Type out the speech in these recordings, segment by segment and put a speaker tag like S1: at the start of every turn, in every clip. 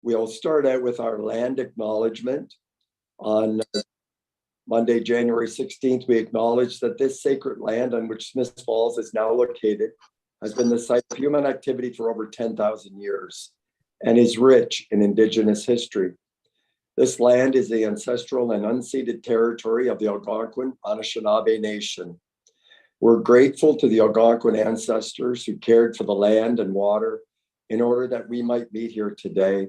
S1: We'll start out with our land acknowledgement. On Monday, January 16th, we acknowledge that this sacred land on which Smiths Falls is now located has been the site of human activity for over 10,000 years and is rich in Indigenous history. This land is the ancestral and unceded territory of the Algonquin Anishinaabe Nation. We're grateful to the Algonquin ancestors who cared for the land and water in order that we might meet here today.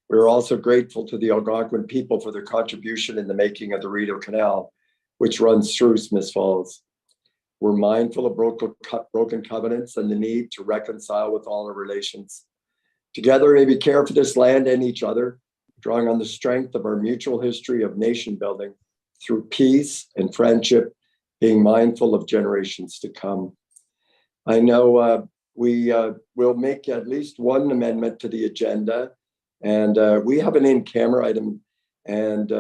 S1: We're also grateful to the Algonquin people for their contribution in the making of the Rideau Canal, which runs through Smiths Falls. We're mindful of broken covenants and the need to reconcile with all our relations. Together, may we care for this land and each other, drawing on the strength of our mutual history of nation building through peace and friendship, being mindful of generations to come. I know we will make at least one amendment to the agenda, and we have an in-camera item, and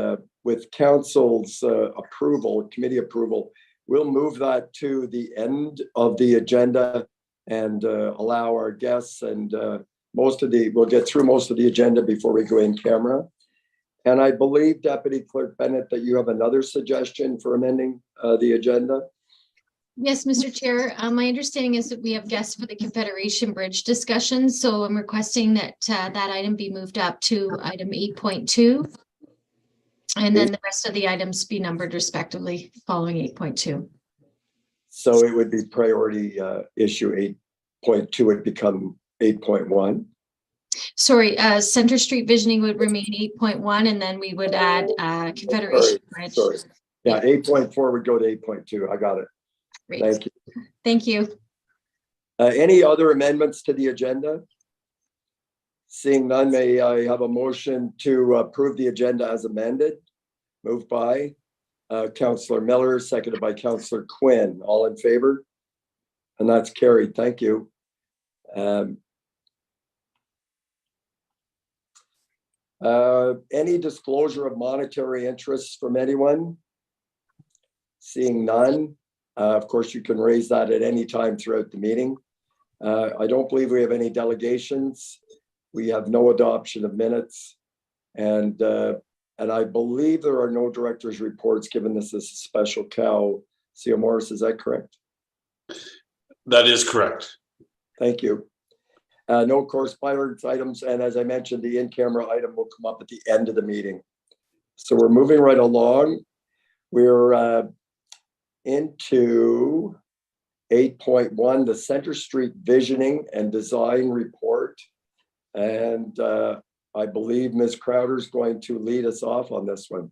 S1: with council's approval, committee approval, we'll move that to the end of the agenda and allow our guests and we'll get through most of the agenda before we go in camera. And I believe, Deputy Clerk Bennett, that you have another suggestion for amending the agenda.
S2: Yes, Mr. Chair. My understanding is that we have guests for the Confederation Bridge discussion. So I'm requesting that that item be moved up to item 8.2. And then the rest of the items be numbered respectively following 8.2.
S1: So it would be priority issue 8.2 would become 8.1.
S2: Sorry, Center Street Visioning would remain 8.1, and then we would add Confederation Bridge.
S1: Sorry. Yeah, 8.4 would go to 8.2. I got it.
S2: Great.
S1: Thank you.
S2: Thank you.
S1: Any other amendments to the agenda? Seeing none, may I have a motion to approve the agenda as amended? Moved by Councillor Miller, seconded by Councillor Quinn. All in favor? And that's carried. Thank you. Any disclosure of monetary interests from anyone? Seeing none. Of course, you can raise that at any time throughout the meeting. I don't believe we have any delegations. We have no adoption of minutes. And I believe there are no director's reports, given this is a special cow. CEO Morris, is that correct?
S3: That is correct.
S1: Thank you. No correspondence items. And as I mentioned, the in-camera item will come up at the end of the meeting. So we're moving right along. We're into 8.1, the Center Street Visioning and Design Report. And I believe Ms. Crowder is going to lead us off on this one.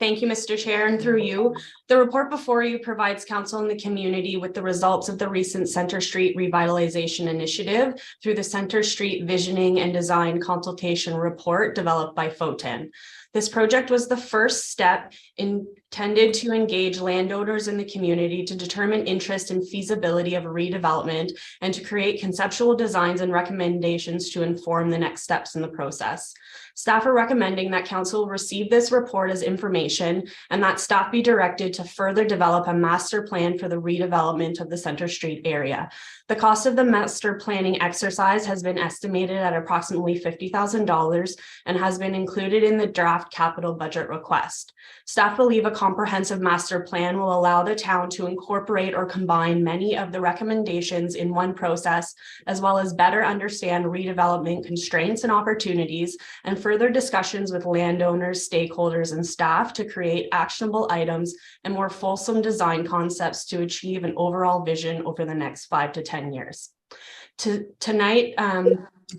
S4: Thank you, Mr. Chair, and through you. The report before you provides council and the community with the results of the recent Center Street Revitalization Initiative through the Center Street Visioning and Design Consultation Report developed by FOTEN. This project was the first step intended to engage landowners in the community to determine interest and feasibility of a redevelopment and to create conceptual designs and recommendations to inform the next steps in the process. Staff are recommending that council receive this report as information and that staff be directed to further develop a master plan for the redevelopment of the Center Street area. The cost of the master planning exercise has been estimated at approximately $50,000 and has been included in the draft capital budget request. Staff believe a comprehensive master plan will allow the town to incorporate or combine many of the recommendations in one process, as well as better understand redevelopment constraints and opportunities, and further discussions with landowners, stakeholders, and staff to create actionable items and more fulsome design concepts to achieve an overall vision over the next 5 to 10 years. Tonight,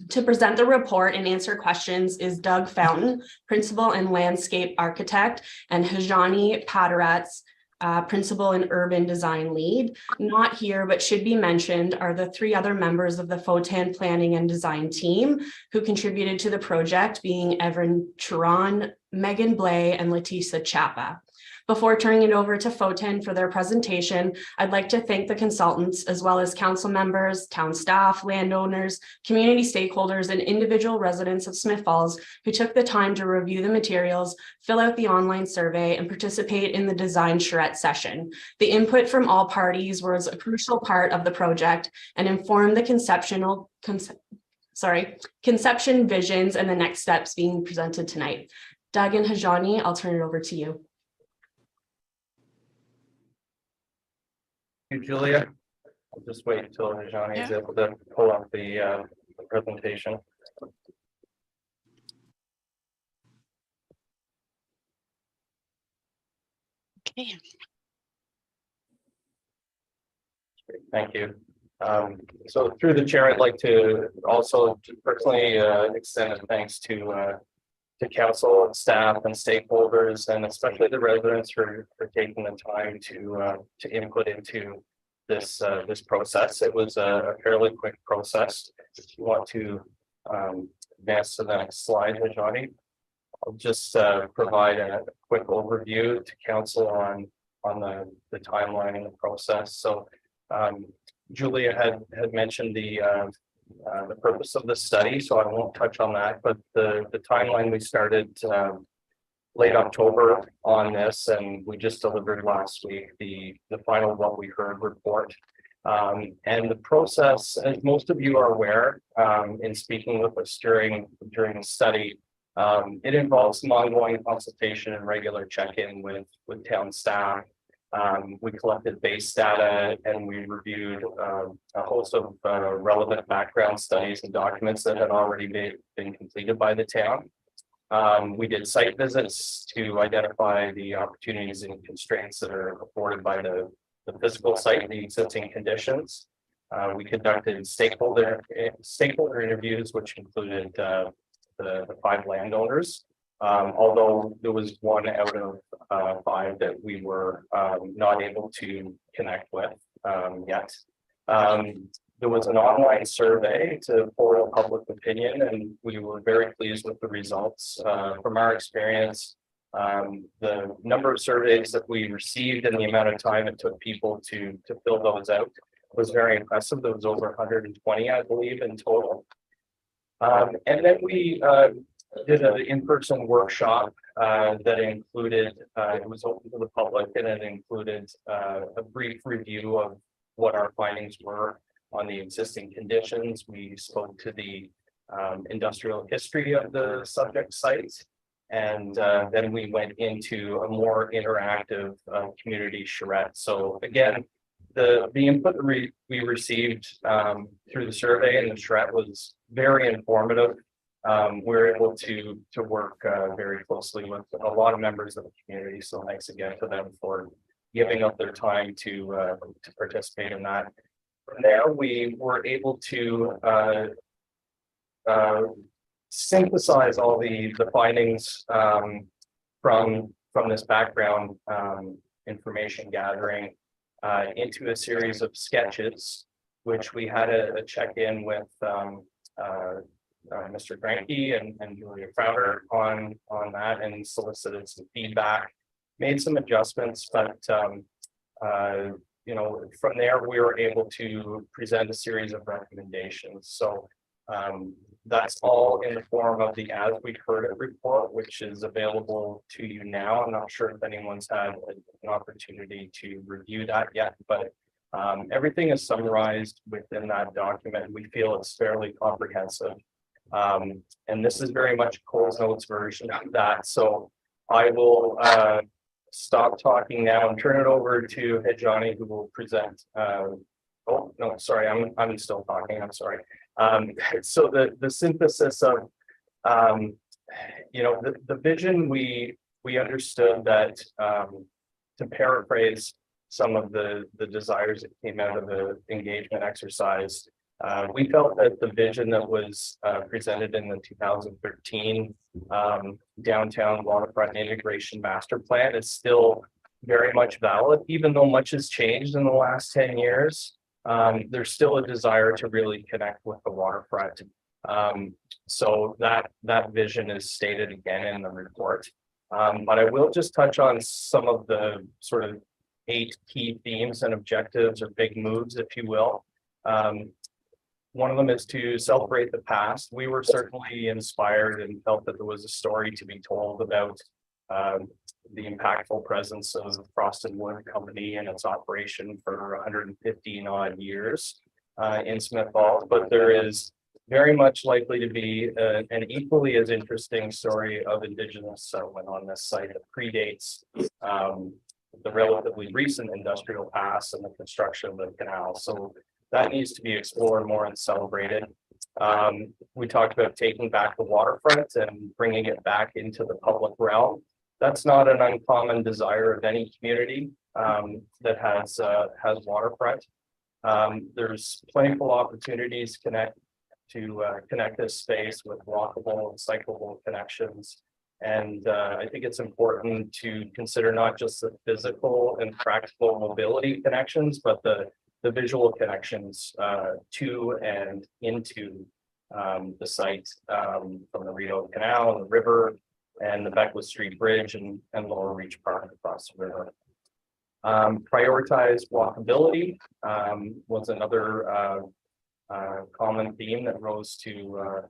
S4: to present the report and answer questions is Doug Fountain, Principal and Landscape Architect, and Hajani Padarats, Principal and Urban Design Lead. Not here, but should be mentioned, are the 3 other members of the FOTEN Planning and Design team who contributed to the project, being Evan Churan, Megan Blay, and Letisa Chapa. Before turning it over to FOTEN for their presentation, I'd like to thank the consultants, as well as council members, town staff, landowners, community stakeholders, and individual residents of Smiths Falls who took the time to review the materials, fill out the online survey, and participate in the design charrette session. The input from all parties was a crucial part of the project and informed the conception, visions, and the next steps being presented tonight. Doug and Hajani, I'll turn it over to you.
S5: Thank you, Julia. I'll just wait until Hajani is able to pull up the presentation.
S6: Okay.
S5: Thank you. So through the chair, I'd like to also personally extend a thanks to council and staff and stakeholders, and especially the residents for taking the time to input into this process. It was a fairly quick process. If you want to advance to the next slide, Hajani, I'll just provide a quick overview to council on the timeline and the process. So Julia had mentioned the purpose of the study, so I won't touch on that, but the timeline, we started late October on this, and we just delivered last week the final What We Heard report. And the process, as most of you are aware, in speaking with us during the study, it involves some ongoing consultation and regular check-in with town staff. We collected base data and we reviewed a host of relevant background studies and documents that had already been completed by the town. We did site visits to identify the opportunities and constraints that are afforded by the physical site and the existing conditions. We conducted stakeholder interviews, which included the 5 landowners. Although there was 1 out of 5 that we were not able to connect with yet. There was an online survey to poll public opinion, and we were very pleased with the results. From our experience, the number of surveys that we received and the amount of time it took people to fill those out was very impressive. There was over 120, I believe, in total. And then we did an in-person workshop that included, it was open to the public, and it included a brief review of what our findings were on the existing conditions. We spoke to the industrial history of the subject sites, and then we went into a more interactive community charrette. So again, the input we received through the survey and the charrette was very informative. We were able to work very closely with a lot of members of the community. So thanks again to them for giving up their time to participate in that. From there, we were able to synthesize all the findings from this background information gathering into a series of sketches, which we had a check-in with Mr. Granke and Julia Crowder on that, and solicited some feedback, made some adjustments, but you know, from there we were able to present a series of recommendations. So that's all in the form of the As We Heard It report, which is available to you now. I'm not sure if anyone's had an opportunity to review that yet, but everything is summarized within that document. We feel it's fairly comprehensive. And this is very much Coles Notes version of that. So I will stop talking now and turn it over to Hajani, who will present. Oh, no, sorry, I'm still talking. I'm sorry. So the synthesis of, you know, the vision, we understood that, to paraphrase some of the desires that came out of the engagement exercise, we felt that the vision that was presented in the 2013 downtown waterfront integration master plan is still very much valid, even though much has changed in the last 10 years. There's still a desire to really connect with the waterfront. So that vision is stated again in the report. But I will just touch on some of the sort of 8 key themes and objectives, or big moves, if you will. One of them is to celebrate the past. We were certainly inspired and felt that there was a story to be told about the impactful presence of Frosted Wood Company and its operation for 115 odd years in Smith Falls. But there is very much likely to be an equally as interesting story of Indigenous settlement on this site that predates the relatively recent industrial pass and the construction of the canal. So that needs to be explored more and celebrated. We talked about taking back the waterfront and bringing it back into the public realm. That's not an uncommon desire of any community that has waterfront. There's plentiful opportunities to connect this space with walkable and cyclable connections. And I think it's important to consider not just the physical and practical mobility connections, but the visual connections to and into the site from the Rideau Canal, the river, and the Beckwith Street Bridge and Lower Reach Park across the river. Prioritize walkability was another common theme that rose to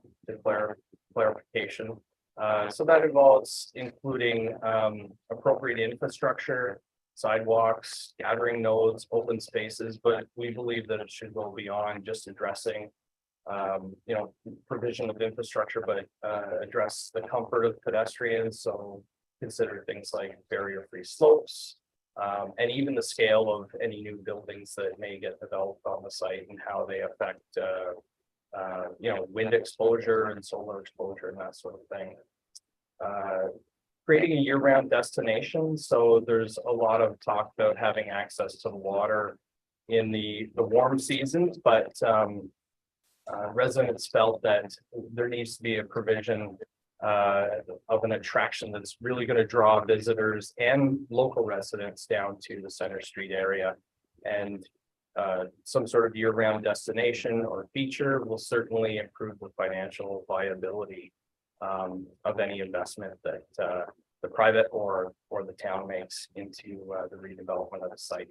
S5: clarification. So that involves including appropriate infrastructure, sidewalks, gathering nodes, open spaces, but we believe that it should go beyond just addressing provision of infrastructure, but address the comfort of pedestrians. So consider things like barrier-free slopes, and even the scale of any new buildings that may get developed on the site and how they affect wind exposure and solar exposure and that sort of thing. Creating a year-round destination. So there's a lot of talk about having access to the water in the warm seasons, but residents felt that there needs to be a provision of an attraction that's really going to draw visitors and local residents down to the Center Street area. And some sort of year-round destination or feature will certainly improve the financial viability of any investment that the private or the town makes into the redevelopment of the site.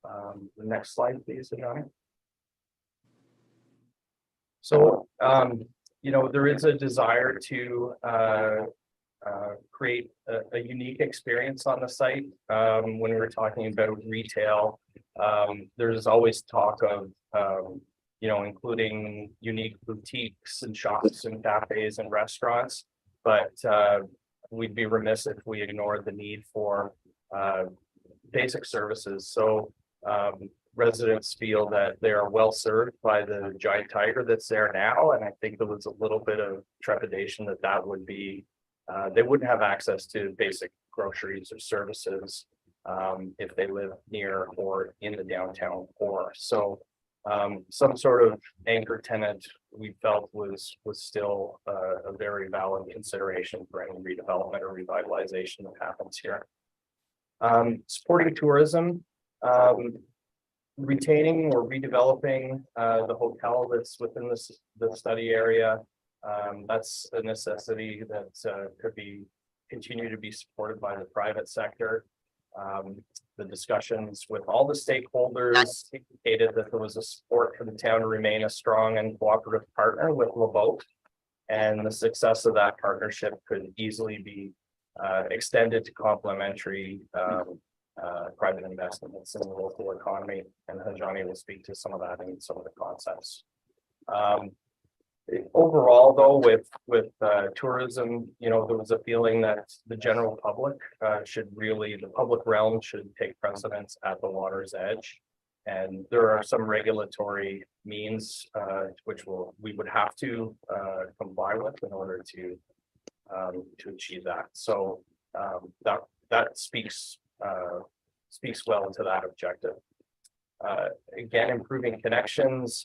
S5: The next slide, please, Johnny. So, there is a desire to create a unique experience on the site. When we were talking about retail, there's always talk of including unique boutiques and shops and cafes and restaurants, but we'd be remiss if we ignored the need for basic services. So residents feel that they are well served by the giant tiger that's there now, and I think there was a little bit of trepidation that would be they wouldn't have access to basic groceries or services if they live near or in the downtown core. So some sort of anchor tenant we felt was still a very valid consideration for any redevelopment or revitalization that happens here. Supporting tourism, retaining or redeveloping the hotel that's within the study area. That's a necessity that could continue to be supported by the private sector. The discussions with all the stakeholders indicated that there was a support for the town to remain a strong and cooperative partner with LeBoat, and the success of that partnership could easily be extended to complementary private investments in the local economy, and Johnny will speak to some of that and some of the concepts. Overall, though, with tourism, there was a feeling that the general public the public realm should take precedence at the water's edge, and there are some regulatory means which we would have to comply with in order to achieve that. So that speaks well to that objective. Again, improving connections.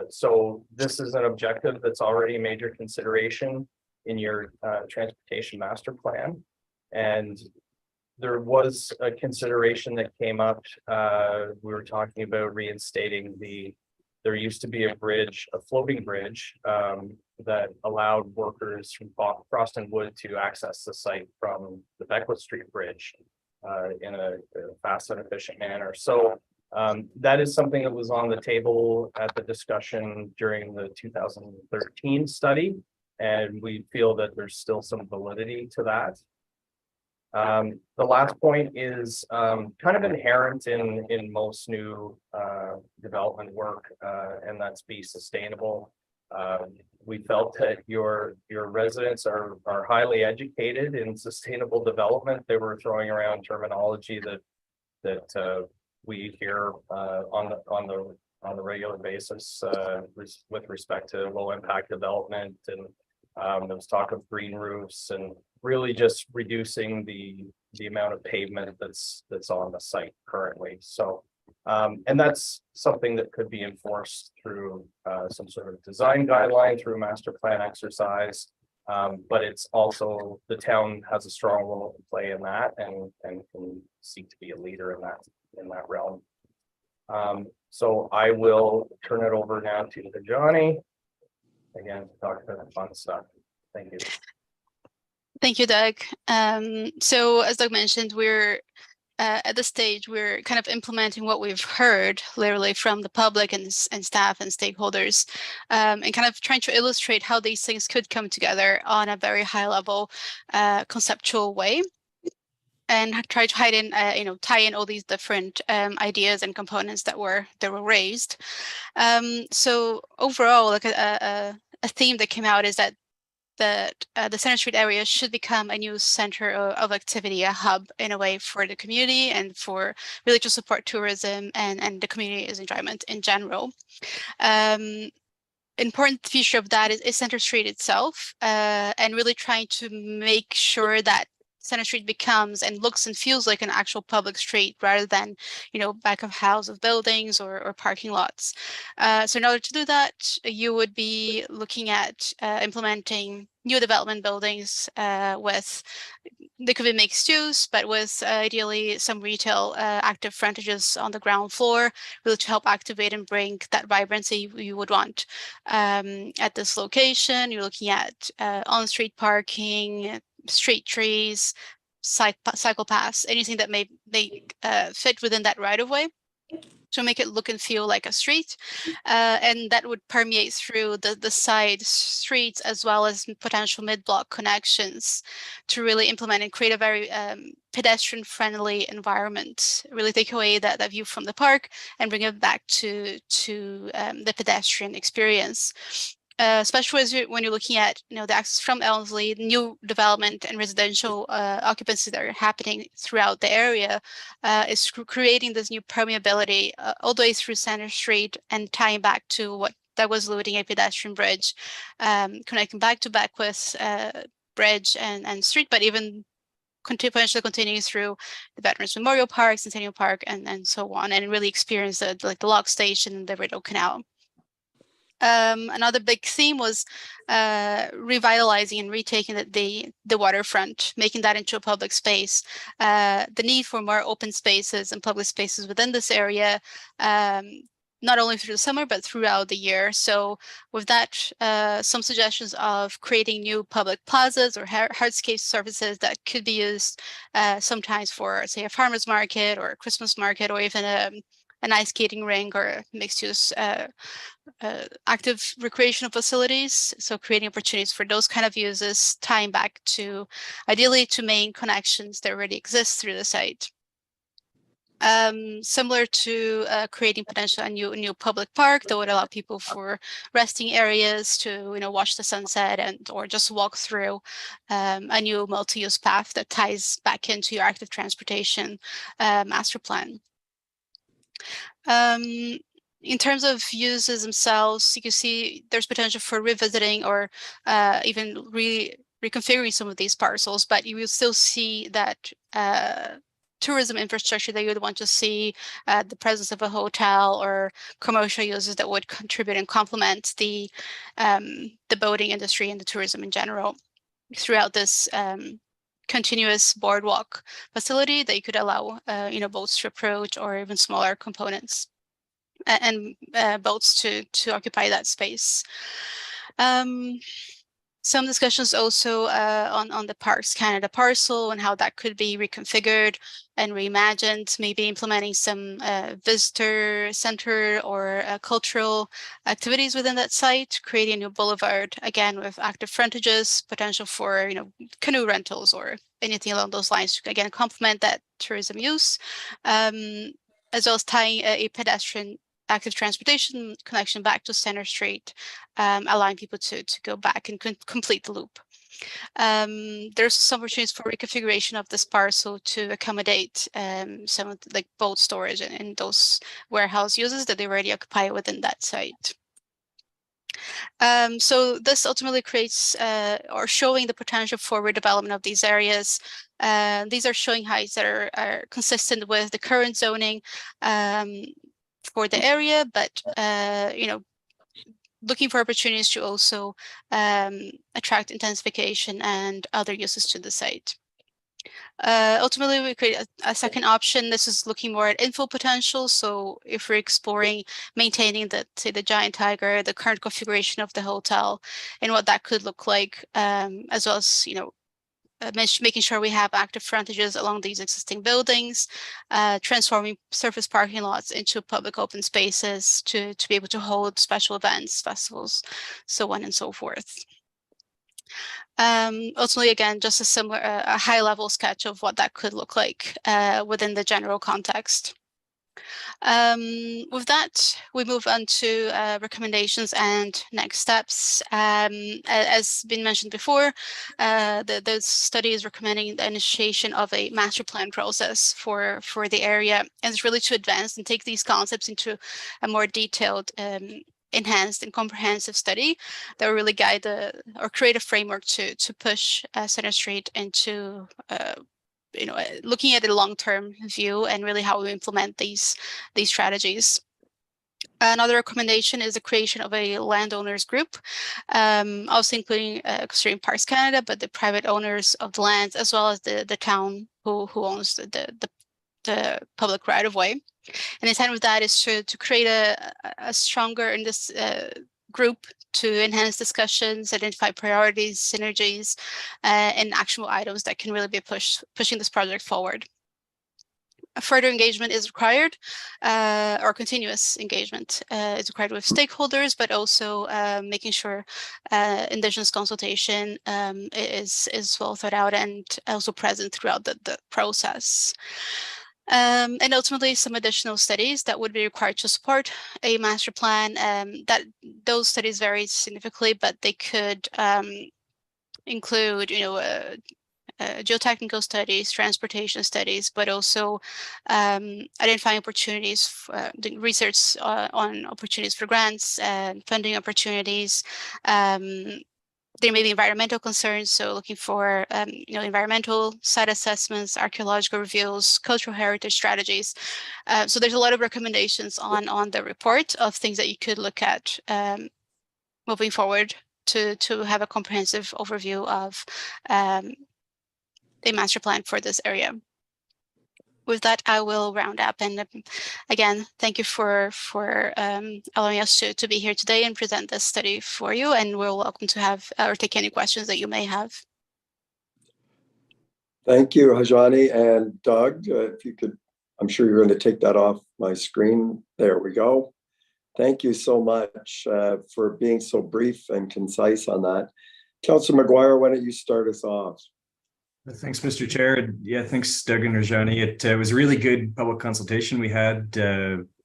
S5: So this is an objective that's already a major consideration in your transportation master plan. And there was a consideration that came up. We were talking about reinstating there used to be a floating bridge that allowed workers from Frost and Wood to access the site from the Beckwith Street Bridge in a fast and efficient manner. So that is something that was on the table at the discussion during the 2013 study, and we feel that there's still some validity to that. The last point is kind of inherent in most new development work, and that's be sustainable. We felt that your residents are highly educated in sustainable development. They were throwing around terminology that we hear on the regular basis with respect to low impact development, and there was talk of green roofs and really just reducing the amount of pavement that's on the site currently. So and that's something that could be enforced through some sort of design guideline through a master plan exercise. But it's also, the town has a strong role to play in that and can seek to be a leader in that realm. So I will turn it over now to Johnny again to talk about the fun stuff. Thank you.
S6: Thank you, Doug. So as Doug mentioned, we're at this stage, we're kind of implementing what we've heard literally from the public and staff and stakeholders, and kind of trying to illustrate how these things could come together on a very high level conceptual way, and try to hide in, tie in all these different ideas and components that were raised. So overall, like a theme that came out is that the Center Street area should become a new center of activity, a hub in a way for the community and for really to support tourism and the community's enjoyment in general. Important feature of that is Center Street itself, and really trying to make sure that Center Street becomes and looks and feels like an actual public street rather than, back of house of buildings or parking lots. So in order to do that, you would be looking at implementing new development buildings they could be mixed use, but with ideally some retail active frontages on the ground floor, really to help activate and bring that vibrancy you would want. At this location, you're looking at on-street parking, street trees, cycle paths, anything that may fit within that right of way to make it look and feel like a street, and that would permeate through the side streets as well as potential mid-block connections to really implement and create a very pedestrian friendly environment, really take away that view from the park and bring it back to the pedestrian experience. Especially when you're looking at the access from Elmsley, new development and residential occupancy that are happening throughout the area, is creating this new permeability all the way through Center Street and tying back to what that was alluding a pedestrian bridge, connecting back to Beckwith Bridge and Street, but even potentially continuing through the Veterans Memorial Park, Centennial Park, and so on, and really experience the Lock Station and the Rideau Canal. Another big theme was revitalizing and retaking the waterfront, making that into a public space. The need for more open spaces and public spaces within this area, not only through the summer, but throughout the year. So with that, some suggestions of creating new public plazas or hardscape surfaces that could be used sometimes for, say, a farmer's market or a Christmas market, or even an ice skating rink or mixed use active recreational facilities. So creating opportunities for those kind of uses, tying back to ideally to main connections that already exist through the site. Similar to creating potential a new public park that would allow people for resting areas to watch the sunset or just walk through a new multi-use path that ties back into your active transportation master plan. In terms of uses themselves, you can see there's potential for revisiting or even reconfiguring some of these parcels, but you will still see that tourism infrastructure that you would want to see, the presence of a hotel or commercial uses that would contribute and complement the boating industry and the tourism in general throughout this continuous boardwalk facility that you could allow boats to approach, or even smaller components and boats to occupy that space. Some discussions also on the Parks Canada parcel and how that could be reconfigured and reimagined, maybe implementing some visitor center or cultural activities within that site, creating a new boulevard, again, with active frontages, potential for canoe rentals or anything along those lines to, again, complement that tourism use, as well as tying a pedestrian active transportation connection back to Center Street, allowing people to go back and complete the loop. There's some opportunities for reconfiguration of this parcel to accommodate some of the, like boat storage and those warehouse uses that they already occupy within that site. So this ultimately creates or showing the potential for redevelopment of these areas. These are showing heights that are consistent with the current zoning for the area, but you know, looking for opportunities to also attract intensification and other uses to the site. Ultimately, we create a second option. This is looking more at infill potential. So if we're exploring maintaining the, say, the Giant Tiger, the current configuration of the hotel, and what that could look like, as well as, you know, making sure we have active frontages along these existing buildings, transforming surface parking lots into public open spaces to be able to hold special events, festivals, so on and so forth. Ultimately, again, just a similar, a high level sketch of what that could look like within the general context. With that, we move on to recommendations and next steps. As been mentioned before, the study is recommending the initiation of a master plan process for the area, and it's really to advance and take these concepts into a more detailed enhanced and comprehensive study that will really guide or create a framework to push Center Street into you know, looking at the long-term view and really how we implement these strategies. Another recommendation is the creation of a landowners group, also including considering Parks Canada, but the private owners of the lands, as well as the town who owns the public right of way. And the intent with that is to create a stronger in this group to enhance discussions, identify priorities, synergies, and actionable items that can really be pushing this project forward. Further engagement is required, or continuous engagement is required with stakeholders, but also making sure Indigenous consultation is well thought out and also present throughout the process. And ultimately, some additional studies that would be required to support a master plan. That those studies vary significantly, but they could include, you know, geotechnical studies, transportation studies, but also identifying opportunities, doing research on opportunities for grants and funding opportunities. There may be environmental concerns, so looking for you know, environmental site assessments, archaeological reviews, cultural heritage strategies. So there's a lot of recommendations on the report of things that you could look at moving forward to have a comprehensive overview of a master plan for this area. With that, I will round up, and again, thank you for allowing us to be here today and present this study for you, and we're welcome to have or take any questions that you may have.
S1: Thank you, Hajani and Doug. If you could, I'm sure you're going to take that off my screen. There we go. Thank you so much for being so brief and concise on that. Councillor McGuire, why don't you start us off?
S7: Thanks, Mr. Chair. Yeah, thanks, Doug and Rajani. It was a really good public consultation we had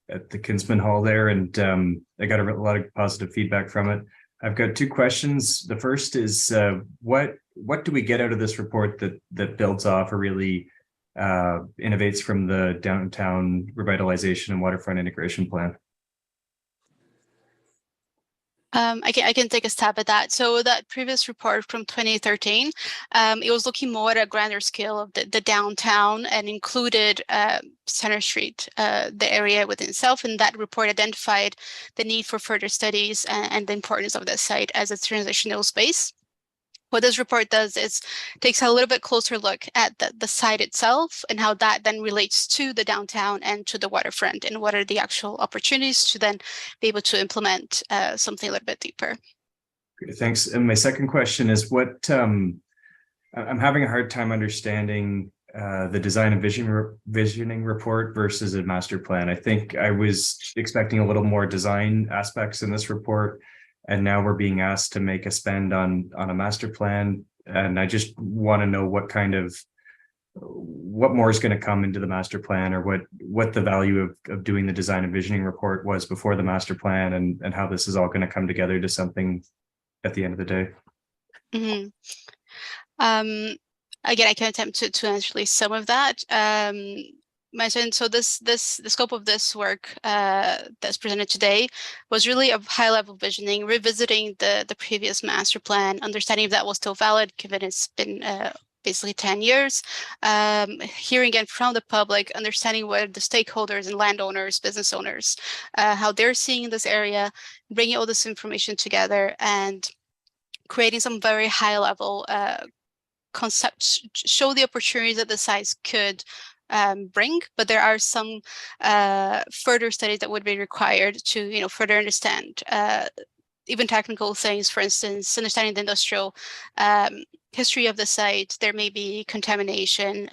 S7: at the Kinsman Hall there, and I got a lot of positive feedback from it. I've got two questions. The first is, what do we get out of this report that builds off or really innovates from the downtown revitalization and waterfront integration plan?
S6: I can take a stab at that. So that previous report from 2013, it was looking more at a grander scale of the downtown and included Center Street, the area within itself. And that report identified the need for further studies and the importance of that site as a transitional space. What this report does is takes a little bit closer look at the site itself and how that then relates to the downtown and to the waterfront, and what are the actual opportunities to then be able to implement something a little bit deeper.
S7: Great, thanks. And my second question is, what I'm having a hard time understanding the design and visioning report versus a master plan. I think I was expecting a little more design aspects in this report, and now we're being asked to make a spend on a master plan. And I just want to know what kind of what more is going to come into the master plan, or what the value of doing the design and visioning report was before the master plan, and how this is all going to come together to something at the end of the day.
S6: Mhm. Again, I can attempt to answer at least some of that. So the scope of this work that's presented today was really a high level visioning, revisiting the previous master plan, understanding if that was still valid, given it's been basically 10 years, hearing again from the public, understanding what the stakeholders and landowners, business owners, how they're seeing this area, bringing all this information together and creating some very high level concepts, show the opportunities that the sites could bring, but there are some further studies that would be required to further understand even technical things. For instance, understanding the industrial history of the site. There may be contamination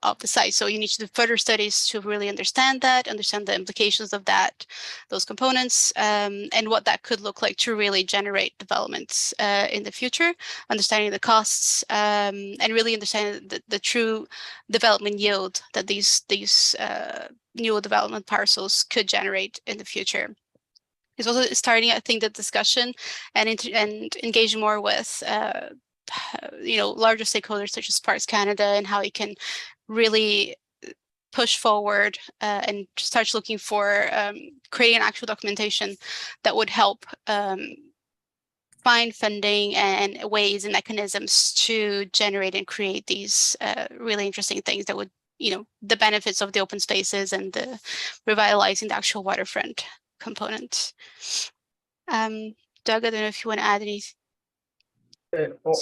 S6: of the site, so you need to do further studies to really understand that, understand the implications of those components, and what that could look like to really generate developments in the future, understanding the costs, and really understanding the true development yield that these new development parcels could generate in the future. It's also starting, I think, the discussion and engage more with larger stakeholders such as Parks Canada, and how you can really push forward and start looking for creating an actual documentation that would help find funding and ways and mechanisms to generate and create these really interesting things that would, the benefits of the open spaces and the revitalizing the actual waterfront component. Doug, I don't know if you want to add anything.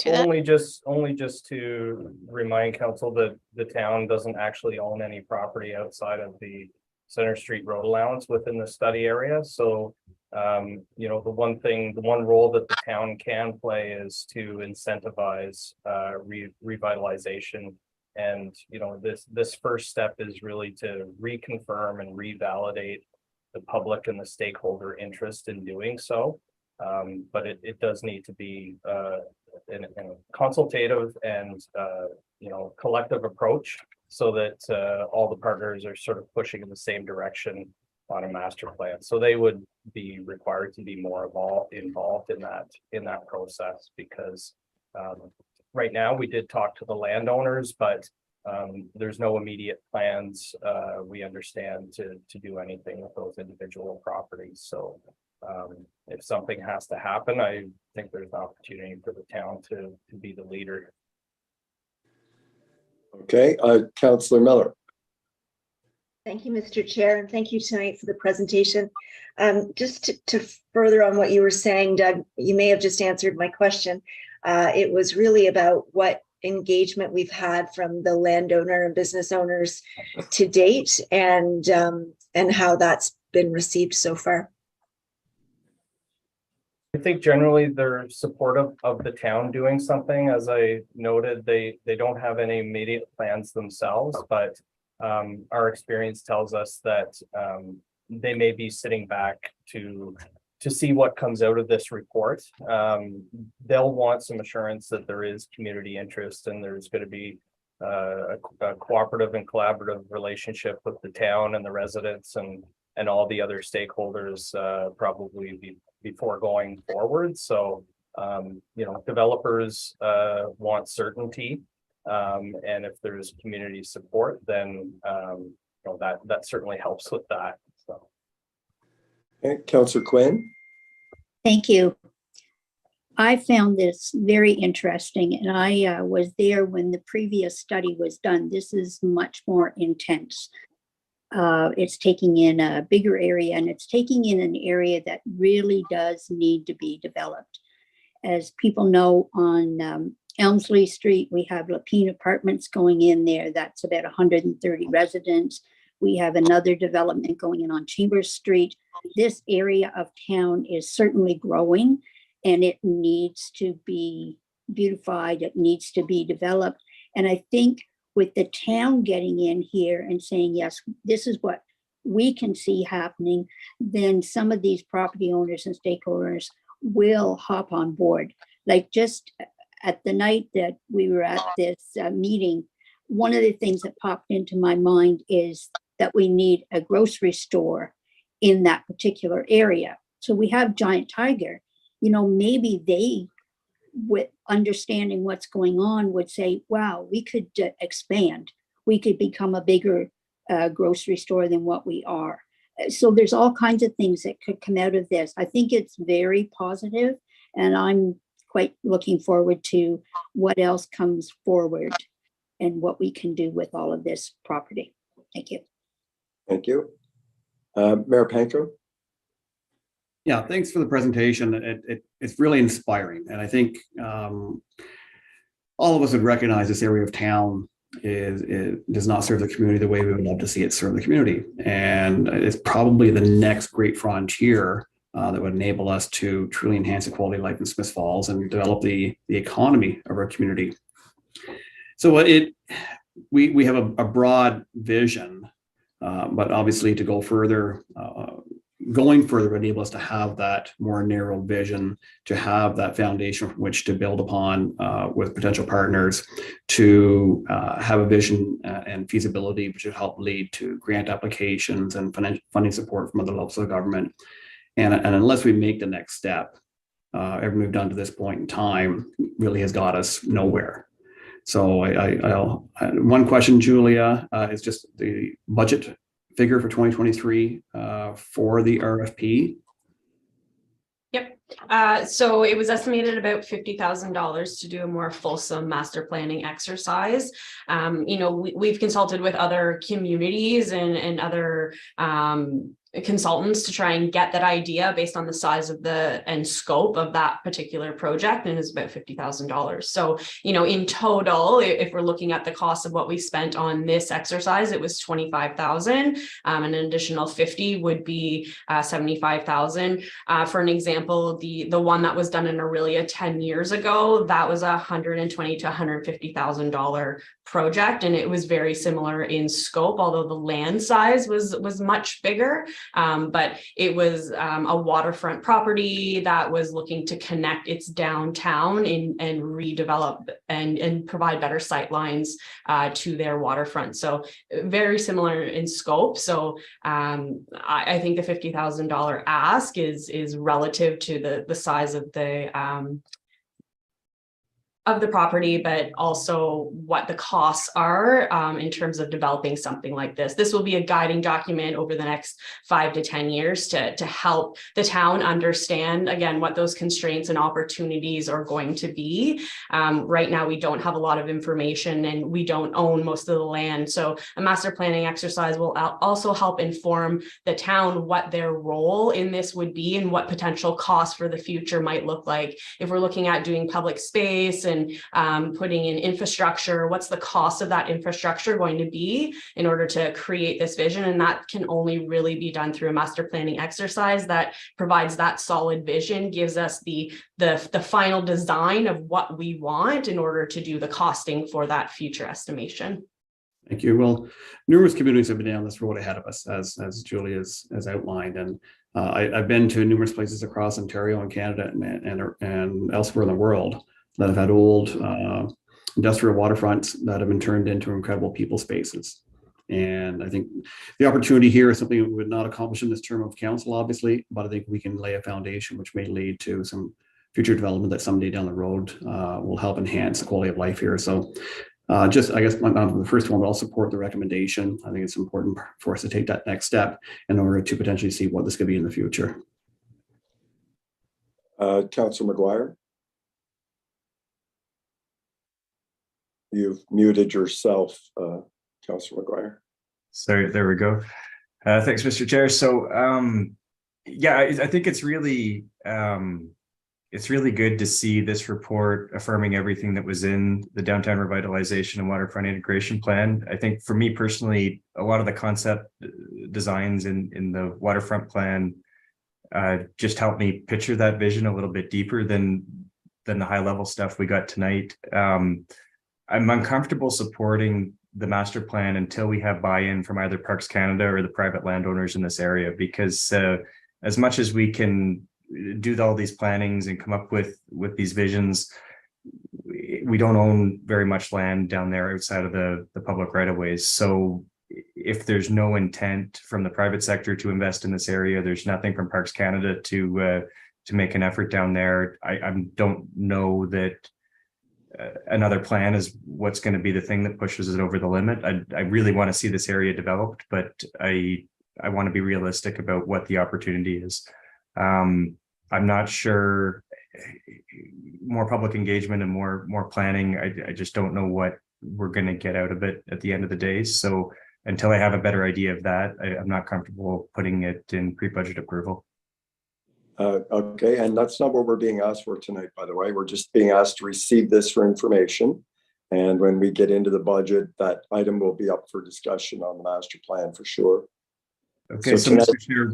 S5: Only just to remind council that the town doesn't actually own any property outside of the Center Street road allowance within the study area. So, the one role that the town can play is to incentivize revitalization. And, this first step is really to reconfirm and revalidate the public and the stakeholder interest in doing so. But it does need to be in a consultative and collective approach, so that all the partners are sort of pushing in the same direction on a master plan. So they would be required to be more involved in that process, because right now we did talk to the landowners, but there's no immediate plans, we understand, to do anything with those individual properties. So if something has to happen, I think there's an opportunity for the town to be the leader.
S1: Okay, Councillor Miller.
S8: Thank you, Mr. Chair, and thank you tonight for the presentation. Just to further on what you were saying, Doug, you may have just answered my question. It was really about what engagement we've had from the landowner and business owners to date, and how that's been received so far.
S5: I think generally they're supportive of the town doing something. As I noted, they don't have any immediate plans themselves, but our experience tells us that they may be sitting back to see what comes out of this report. They'll want some assurance that there is community interest, and there's going to be a cooperative and collaborative relationship with the town and the residents and all the other stakeholders, probably before going forward. So, developers want certainty, and if there's community support, then that certainly helps with that. So,
S1: Okay, Councillor Quinn.
S9: Thank you. I found this very interesting, and I was there when the previous study was done. This is much more intense. It's taking in a bigger area, and it's taking in an area that really does need to be developed. As people know, on Elmsley Street, we have Lapine Apartments going in there. That's about 130 residents. We have another development going in on Chambers Street. This area of town is certainly growing, and it needs to be beautified. It needs to be developed. And I think with the town getting in here and saying, yes, this is what we can see happening, then some of these property owners and stakeholders will hop on board. Like just at the night that we were at this meeting, one of the things that popped into my mind is that we need a grocery store in that particular area. So we have Giant Tiger, maybe they, with understanding what's going on, would say, wow, we could expand. We could become a bigger grocery store than what we are. So there's all kinds of things that could come out of this. I think it's very positive, and I'm quite looking forward to what else comes forward and what we can do with all of this property. Thank you.
S1: Thank you. Mayor Panko?
S10: Yeah, thanks for the presentation. It's really inspiring. And I think all of us would recognize this area of town does not serve the community the way we would love to see it serve the community. And it's probably the next great frontier that would enable us to truly enhance the quality of life in Smiths Falls and develop the economy of our community. So we have a broad vision, but obviously to go further, going further would enable us to have that more narrow vision, to have that foundation from which to build upon with potential partners, to have a vision and feasibility which would help lead to grant applications and funding support from other levels of government. And unless we make the next step, every move done to this point in time really has got us nowhere. So I'll one question, Julia, is just the budget figure for 2023 for the RFP.
S4: Yep. So it was estimated about $50,000 to do a more fulsome master planning exercise. We've consulted with other communities and other consultants to try and get that idea based on the size of and scope of that particular project, and it's about $50,000. So, in total, if we're looking at the cost of what we spent on this exercise, it was $25,000. An additional 50 would be 75,000. For an example, the one that was done in Orillia 10 years ago, that was $120,000 to $150,000 project, and it was very similar in scope, although the land size was much bigger. But it was a waterfront property that was looking to connect its downtown and redevelop and provide better sight lines to their waterfront. So very similar in scope. So I think the $50,000 ask is relative to the size of the property, but also what the costs are in terms of developing something like this. This will be a guiding document over the next 5 to 10 years to help the town understand, again, what those constraints and opportunities are going to be. Right now, we don't have a lot of information and we don't own most of the land. So a master planning exercise will also help inform the town what their role in this would be and what potential costs for the future might look like. If we're looking at doing public space and putting in infrastructure, what's the cost of that infrastructure going to be in order to create this vision? And that can only really be done through a master planning exercise that provides that solid vision, gives us the final design of what we want in order to do the costing for that future estimation.
S10: Thank you. Well, numerous communities have been down this road ahead of us, as Julie has outlined, and I've been to numerous places across Ontario and Canada and elsewhere in the world that have had old industrial waterfronts that have been turned into incredible people spaces. And I think the opportunity here is something we would not accomplish in this term of council, obviously, but I think we can lay a foundation which may lead to some future development that someday down the road will help enhance the quality of life here. So I guess the first one, I'll support the recommendation. I think it's important for us to take that next step in order to potentially see what this could be in the future.
S1: Councillor McGuire? You've muted yourself, Councillor McGuire.
S7: So there we go. Thanks, Mr. Chair. So yeah, I think it's really good to see this report affirming everything that was in the downtown revitalization and waterfront integration plan. I think for me personally, a lot of the concept designs in the waterfront plan just helped me picture that vision a little bit deeper than the high level stuff we got tonight. I'm uncomfortable supporting the master plan until we have buy-in from either Parks Canada or the private landowners in this area, because as much as we can do all these plannings and come up with these visions, we don't own very much land down there outside of the public right of ways. So if there's no intent from the private sector to invest in this area, there's nothing from Parks Canada to make an effort down there. I don't know that another plan is what's going to be the thing that pushes it over the limit. I really want to see this area developed, but I want to be realistic about what the opportunity is. I'm not sure. More public engagement and more planning. I just don't know what we're going to get out of it at the end of the day. So until I have a better idea of that, I'm not comfortable putting it in pre-budget approval.
S1: Okay, and that's not what we're being asked for tonight, by the way. We're just being asked to receive this for information. And when we get into the budget, that item will be up for discussion on the master plan for sure.
S7: Okay, so
S1: tonight,
S7: Mr. Chair,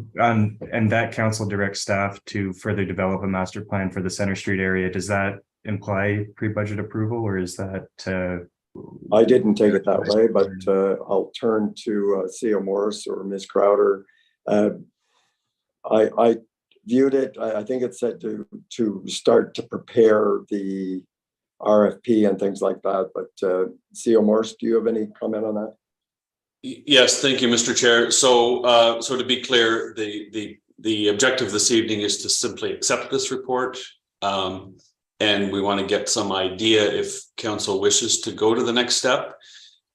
S7: and that council directs staff to further develop a master plan for the Center Street area. Does that imply pre-budget approval, or is that?
S1: I didn't take it that way, but I'll turn to CEO Morris or Ms. Crowder. I viewed it. I think it said to start to prepare the RFP and things like that. But CEO Morris, do you have any comment on that?
S3: Yes, thank you, Mr. Chair. So, so to be clear, the objective this evening is to simply accept this report. And we want to get some idea if council wishes to go to the next step.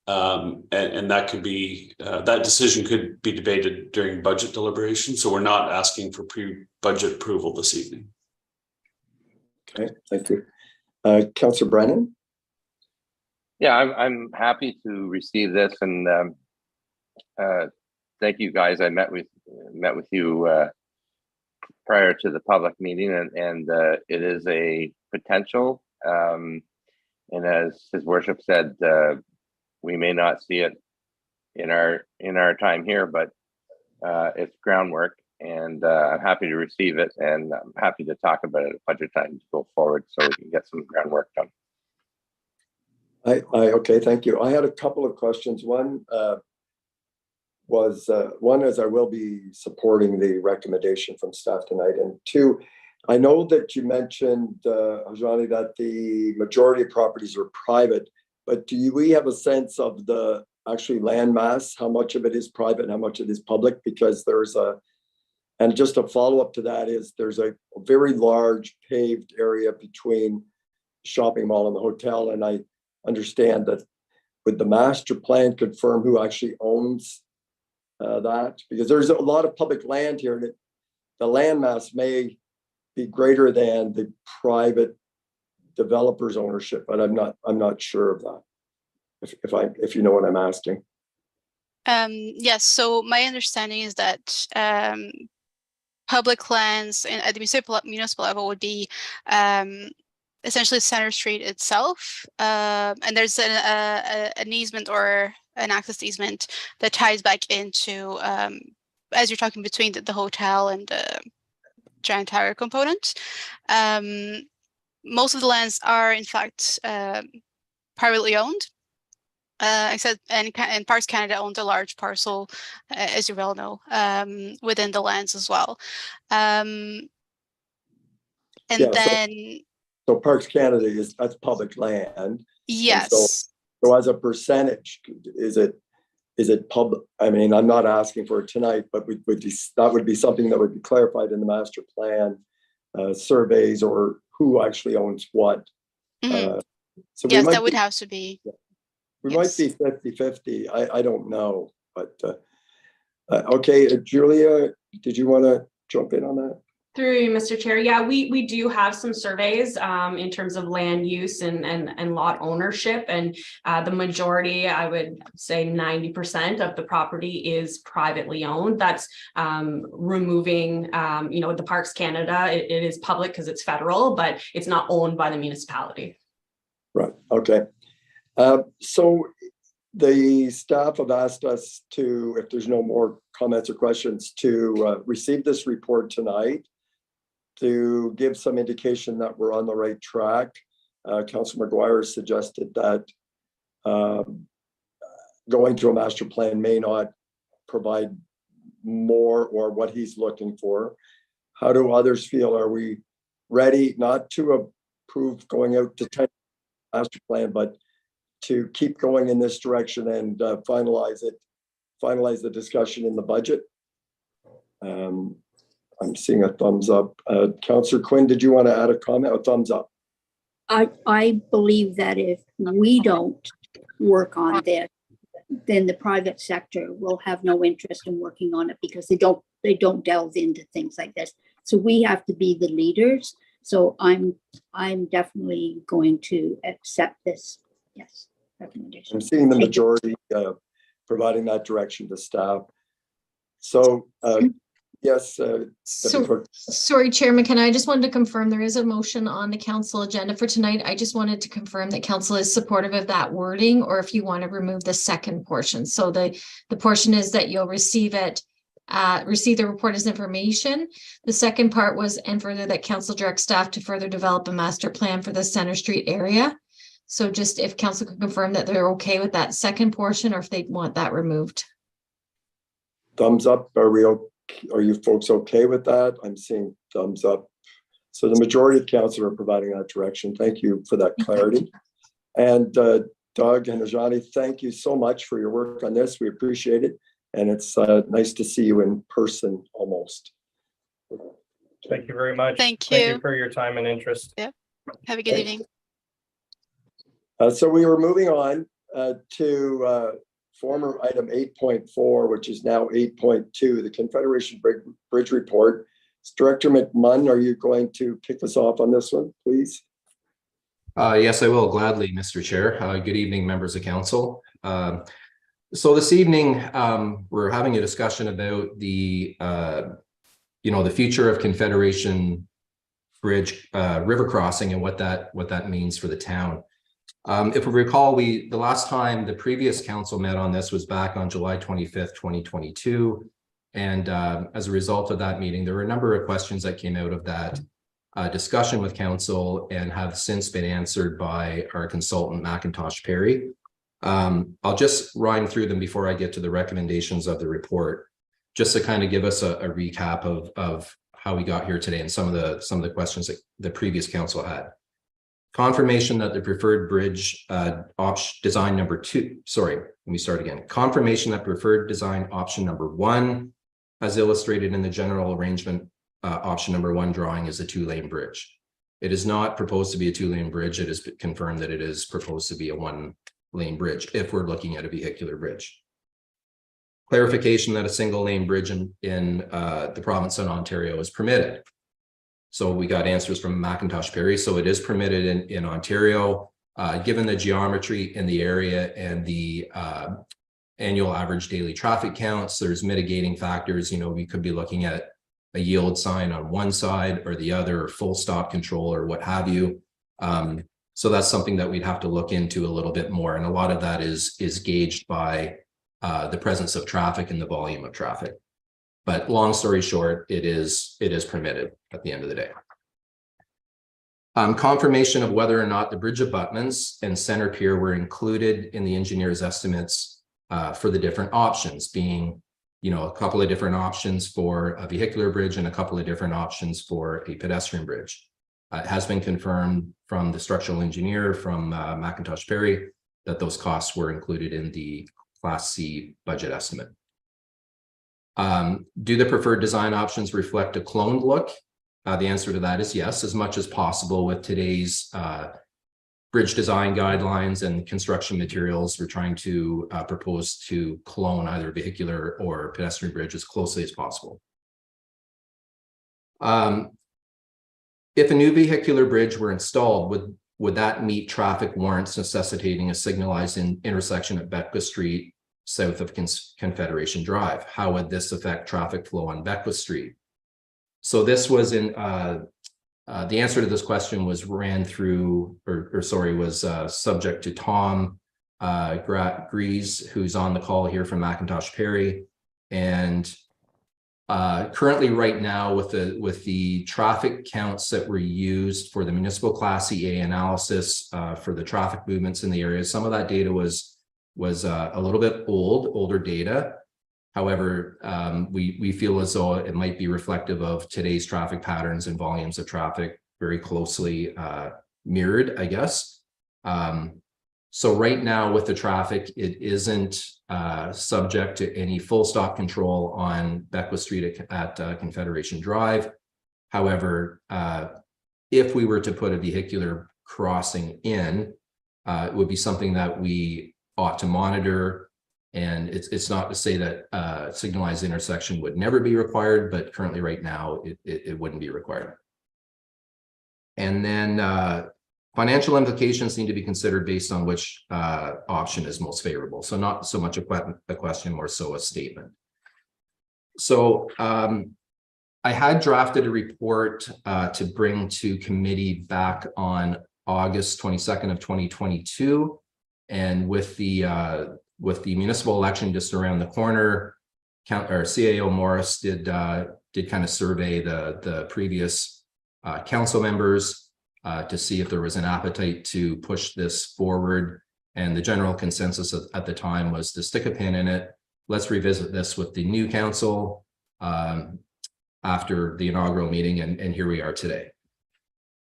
S3: And that could be, that decision could be debated during budget deliberation. So we're not asking for pre-budget approval this evening.
S1: Okay, thank you. Councillor Brennan?
S11: Yeah, I'm happy to receive this, and thank you guys. I met with you prior to the public meeting, and it is a potential. And as His Worship said, we may not see it in our time here, but it's groundwork, and I'm happy to receive it, and I'm happy to talk about it at budget time to go forward, so we can get some groundwork done.
S1: Okay, thank you. I had a couple of questions. One is I will be supporting the recommendation from staff tonight, and two, I know that you mentioned, Ajani, that the majority of properties are private, but do we have a sense of the actually land mass, how much of it is private and how much of it is public? Because and just a follow-up to that is there's a very large paved area between the shopping mall and the hotel, and I understand that would the master plan confirm who actually owns that? Because there's a lot of public land here, and the land mass may be greater than the private developer's ownership, but I'm not sure of that. If you know what I'm asking.
S6: Yes. So my understanding is that public lands at the municipal level would be essentially Center Street itself, and there's an easement or an access easement that ties back into, as you're talking, between the hotel and the Giant Tower component. Most of the lands are in fact privately owned, except and Parks Canada owns a large parcel, as you well know, within the lands as well. And
S1: Yeah,
S6: then
S1: so Parks Canada that's public land.
S6: yes.
S1: So as a percentage, is it public? I mean, I'm not asking for it tonight, but that would be something that would be clarified in the master plan surveys, or who actually owns what.
S6: Mhm.
S1: So
S6: Yes, that would have to be.
S1: We
S6: yes.
S1: might be 50-50. I don't know, but okay, Julia, did you want to jump in on that?
S4: Through you, Mr. Chair. Yeah, we do have some surveys in terms of land use and lot ownership, and the majority, I would say 90% of the property is privately owned. That's removing, the Parks Canada. It is public because it's federal, but it's not owned by the municipality.
S1: Right. Okay. So the staff have asked us to, if there's no more comments or questions, to receive this report tonight, to give some indication that we're on the right track. Councillor McGuire suggested that going to a master plan may not provide more or what he's looking for. How do others feel? Are we ready not to approve going out to 10 master plan, but to keep going in this direction and finalize the discussion in the budget. I'm seeing a thumbs up. Councillor Quinn, did you want to add a comment? A thumbs up.
S9: I believe that if we don't work on this, then the private sector will have no interest in working on it because they don't delve into things like this. So we have to be the leaders. So I'm definitely going to accept this, yes, recommendation.
S1: I'm seeing the majority providing that direction to staff. So yes.
S2: Sorry, Chair McKenna, I just wanted to confirm there is a motion on the council agenda for tonight. I just wanted to confirm that council is supportive of that wording, or if you want to remove the second portion. So the portion is that you'll receive the report as information. The second part was, and further, that council directs staff to further develop a master plan for the Center Street area. So just if council could confirm that they're okay with that second portion, or if they want that removed.
S1: Thumbs up. Are you folks okay with that? I'm seeing thumbs up. So the majority of council are providing that direction. Thank you for that clarity. And Doug and Najani, thank you so much for your work on this. We appreciate it. And it's nice to see you in person almost.
S5: Thank you very much.
S6: Thank you.
S5: Thank you for your time and interest.
S6: Have a good evening.
S1: So we were moving on to former item 8.4, which is now 8.2, the Confederation Bridge Report. Director McMunn, are you going to kick us off on this one, please?
S12: Yes, I will gladly, Mr. Chair. Good evening, members of council. So this evening, we're having a discussion about the, the future of Confederation Bridge river crossing and what that means for the town. If we recall, the last time the previous council met on this was back on July 25th, 2022. And as a result of that meeting, there were a number of questions that came out of that discussion with council and have since been answered by our consultant, McIntosh Perry. I'll just run through them before I get to the recommendations of the report, just to kind of give us a recap of how we got here today and some of the questions that the previous council had. Confirmation that the preferred bridge design number 2, sorry, let me start again. Confirmation that preferred design option number 1, as illustrated in the general arrangement option number 1 drawing, is a 2-lane bridge. It is not proposed to be a 2-lane bridge. It is confirmed that it is proposed to be a 1-lane bridge if we're looking at a vehicular bridge. Clarification that a single-lane bridge in the province of Ontario is permitted. So we got answers from McIntosh Perry. So it is permitted in Ontario, given the geometry in the area and the annual average daily traffic counts. There's mitigating factors. We could be looking at a yield sign on one side or the other, or full stop control or what have you. So that's something that we'd have to look into a little bit more. And a lot of that is gauged by the presence of traffic and the volume of traffic. But long story short, it is permitted at the end of the day. Confirmation of whether or not the bridge abutments and center pier were included in the engineer's estimates for the different options, being, a couple of different options for a vehicular bridge and a couple of different options for a pedestrian bridge. It has been confirmed from the structural engineer from McIntosh Perry that those costs were included in the Class C budget estimate. Do the preferred design options reflect a cloned look? The answer to that is yes, as much as possible. With today's bridge design guidelines and construction materials, we're trying to propose to clone either vehicular or pedestrian bridge as closely as possible. If a new vehicular bridge were installed, would that meet traffic warrants necessitating a signalized intersection at Beckwith Street south of Confederation Drive? How would this affect traffic flow on Beckwith Street? So this was in the answer to this question was subject to Tom Grease, who's on the call here from McIntosh Perry. And currently right now with the traffic counts that were used for the municipal Class EA analysis for the traffic movements in the area, some of that data was a little bit older data. However, we feel as though it might be reflective of today's traffic patterns and volumes of traffic, very closely mirrored, I guess. So right now with the traffic, it isn't subject to any full stop control on Beckwith Street at Confederation Drive. However, if we were to put a vehicular crossing in, it would be something that we ought to monitor. And it's not to say that signalized intersection would never be required, but currently right now it wouldn't be required. And then financial implications need to be considered based on which option is most favorable. So not so much a question, more so a statement. So I had drafted a report to bring to committee back on August 22nd of 2022. And with the municipal election just around the corner, CAO Morris did kind of survey the previous council members to see if there was an appetite to push this forward. And the general consensus at the time was to stick a pin in it. Let's revisit this with the new council after the inaugural meeting, and here we are today.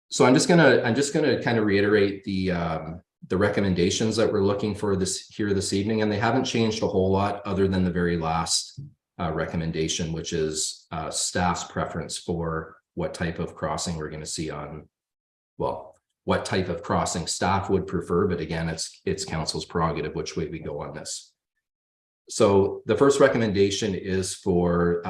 S12: So I'm just gonna kind of reiterate the recommendations that we're looking for this evening, and they haven't changed a whole lot other than the very last recommendation, which is staff's preference for what type of crossing we're going to see on, well, what type of crossing staff would prefer, but again, it's council's prerogative which way we go on this. So the first recommendation is for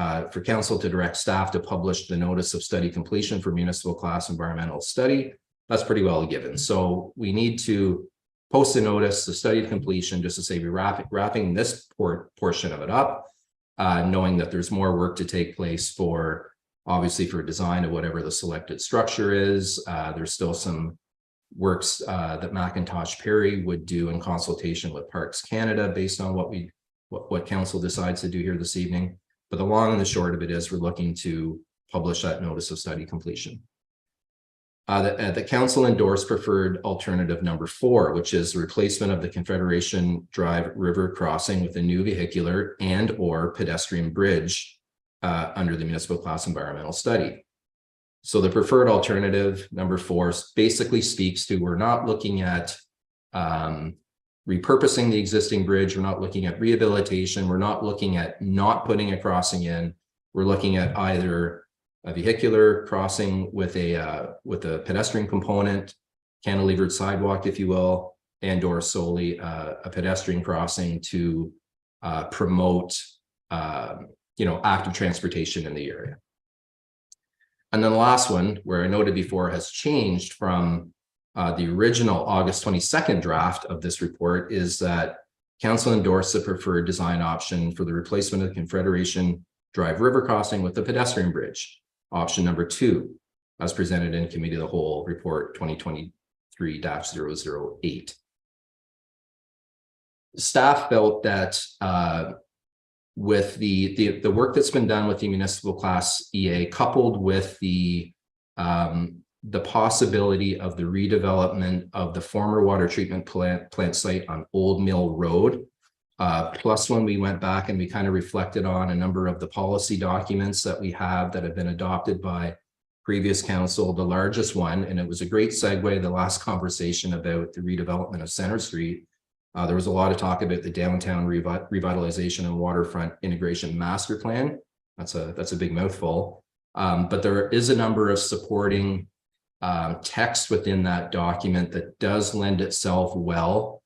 S12: council to direct staff to publish the notice of study completion for municipal class environmental study. That's pretty well given. So we need to post a notice, the study of completion, just to say we're wrapping this portion of it up, knowing that there's more work to take place for, obviously, for design of whatever the selected structure is. There's still some works that McIntosh Perry would do in consultation with Parks Canada based on what council decides to do here this evening. But the long and the short of it is we're looking to publish that notice of study completion. The council endorsed preferred alternative number 4, which is the replacement of the Confederation Drive River crossing with a new vehicular and or pedestrian bridge under the municipal class environmental study. So the preferred alternative number 4 basically speaks to, we're not looking at repurposing the existing bridge. We're not looking at rehabilitation. We're not looking at not putting a crossing in. We're looking at either a vehicular crossing with a pedestrian component, cantilevered sidewalk, if you will, and or solely a pedestrian crossing to promote active transportation in the area. And then the last one, where I noted before, has changed from the original August 22nd draft of this report, is that council endorsed the preferred design option for the replacement of the Confederation Drive River crossing with the pedestrian bridge. Option number 2, as presented in Committee of the Whole Report 2023-008. Staff felt that with the work that's been done with the municipal class EA, coupled with the possibility of the redevelopment of the former water treatment plant site on Old Mill Road, plus when we went back and we kind of reflected on a number of the policy documents that we have that have been adopted by previous council, the largest one, and it was a great segue, the last conversation about the redevelopment of Center Street. There was a lot of talk about the downtown revitalization and waterfront integration master plan. That's a big mouthful, but there is a number of supporting text within that document that does lend itself well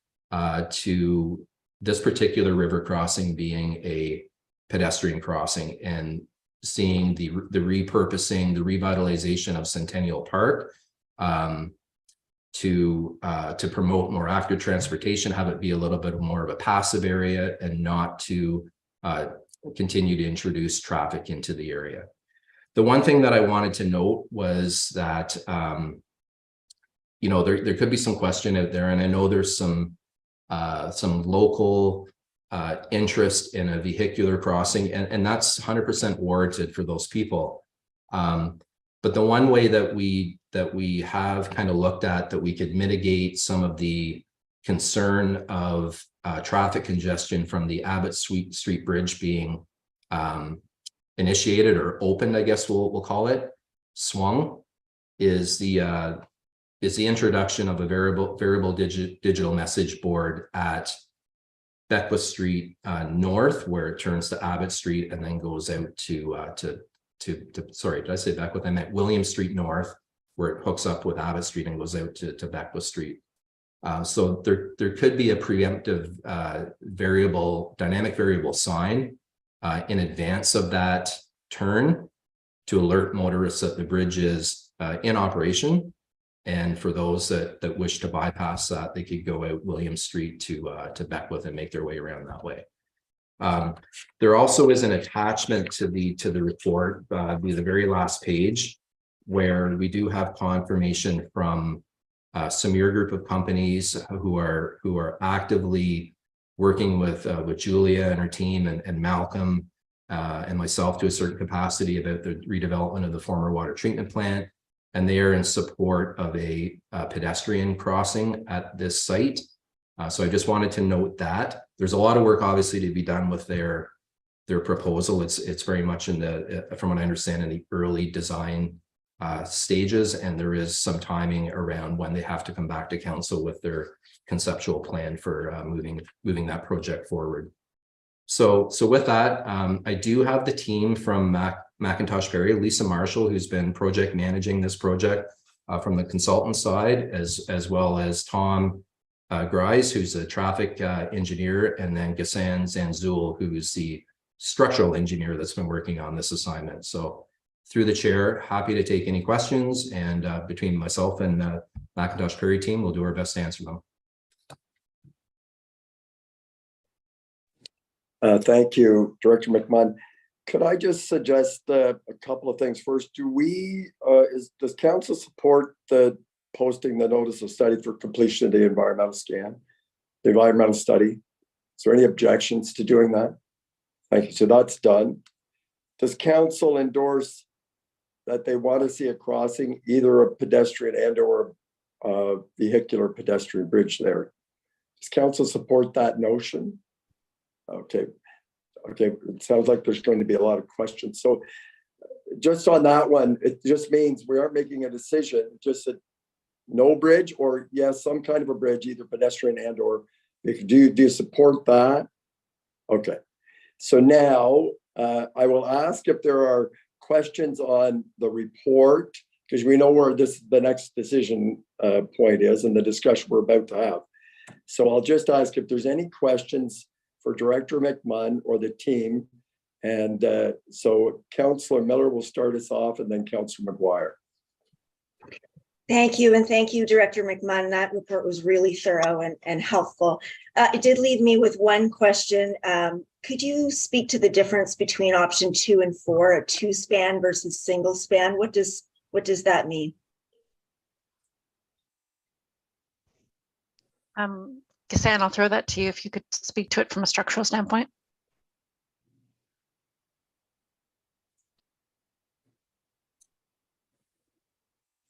S12: to this particular river crossing being a pedestrian crossing, and seeing the repurposing, the revitalization of Centennial Park to promote more active transportation, have it be a little bit more of a passive area, and not to continue to introduce traffic into the area. The one thing that I wanted to note was that there could be some question out there, and I know there's some local interest in a vehicular crossing, and that's 100% warranted for those people. But the one way that we have kind of looked at that we could mitigate some of the concern of traffic congestion from the Abbott Street Bridge being initiated or opened, I guess we'll call it, swung, is the is the introduction of a variable digital message board at Beckwith Street North, where it turns to Abbott Street and then goes out to sorry, did I say Beckwith? I meant William Street North, where it hooks up with Abbott Street and goes out to Beckwith Street. So there could be a preemptive dynamic variable sign in advance of that turn to alert motorists that the bridge is in operation. And for those that wish to bypass that, they could go out William Street to Beckwith and make their way around that way. There also is an attachment to the report, be the very last page, where we do have confirmation from Samir Group of companies who are actively working with Julia and her team and Malcolm and myself to a certain capacity about the redevelopment of the former water treatment plant. And they are in support of a pedestrian crossing at this site. So I just wanted to note that there's a lot of work obviously to be done with their proposal. It's very much in from what I understand, in the early design stages, and there is some timing around when they have to come back to council with their conceptual plan for moving that project forward. So with that, I do have the team from McIntosh Perry, Lisa Marshall, who's been project managing this project from the consultant side, as well as Tom Grice, who's a traffic engineer, and then Ghassan Zanzul, who's the structural engineer that's been working on this assignment. So through the chair, happy to take any questions, and between myself and the McIntosh Perry team, we'll do our best to answer them.
S1: Thank you, Director McMahon. Could I just suggest a couple of things? First, does council support the posting the notice of study for completion of the environmental scan, the environmental study? Is there any objections to doing that? Thank you. So that's done. Does council endorse that they want to see a crossing, either a pedestrian and or a vehicular pedestrian bridge there? Does council support that notion? Okay. It sounds like there's going to be a lot of questions. So just on that one, it just means we aren't making a decision, just a no bridge, or yes, some kind of a bridge, either pedestrian and or do you support that? Okay. So now I will ask if there are questions on the report, because we know where the next decision point is and the discussion we're about to have. So I'll just ask if there's any questions for Director McMahon or the team. And so Councillor Miller will start us off, and then Councillor McGuire.
S8: Thank you, and thank you, Director McMahon. That report was really thorough and helpful. It did leave me with one question. Could you speak to the difference between option 2 and 4, a 2-span versus single span? What does that mean?
S13: Ghassan, I'll throw that to you if you could speak to it from a structural standpoint.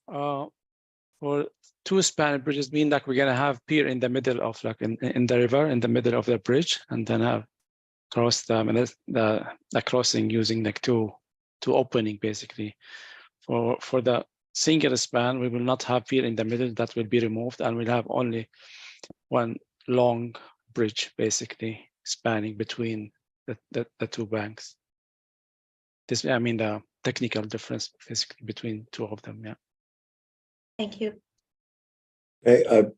S14: For 2-span bridges mean like we're gonna have pier in the middle of in the river, in the middle of the bridge, and then have cross them, and the crossing using like two opening basically. For the single span, we will not have pier in the middle. That will be removed, and we'll have only one long bridge basically spanning between the two banks. This, I mean, the technical difference basically between two of them. Yeah.
S8: Thank you.
S1: Okay,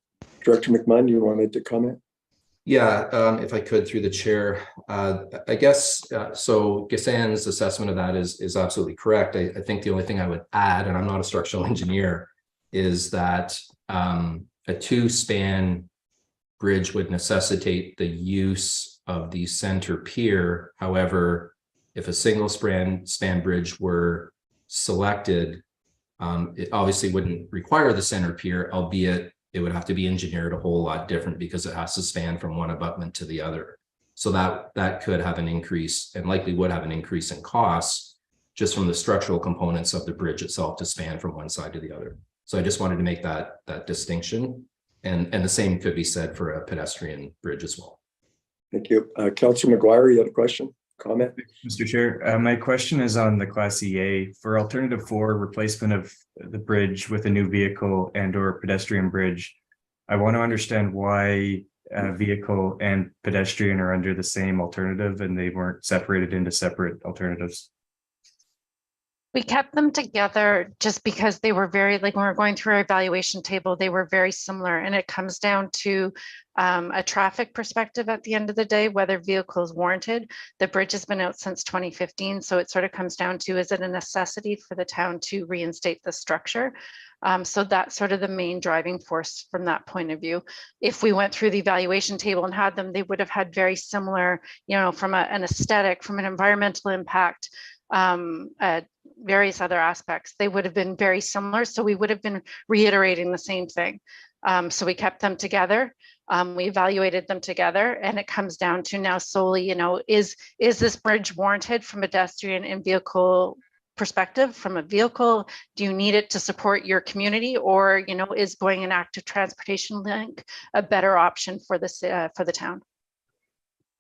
S1: Director McMahon, you wanted to comment?
S12: Yeah, if I could, through the chair, I guess, so Ghassan's assessment of that is absolutely correct. I think the only thing I would add, and I'm not a structural engineer, is that a 2-span bridge would necessitate the use of the center pier. However, if a single span bridge were selected, it obviously wouldn't require the center pier, albeit it would have to be engineered a whole lot different because it has to span from one abutment to the other. So that could have an increase, and likely would have an increase in costs just from the structural components of the bridge itself to span from one side to the other. So I just wanted to make that distinction. And the same could be said for a pedestrian bridge as well.
S1: Thank you. Councillor McGuire, you had a question? Comment?
S7: Mr. Chair, my question is on the Class EA for alternative 4 replacement of the bridge with a new vehicle and or pedestrian bridge. I want to understand why vehicle and pedestrian are under the same alternative and they weren't separated into separate alternatives.
S13: We kept them together just because they were very, like when we were going through our evaluation table, they were very similar. And it comes down to a traffic perspective at the end of the day, whether vehicle is warranted. The bridge has been out since 2015. So it sort of comes down to, is it a necessity for the town to reinstate the structure? So that's sort of the main driving force from that point of view. If we went through the evaluation table and had them, they would have had very similar, you know, from an aesthetic, from an environmental impact, various other aspects, they would have been very similar. So we would have been reiterating the same thing. So we kept them together. We evaluated them together, and it comes down to now solely, you know, is this bridge warranted from a pedestrian and vehicle perspective? From a vehicle, do you need it to support your community, or, you know, is going an active transportation link a better option for the town?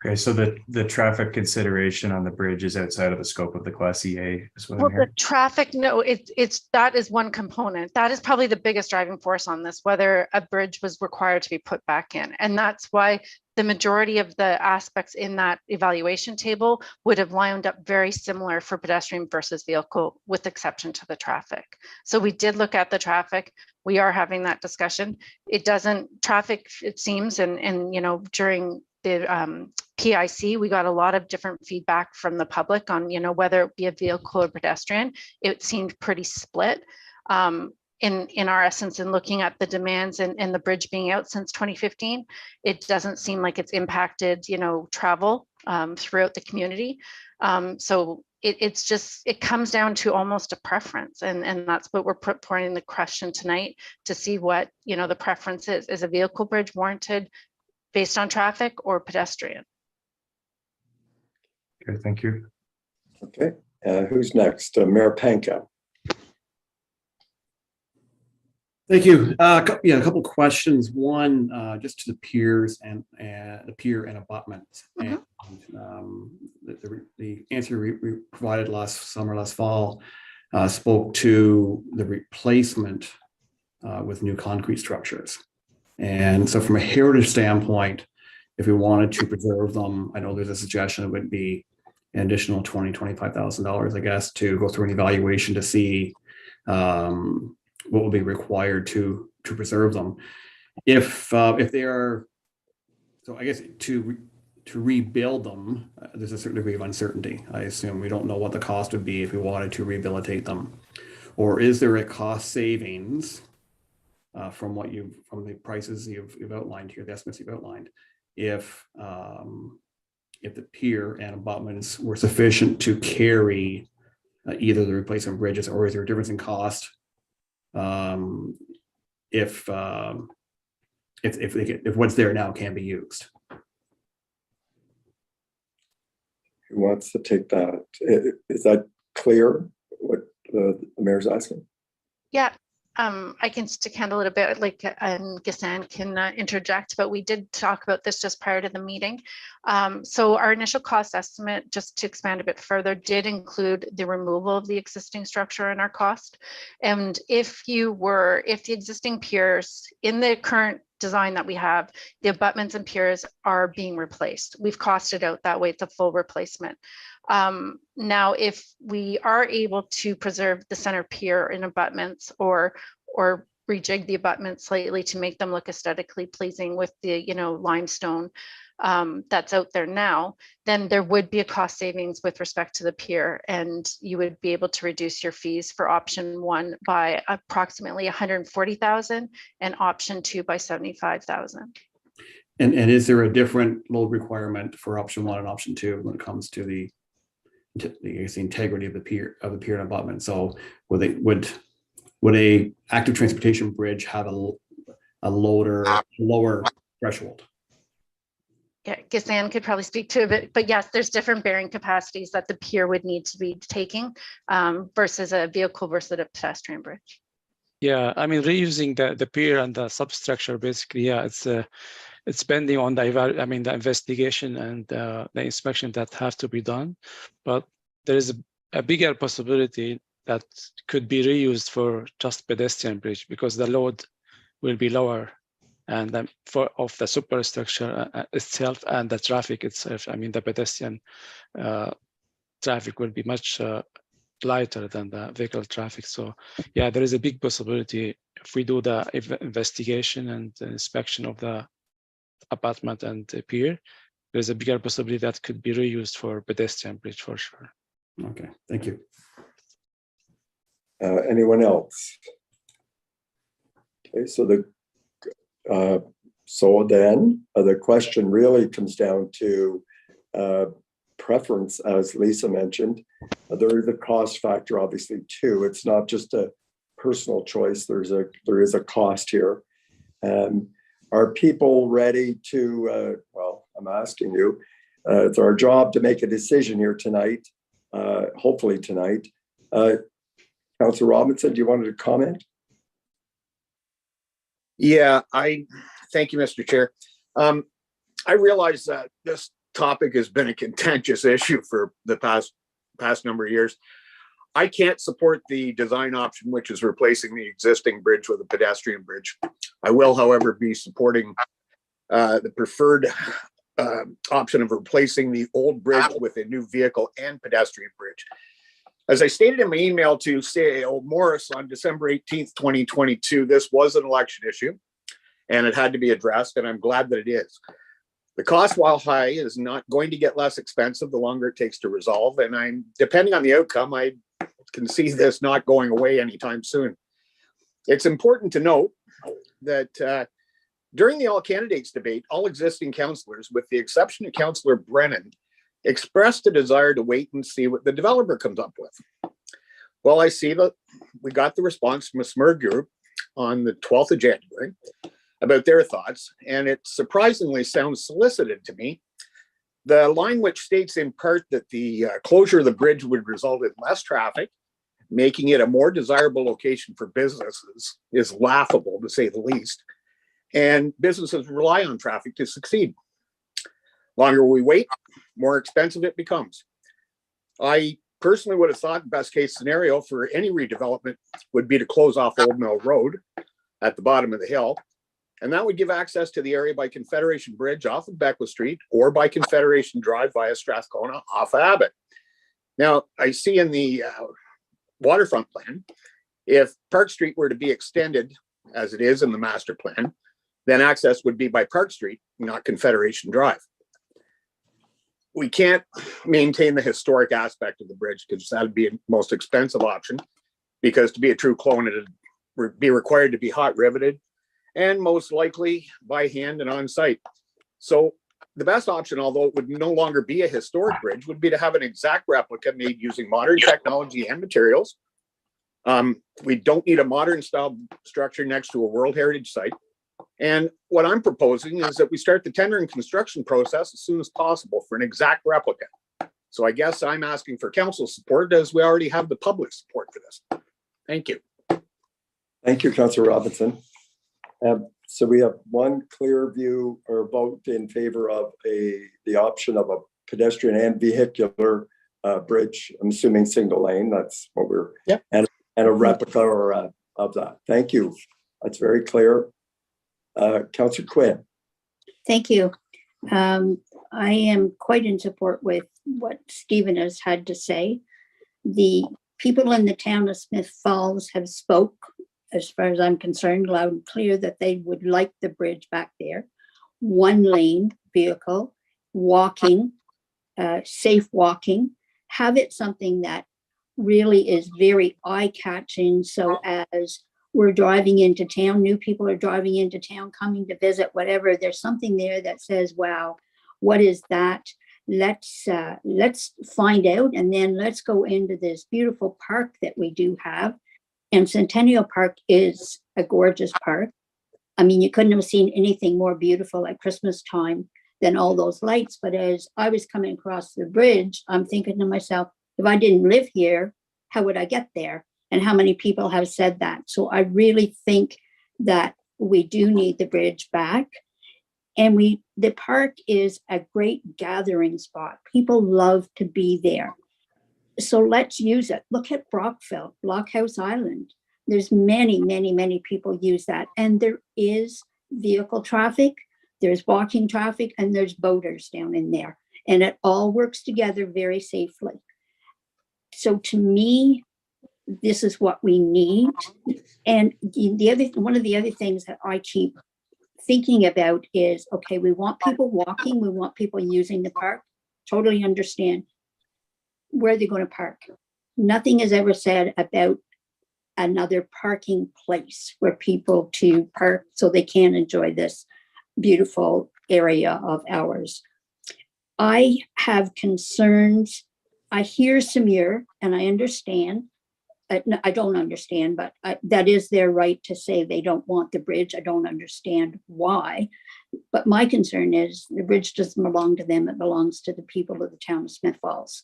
S7: Okay, so the traffic consideration on the bridge is outside of the scope of the Class EA is what I'm
S13: Well, the
S7: hearing.
S13: traffic, no, it's that is one component. That is probably the biggest driving force on this, whether a bridge was required to be put back in. And that's why the majority of the aspects in that evaluation table would have lined up very similar for pedestrian versus vehicle, with exception to the traffic. So we did look at the traffic. We are having that discussion. It doesn't, traffic, it seems, and you know, during the PIC, we got a lot of different feedback from the public on, you know, whether it be a vehicle or pedestrian. It seemed pretty split. In our essence, in looking at the demands and the bridge being out since 2015, it doesn't seem like it's impacted, you know, travel throughout the community. So it's just, it comes down to almost a preference, and that's what we're putting in the question tonight, to see what, you know, the preference is. Is a vehicle bridge warranted based on traffic or pedestrian?
S7: Okay, thank you.
S1: Okay, who's next? Mayor Panka.
S10: Thank you. Yeah, a couple of questions. One, just to the piers and the pier and abutments. And the answer we provided last fall spoke to the replacement with new concrete structures. And so from a heritage standpoint, if we wanted to preserve them, I know there's a suggestion it would be an additional $25,000, I guess, to go through an evaluation to see what will be required to preserve them. If they are, so I guess to rebuild them, there's a certain degree of uncertainty. I assume we don't know what the cost would be if we wanted to rehabilitate them. Or is there a cost savings from the prices you've outlined here, the estimates you've outlined, if the pier and abutments were sufficient to carry either the replacement bridges, or is there a difference in cost if what's there now can be used?
S1: Who wants to take that? Is that clear what the mayor's asking?
S13: Yeah, I can stick handle it a bit, like, and Ghassan can interject, but we did talk about this just prior to the meeting. So our initial cost estimate, just to expand a bit further, did include the removal of the existing structure in our cost. And if the existing piers in the current design that we have, the abutments and piers are being replaced. We've costed out that way, it's a full replacement. Now, if we are able to preserve the center pier and abutments, or rejig the abutments slightly to make them look aesthetically pleasing with the, you know, limestone that's out there now, then there would be a cost savings with respect to the pier, and you would be able to reduce your fees for option 1 by approximately $140,000 and option 2 by $75,000.
S10: And is there a different load requirement for option 1 and option 2 when it comes to the integrity of the pier and abutment? So would a active transportation bridge have a lower threshold?
S13: Yeah, Ghassan could probably speak to it, but yes, there's different bearing capacities that the pier would need to be taking versus a vehicle versus a pedestrian bridge.
S14: Yeah, I mean, reusing the pier and the substructure, basically, yeah, it's pending on the the investigation and the inspection that have to be done. But there is a bigger possibility that could be reused for just pedestrian bridge because the load will be lower and of the superstructure itself and the traffic itself. The pedestrian traffic will be much lighter than the vehicle traffic. So yeah, there is a big possibility if we do the investigation and the inspection of the apartment and the pier, there's a bigger possibility that could be reused for pedestrian bridge for sure.
S10: Okay, thank you.
S1: Anyone else? Okay, so the question really comes down to preference, as Lisa mentioned. There is a cost factor, obviously, too. It's not just a personal choice. There is a cost here. Are people ready to? Well, I'm asking you. It's our job to make a decision here tonight. Hopefully tonight. Councillor Robinson, do you want to comment?
S15: Yeah, thank you, Mr. Chair. I realize that this topic has been a contentious issue for the past number of years. I can't support the design option, which is replacing the existing bridge with a pedestrian bridge. I will, however, be supporting the preferred option of replacing the old bridge with a new vehicle and pedestrian bridge. As I stated in my email to CAO Morris on December 18th, 2022, this was an election issue and it had to be addressed, and I'm glad that it is. The cost, while high, is not going to get less expensive the longer it takes to resolve, and depending on the outcome, I can see this not going away anytime soon. It's important to note that during the all candidates debate, all existing councillors, with the exception of Councillor Brennan, expressed a desire to wait and see what the developer comes up with. Well, I see that we got the response from a SMERG group on the 12th of January about their thoughts, and it surprisingly sounds solicited to me. The line which states in part that the closure of the bridge would result in less traffic, making it a more desirable location for businesses, is laughable to say the least, and businesses rely on traffic to succeed. Longer we wait, more expensive it becomes. I personally would have thought the best case scenario for any redevelopment would be to close off Old Mill Road at the bottom of the hill, and that would give access to the area by Confederation Bridge off of Beckwith Street or by Confederation Drive via Strathcona off of Abbott. Now, I see in the waterfront plan, if Park Street were to be extended as it is in the master plan, then access would be by Park Street, not Confederation Drive. We can't maintain the historic aspect of the bridge because that would be the most expensive option, because to be a true clone, it would be required to be hot riveted and most likely by hand and on site. So the best option, although it would no longer be a historic bridge, would be to have an exact replica made using modern technology and materials. We don't need a modern style structure next to a World Heritage site. And what I'm proposing is that we start the tender and construction process as soon as possible for an exact replica. So I guess I'm asking for council support, as we already have the public support for this. Thank you.
S1: Thank you, Councillor Robinson. So we have one clear view or vote in favor of the option of a pedestrian and vehicular bridge. I'm assuming single lane. That's what we're.
S15: Yep.
S1: And a replica of that. Thank you. That's very clear. Councillor Quinn.
S9: Thank you. I am quite in support with what Stephen has had to say. The people in the town of Smith Falls have spoke, as far as I'm concerned, loud and clear, that they would like the bridge back there. One lane vehicle, walking, safe walking, have it something that really is very eye-catching, so as we're driving into town, new people are driving into town, coming to visit, whatever, there's something there that says, wow, what is that? Let's find out, and then let's go into this beautiful park that we do have. And Centennial Park is a gorgeous park. I mean, you couldn't have seen anything more beautiful at Christmas time than all those lights. But as I was coming across the bridge, I'm thinking to myself, if I didn't live here, how would I get there? And how many people have said that? So I really think that we do need the bridge back. And the park is a great gathering spot. People love to be there. So let's use it. Look at Brockville, Blockhouse Island. There's many, many, many people use that. And there is vehicle traffic, there's walking traffic, and there's boaters down in there. And it all works together very safely. So to me, this is what we need. And one of the other things that I keep thinking about is, okay, we want people walking, we want people using the park. Totally understand where they're going to park. Nothing is ever said about another parking place where people to park so they can enjoy this beautiful area of ours. I have concerns. I hear Samir and I understand. No, I don't understand, but that is their right to say they don't want the bridge. I don't understand why. But my concern is the bridge doesn't belong to them. It belongs to the people of the town of Smith Falls.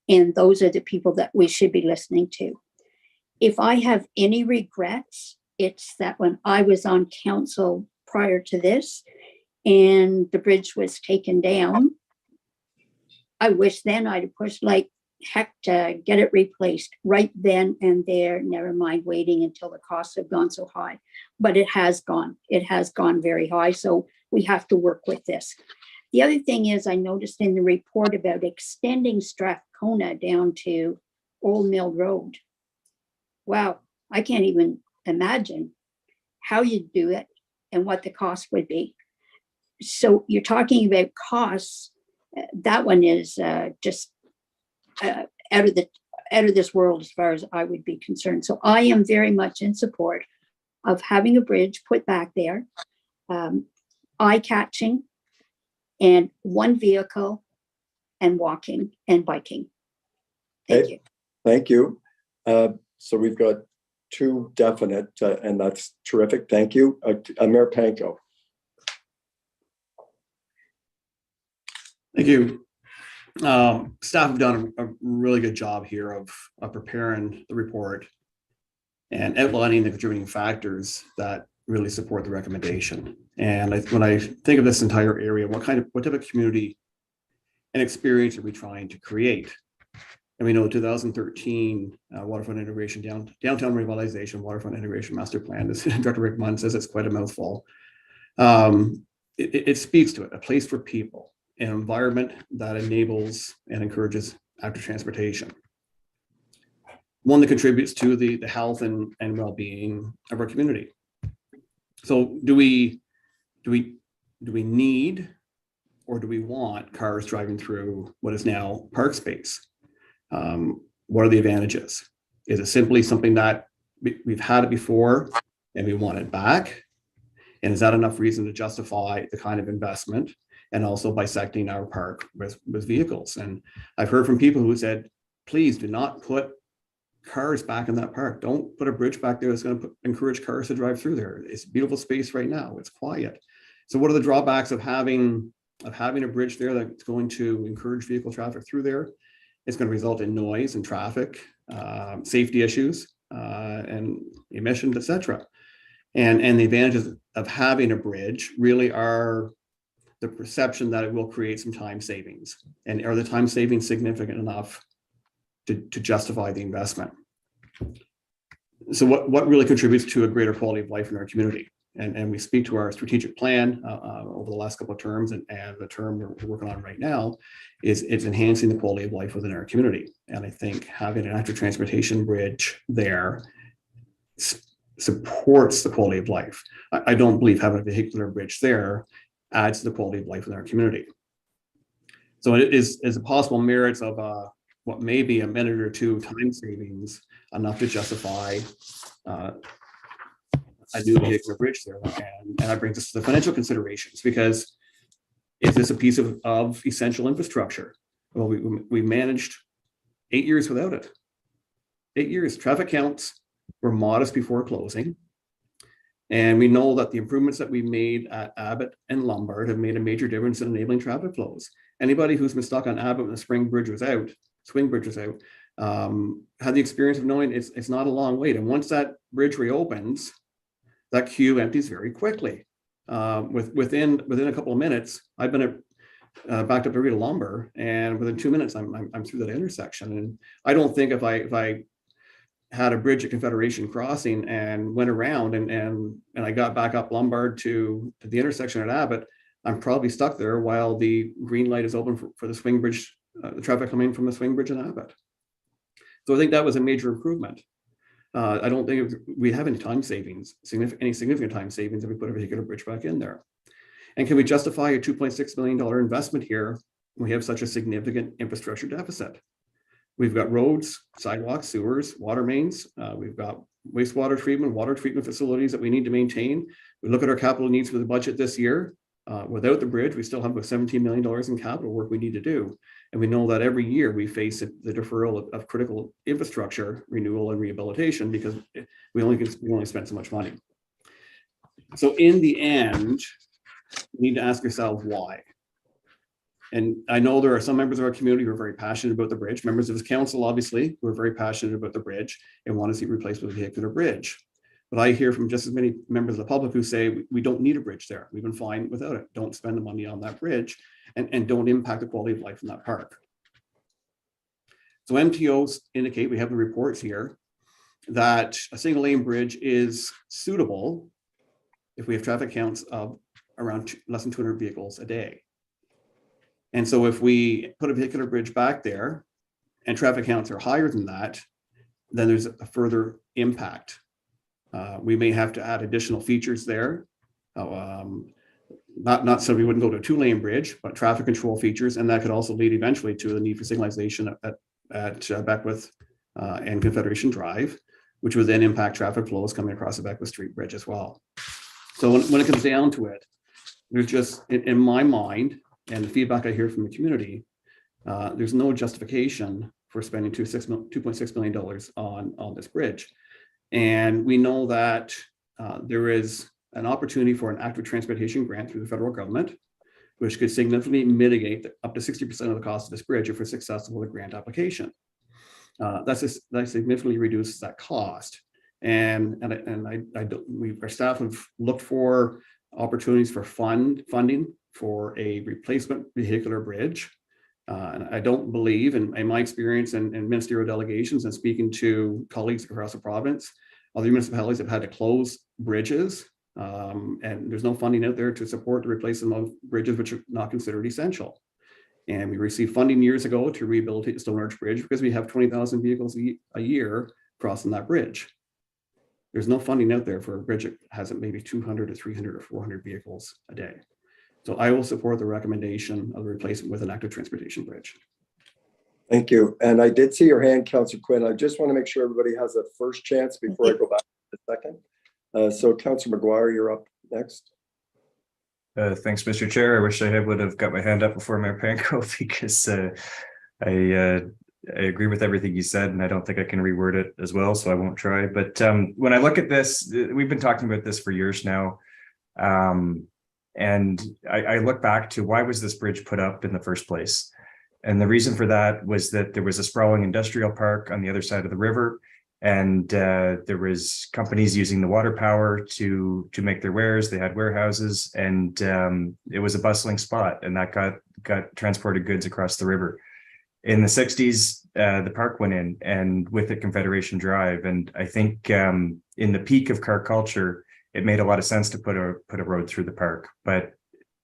S9: And those are the people that we should be listening to. If I have any regrets, it's that when I was on council prior to this and the bridge was taken down, I wish then I'd have pushed like heck to get it replaced right then and there, never mind waiting until the costs have gone so high. But it has gone very high. So we have to work with this. The other thing is I noticed in the report about extending Strathcona down to Old Mill Road. Wow, I can't even imagine how you do it and what the cost would be. So you're talking about costs. That one is just out of this world as far as I would be concerned. So I am very much in support of having a bridge put back there, eye-catching, and one vehicle and walking and biking. Thank you.
S1: Thank you. So we've got two definite, and that's terrific. Thank you. Mayor Panko.
S10: Thank you. Staff have done a really good job here of preparing the report and outlining the contributing factors that really support the recommendation. And when I think of this entire area, what type of community and experience are we trying to create? And we know 2013 waterfront integration, downtown revitalization, waterfront integration master plan, as Dr. Rick Munn says, it's quite a mouthful. It speaks to it, a place for people, an environment that enables and encourages active transportation. One that contributes to the health and well-being of our community. So do we need or do we want cars driving through what is now park space? What are the advantages? Is it simply something that we've had it before and we want it back? And is that enough reason to justify the kind of investment and also bisecting our park with vehicles? And I've heard from people who said, please do not put cars back in that park. Don't put a bridge back there that's going to encourage cars to drive through there. It's beautiful space right now. It's quiet. So what are the drawbacks of having a bridge there that's going to encourage vehicle traffic through there? It's going to result in noise and traffic, safety issues, and emissions, etc. And the advantages of having a bridge really are the perception that it will create some time savings. And are the time savings significant enough to justify the investment? So what really contributes to a greater quality of life in our community? And we speak to our strategic plan over the last couple of terms, and the term we're working on right now is it's enhancing the quality of life within our community. And I think having an active transportation bridge there supports the quality of life. I don't believe having a vehicular bridge there adds to the quality of life in our community. So it is a possible merits of what may be a minute or two time savings enough to justify a new vehicular bridge there. And that brings us to the financial considerations, because is this a piece of essential infrastructure? Well, we managed 8 years without it. 8 years. Traffic counts were modest before closing. And we know that the improvements that we made at Abbott and Lombard have made a major difference in enabling traffic flows. Anybody who's been stuck on Abbott when the swing bridge was out, had the experience of knowing it's not a long wait. And once that bridge reopens, that queue empties very quickly. within a couple of minutes, I've been backed up to Rita Lumber, and within 2 minutes, I'm through that intersection. And I don't think if I had a bridge at Confederation Crossing and went around and I got back up Lombard to the intersection at Abbott, I'm probably stuck there while the green light is open for the swing bridge, the traffic coming from the swing bridge in Abbott. So I think that was a major improvement. I don't think we have any time savings, any significant time savings if we put a vehicular bridge back in there. And can we justify a $2.6 million investment here when we have such a significant infrastructure deficit? We've got roads, sidewalks, sewers, water mains. We've got wastewater treatment, water treatment facilities that we need to maintain. We look at our capital needs for the budget this year. Without the bridge, we still have about $17 million in capital work we need to do. And we know that every year we face the deferral of critical infrastructure renewal and rehabilitation because we only spend so much money. So in the end, we need to ask ourselves why. And I know there are some members of our community who are very passionate about the bridge, members of this council, obviously, who are very passionate about the bridge and want to see it replaced with a vehicular bridge. But I hear from just as many members of the public who say we don't need a bridge there. We've been fine without it. Don't spend the money on that bridge and don't impact the quality of life in that park. So MTOs indicate, we have the reports here, that a single lane bridge is suitable if we have traffic counts of around less than 200 vehicles a day. And so if we put a vehicular bridge back there and traffic counts are higher than that, then there's a further impact. We may have to add additional features there. Not so we wouldn't go to a 2-lane bridge, but traffic control features. And that could also lead eventually to the need for signalization at Beckwith and Confederation Drive, which would then impact traffic flows coming across the Beckwith Street Bridge as well. So when it comes down to it, there's just, in my mind, and the feedback I hear from the community, there's no justification for spending $2.6 million on this bridge. And we know that there is an opportunity for an active transportation grant through the federal government, which could significantly mitigate up to 60% of the cost of this bridge if we're successful with a grant application. That significantly reduces that cost. And our staff have looked for opportunities for funding for a replacement vehicular bridge. And I don't believe, in my experience in ministerial delegations and speaking to colleagues across the province, other municipalities have had to close bridges, and there's no funding out there to support the replacement of bridges which are not considered essential. And we received funding years ago to rehabilitate the Stone Arch Bridge because we have 20,000 vehicles a year crossing that bridge. There's no funding out there for a bridge that has maybe 200 to 300 or 400 vehicles a day. So I will support the recommendation of the replacement with an active transportation bridge.
S1: Thank you. And I did see your hand, Councillor Quinn. I just want to make sure everybody has a first chance before I go back to the second. So Councillor McGuire, you're up next.
S7: Thanks, Mr. Chair. I wish I would have got my hand up before Mayor Panko because I agree with everything you said, and I don't think I can reword it as well, so I won't try. But when I look at this, we've been talking about this for years now. And I look back to why was this bridge put up in the first place? And the reason for that was that there was a sprawling industrial park on the other side of the river, and there was companies using the water power to make their wares. They had warehouses, and it was a bustling spot, and that got transported goods across the river. In the 60s, the park went in, and with it Confederation Drive. And I think in the peak of car culture, it made a lot of sense to put a road through the park. But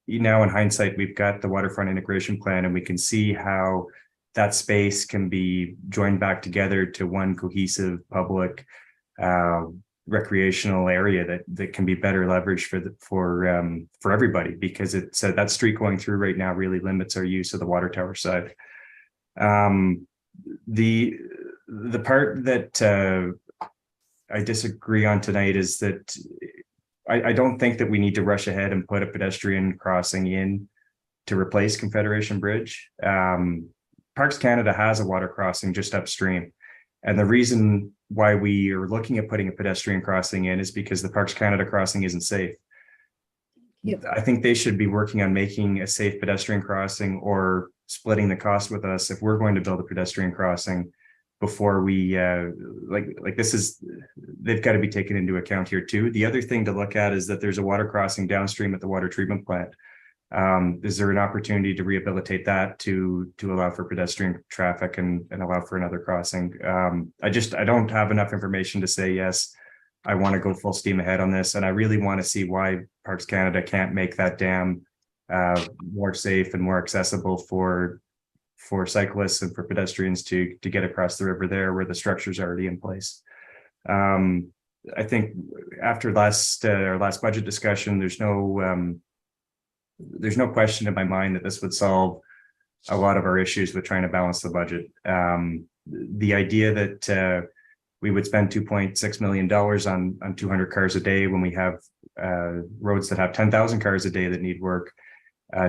S7: now in hindsight, we've got the waterfront integration plan, and we can see how that space can be joined back together to one cohesive public recreational area that can be better leveraged for everybody, because it's that street going through right now really limits our use of the water tower side. The part that I disagree on tonight is that I don't think that we need to rush ahead and put a pedestrian crossing in to replace Confederation Bridge. Parks Canada has a water crossing just upstream. And the reason why we are looking at putting a pedestrian crossing in is because the Parks Canada crossing isn't safe.
S9: Yep.
S7: I think they should be working on making a safe pedestrian crossing or splitting the cost with us if we're going to build a pedestrian crossing before we like this is, they've got to be taken into account here too. The other thing to look at is that there's a water crossing downstream at the water treatment plant. Is there an opportunity to rehabilitate that to allow for pedestrian traffic and allow for another crossing? I don't have enough information to say yes, I want to go full steam ahead on this, and I really want to see why Parks Canada can't make that dam more safe and more accessible for cyclists and for pedestrians to get across the river there where the structure's already in place. I think after our last budget discussion, there's no question in my mind that this would solve a lot of our issues with trying to balance the budget. The idea that we would spend $2.6 million on 200 cars a day when we have roads that have 10,000 cars a day that need work,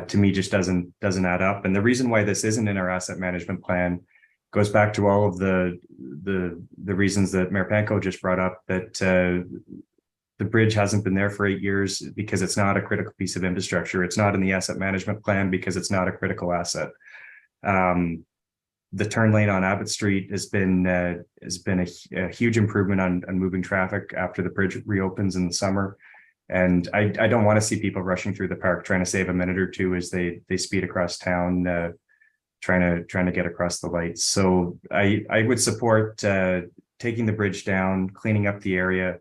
S7: to me just doesn't add up. And the reason why this isn't in our asset management plan goes back to all of the reasons that Mayor Panko just brought up, that the bridge hasn't been there for 8 years because it's not a critical piece of infrastructure. It's not in the asset management plan because it's not a critical asset. The turn lane on Abbott Street has been a huge improvement on moving traffic after the bridge reopens in the summer. And I don't want to see people rushing through the park trying to save a minute or two as they speed across town, trying to get across the lights. So I would support taking the bridge down, cleaning up the area,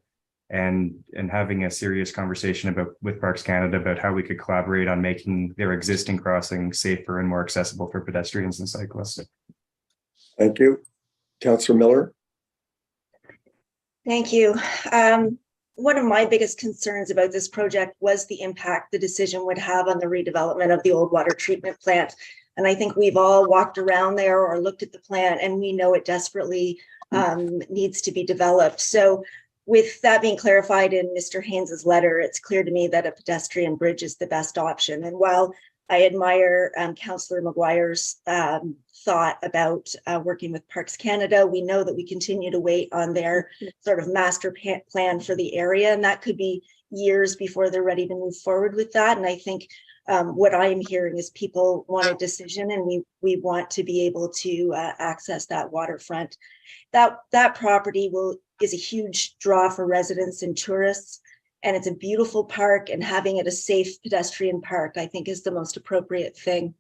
S7: and having a serious conversation with Parks Canada about how we could collaborate on making their existing crossing safer and more accessible for pedestrians and cyclists.
S1: Thank you. Councillor Miller.
S8: Thank you. One of my biggest concerns about this project was the impact the decision would have on the redevelopment of the old water treatment plant. And I think we've all walked around there or looked at the plant, and we know it desperately needs to be developed. So with that being clarified in Mr. Haynes's letter, it's clear to me that a pedestrian bridge is the best option. And while I admire Councillor Maguire's thought about working with Parks Canada, we know that we continue to wait on their sort of master plan for the area, and that could be years before they're ready to move forward with that. And I think what I am hearing is people want a decision, and we want to be able to access that waterfront. That property is a huge draw for residents and tourists, and it's a beautiful park, and having it a safe pedestrian park, I think, is the most appropriate thing.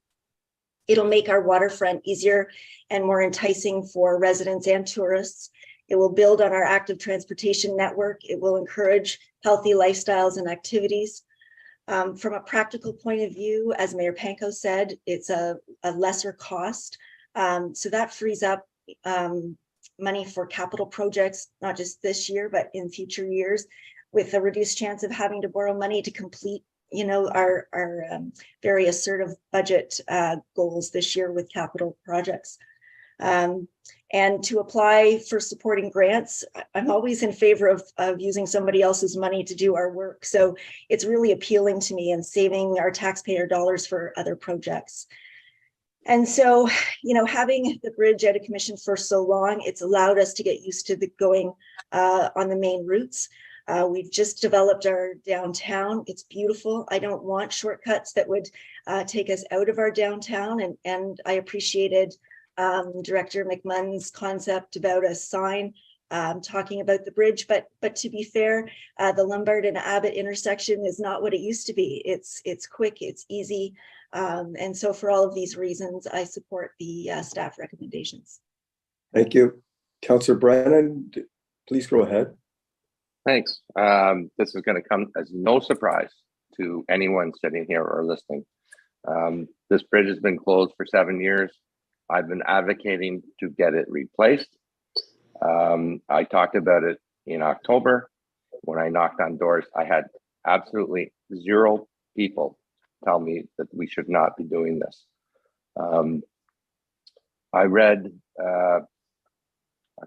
S8: It'll make our waterfront easier and more enticing for residents and tourists. It will build on our active transportation network. It will encourage healthy lifestyles and activities. From a practical point of view, as Mayor Panko said, it's a lesser cost. So that frees up money for capital projects, not just this year, but in future years, with a reduced chance of having to borrow money to complete, our very assertive budget goals this year with capital projects. And to apply for supporting grants, I'm always in favor of using somebody else's money to do our work. So it's really appealing to me and saving our taxpayer dollars for other projects. And so, having the bridge out of commission for so long, it's allowed us to get used to going on the main routes. We've just developed our downtown. It's beautiful. I don't want shortcuts that would take us out of our downtown. And I appreciated Director McMunn's concept about a sign talking about the bridge. But to be fair, the Lombard and Abbott intersection is not what it used to be. It's quick, it's easy. And so for all of these reasons, I support the staff recommendations.
S1: Thank you. Councillor Brennan, please go ahead.
S11: Thanks. This is going to come as no surprise to anyone sitting here or listening. This bridge has been closed for 7 years. I've been advocating to get it replaced. I talked about it in October. When I knocked on doors, I had absolutely 0 people tell me that we should not be doing this. I read a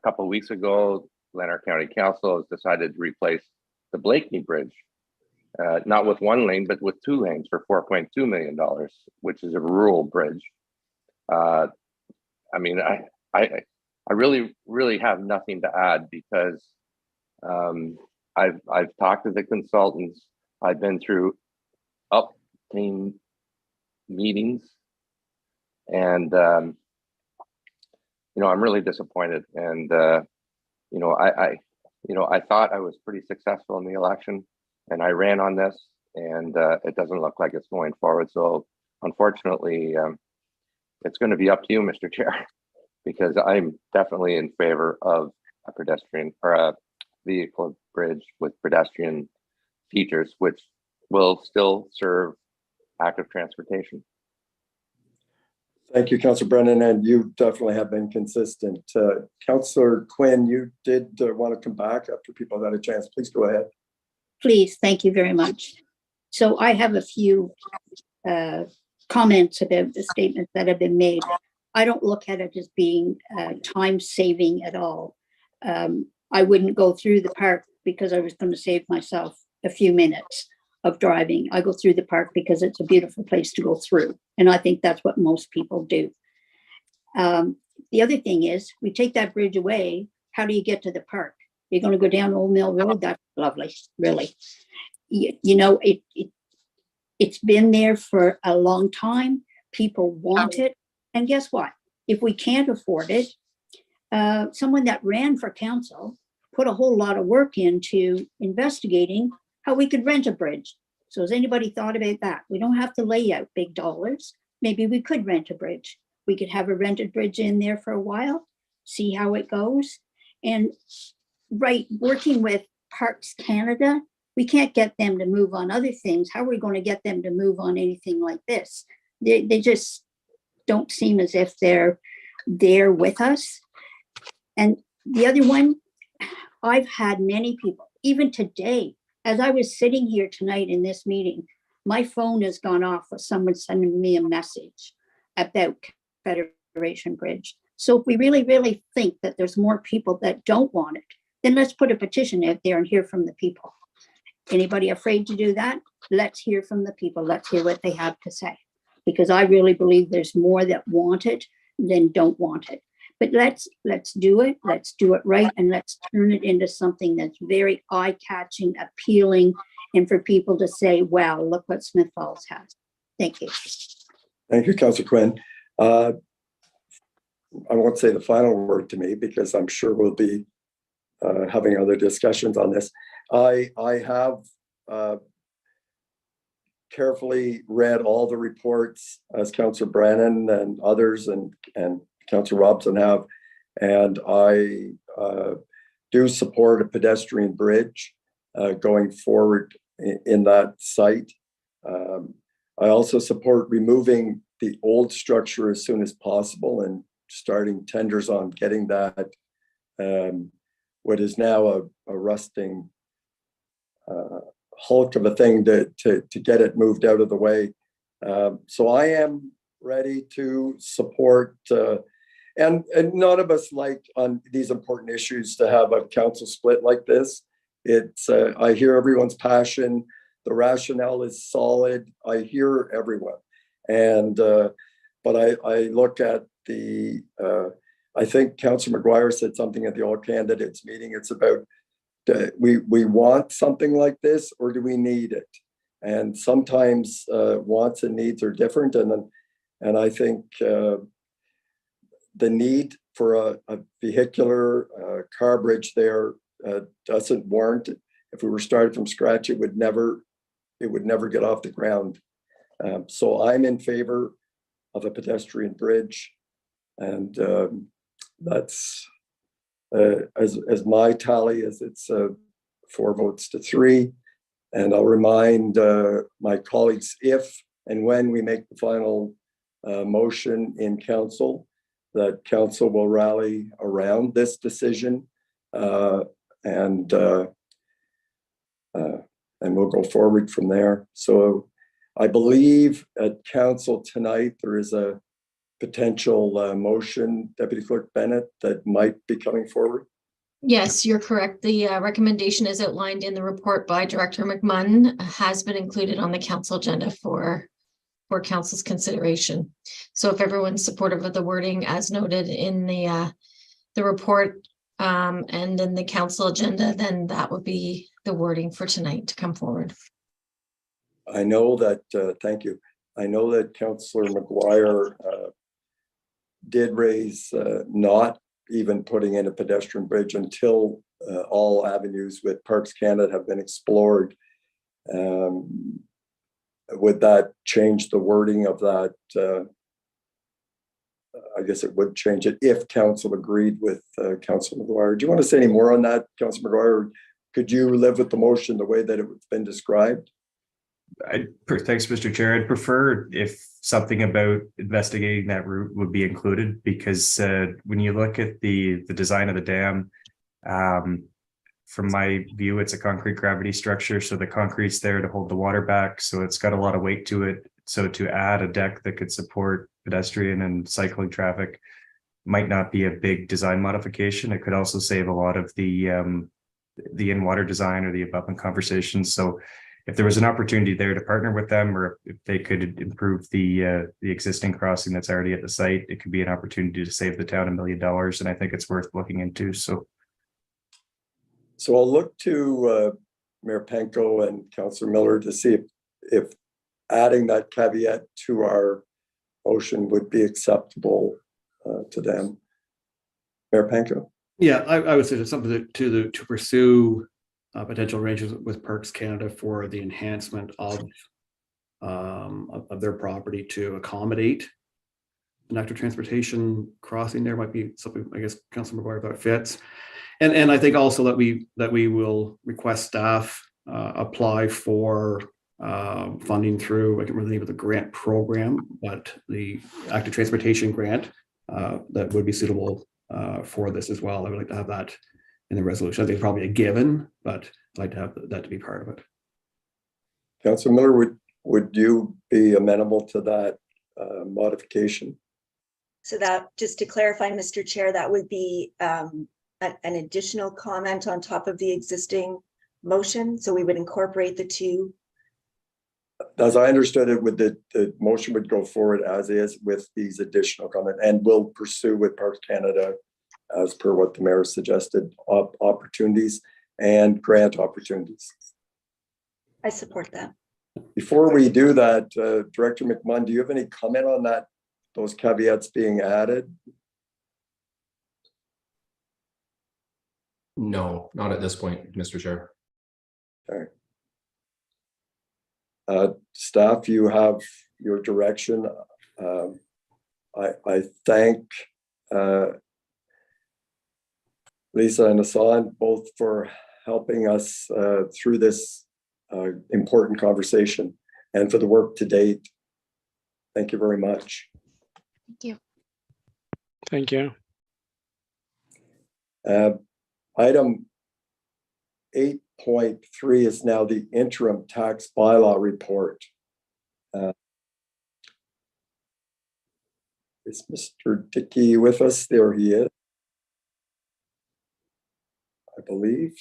S11: couple of weeks ago, Lanark County Council has decided to replace the Blakeney Bridge, not with 1 lane, but with 2 lanes for $4.2 million, which is a rural bridge. I mean, I really have nothing to add because I've talked to the consultants. I've been through up-team meetings, and I'm really disappointed. And, I thought I was pretty successful in the election and I ran on this, and it doesn't look like it's going forward. So unfortunately, it's going to be up to you, Mr. Chair, because I'm definitely in favor of a pedestrian or a vehicle bridge with pedestrian features, which will still serve active transportation.
S1: Thank you, Councillor Brennan, and you definitely have been consistent. Councillor Quinn, you did want to come back after people have had a chance. Please go ahead.
S9: Please, thank you very much. So I have a few comments about the statements that have been made. I don't look at it as being time saving at all. I wouldn't go through the park because I was going to save myself a few minutes of driving. I go through the park because it's a beautiful place to go through. And I think that's what most people do. The other thing is, we take that bridge away, how do you get to the park? You're going to go down Old Mill Road? That's lovely, really. It's been there for a long time. People want it. And guess what? If we can't afford it, someone that ran for council put a whole lot of work into investigating how we could rent a bridge. So has anybody thought about that? We don't have to lay out big dollars. Maybe we could rent a bridge. We could have a rented bridge in there for a while, see how it goes. And working with Parks Canada, we can't get them to move on other things. How are we going to get them to move on anything like this? They just don't seem as if they're there with us. And the other one, I've had many people, even today, as I was sitting here tonight in this meeting, my phone has gone off with someone sending me a message about Federation Bridge. So if we really, really think that there's more people that don't want it, then let's put a petition out there and hear from the people. Anybody afraid to do that? Let's hear from the people. Let's hear what they have to say. Because I really believe there's more that want it than don't want it. But let's do it. Let's do it right. And let's turn it into something that's very eye-catching, appealing, and for people to say, wow, look what Smith Falls has. Thank you.
S1: Thank you, Councillor Quinn. I won't say the final word to me because I'm sure we'll be having other discussions on this. I have carefully read all the reports as Councillor Brennan and others and Councillor Robson have, and I do support a pedestrian bridge going forward in that site. I also support removing the old structure as soon as possible and starting tenders on getting that what is now a rusting hulk of a thing to get it moved out of the way. So I am ready to support and none of us like on these important issues to have a council split like this. It's I hear everyone's passion. The rationale is solid. I hear everyone. And but I look at the I think Councillor McGuire said something at the all candidates meeting. It's about we want something like this, or do we need it? And sometimes wants and needs are different. And I think the need for a vehicular car bridge there doesn't warrant it. If we were started from scratch, it would never get off the ground. So I'm in favor of a pedestrian bridge, and that's as my tally as it's 4 votes to 3. And I'll remind my colleagues, if and when we make the final motion in council, that council will rally around this decision, and we'll go forward from there. So I believe at council tonight there is a potential motion, Deputy Clerk Bennett, that might be coming forward.
S2: Yes, you're correct. The recommendation is outlined in the report by Director McMunn, has been included on the council agenda for council's consideration. So if everyone's supportive of the wording as noted in the report and in the council agenda, then that would be the wording for tonight to come forward.
S1: I know that, thank you. I know that Councillor McGuire did raise not even putting in a pedestrian bridge until all avenues with Parks Canada have been explored. Would that change the wording of that? I guess it would change it if council agreed with Councilor McGuire. Do you want to say any more on that, Councilor McGuire? Could you live with the motion the way that it's been described?
S7: Thanks, Mr. Chair. I'd prefer if something about investigating that route would be included, because when you look at the design of the dam, from my view, it's a concrete gravity structure. So the concrete's there to hold the water back. So it's got a lot of weight to it. So to add a deck that could support pedestrian and cycling traffic might not be a big design modification. It could also save a lot of the in-water design or the abutment conversations. So if there was an opportunity there to partner with them, or if they could improve the existing crossing that's already at the site, it could be an opportunity to save the town $1 million. And I think it's worth looking into. So
S1: I'll look to Mayor Penko and Councillor Miller to see if adding that caveat to our motion would be acceptable to them. Mayor Penko?
S10: Yeah, I would say it's something to pursue potential arrangements with Parks Canada for the enhancement of their property to accommodate an active transportation crossing. There might be something, I guess, Councilor McGuire thought fits. And I think also that we will request staff apply for funding through, I can't remember the name of the grant program, but the active transportation grant that would be suitable for this as well. I would like to have that in the resolution. I think it's probably a given, but I'd like to have that to be part of it.
S1: Councilor Miller, would you be amenable to that modification?
S8: So that, just to clarify, Mr. Chair, that would be an additional comment on top of the existing motion. So we would incorporate the two.
S1: As I understood it, with the motion would go forward as is with these additional comments, and we'll pursue with Parks Canada as per what the mayor suggested, opportunities and grant opportunities.
S8: I support that.
S1: Before we do that, Director McMahon, do you have any comment on that, those caveats being added?
S12: No, not at this point, Mr. Chair.
S1: Okay. Staff, you have your direction. I thank Lisa and Hassan both for helping us through this important conversation and for the work to date. Thank you very much.
S2: Thank you.
S14: Thank you.
S1: Item 8.3 is now the interim tax bylaw report. Is Mr. Dickey with us? There he is, I believe.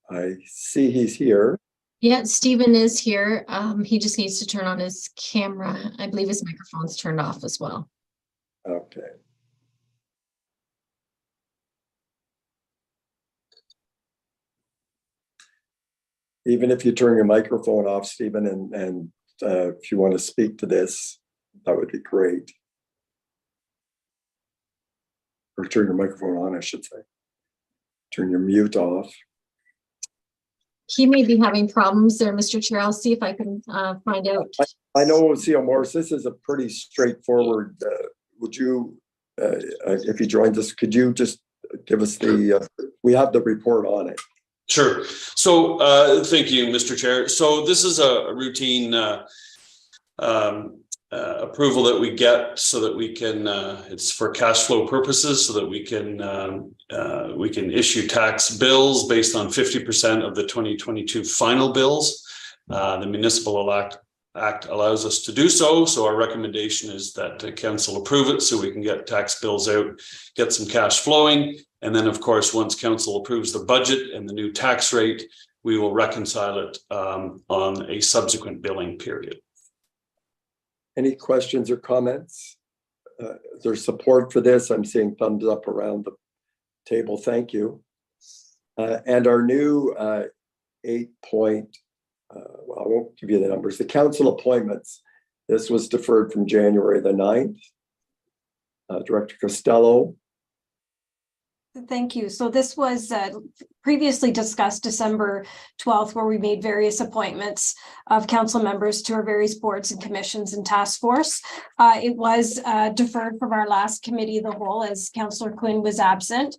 S1: I see he's here.
S2: Yeah, Stephen is here. He just needs to turn on his camera. I believe his microphone's turned off as well.
S1: Okay. Even if you turn your microphone off, Stephen, and if you want to speak to this, that would be great. Or turn your microphone on, I should say. Turn your mute off.
S2: He may be having problems there, Mr. Chair. I'll see if I can find out.
S1: I know, C.O. Morris, this is a pretty straightforward. Would you, if you joined us, could you just give us the, we have the report on it.
S3: Sure. So thank you, Mr. Chair. So this is a routine approval that we get so that we can, it's for cash flow purposes, so that we can issue tax bills based on 50% of the 2022 final bills. The Municipal Act allows us to do so. So our recommendation is that council approve it so we can get tax bills out, get some cash flowing. And then, of course, once council approves the budget and the new tax rate, we will reconcile it on a subsequent billing period.
S1: Any questions or comments? There's support for this. I'm seeing thumbs up around the table. Thank you. And our new 8 point, well, I won't give you the numbers, the council appointments. This was deferred from January the 9th. Director Costello.
S16: Thank you. So this was previously discussed December 12th, where we made various appointments of council members to our various boards and commissions and task force. It was deferred from our last committee of the whole as Councillor Quinn was absent.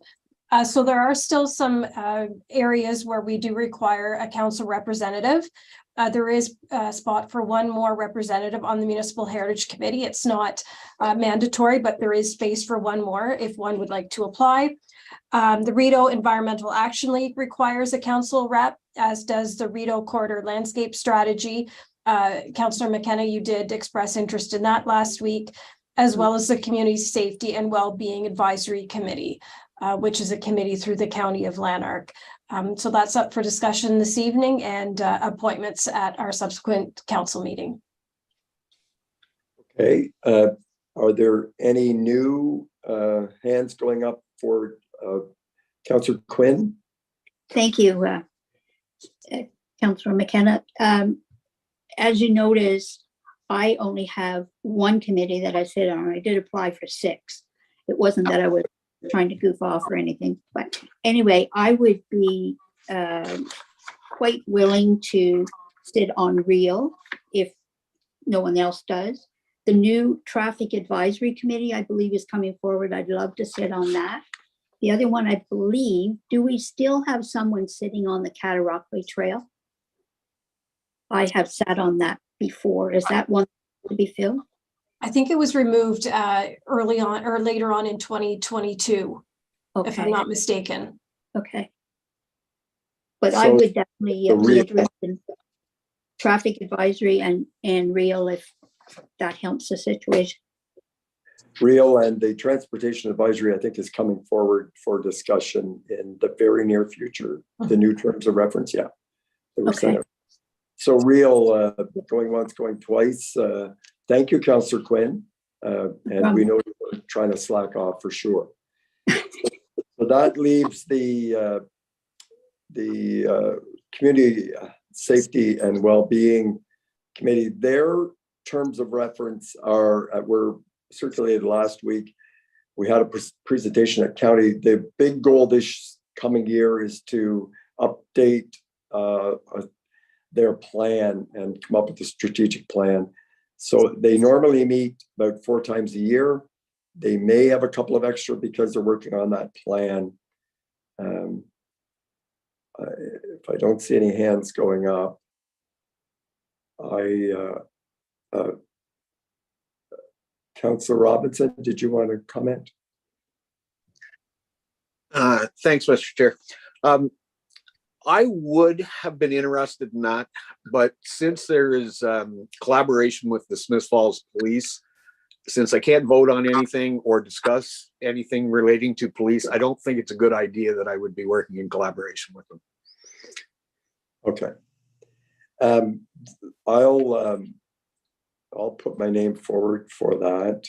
S16: So there are still some areas where we do require a council representative. There is a spot for one more representative on the Municipal Heritage Committee. It's not mandatory, but there is space for one more if one would like to apply. The Rideau Environmental Action League requires a council rep, as does the Rideau Corridor Landscape Strategy. Councillor McKenna, you did express interest in that last week, as well as the Community Safety and Wellbeing Advisory Committee, which is a committee through the County of Lanark. So that's up for discussion this evening and appointments at our subsequent council meeting.
S1: Okay, are there any new hands going up for Councillor Quinn?
S9: Thank you, Councillor McKenna. As you notice, I only have one committee that I sit on. I did apply for 6. It wasn't that I was trying to goof off or anything, but anyway, I would be quite willing to sit on REAL if no one else does. The new Traffic Advisory Committee, I believe, is coming forward. I'd love to sit on that. The other one, I believe, do we still have someone sitting on the Cataraqui Trail? I have sat on that before. Is that one to be filled?
S16: I think it was removed early on or later on in 2022, if I'm not mistaken.
S9: Okay. But I would definitely be interested in Traffic Advisory and REAL if that helps the situation.
S1: REAL and the Transportation Advisory, I think, is coming forward for discussion in the very near future. The new terms of reference, yeah.
S9: Okay.
S1: So REAL, going once, going twice. Thank you, Councillor Quinn. And we know you're trying to slack off for sure. So that leaves the Community Safety and Wellbeing Committee. Their terms of reference were circulated last week. We had a presentation at county. The big goal this coming year is to update their plan and come up with a strategic plan. So they normally meet about 4 times a year. They may have a couple of extra because they're working on that plan. If I don't see any hands going up, Councillor Robinson, did you want to comment?
S15: Thanks, Mr. Chair. I would have been interested in that, but since there is collaboration with the Smith Falls Police, since I can't vote on anything or discuss anything relating to police, I don't think it's a good idea that I would be working in collaboration with them.
S1: Okay. I'll put my name forward for that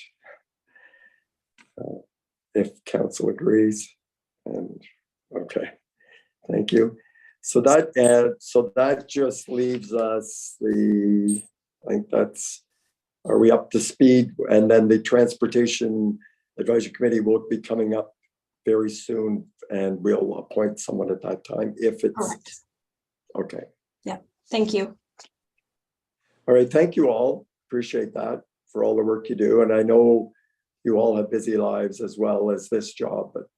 S1: if council agrees. And okay, thank you. So that just leaves us I think that's, are we up to speed? And then the Transportation Advisory Committee will be coming up very soon, and we'll appoint someone at that time if it's
S16: Correct.
S1: Okay.
S16: Yeah, thank you.
S1: All right, thank you all. Appreciate that for all the work you do. And I know you all have busy lives as well as this job, but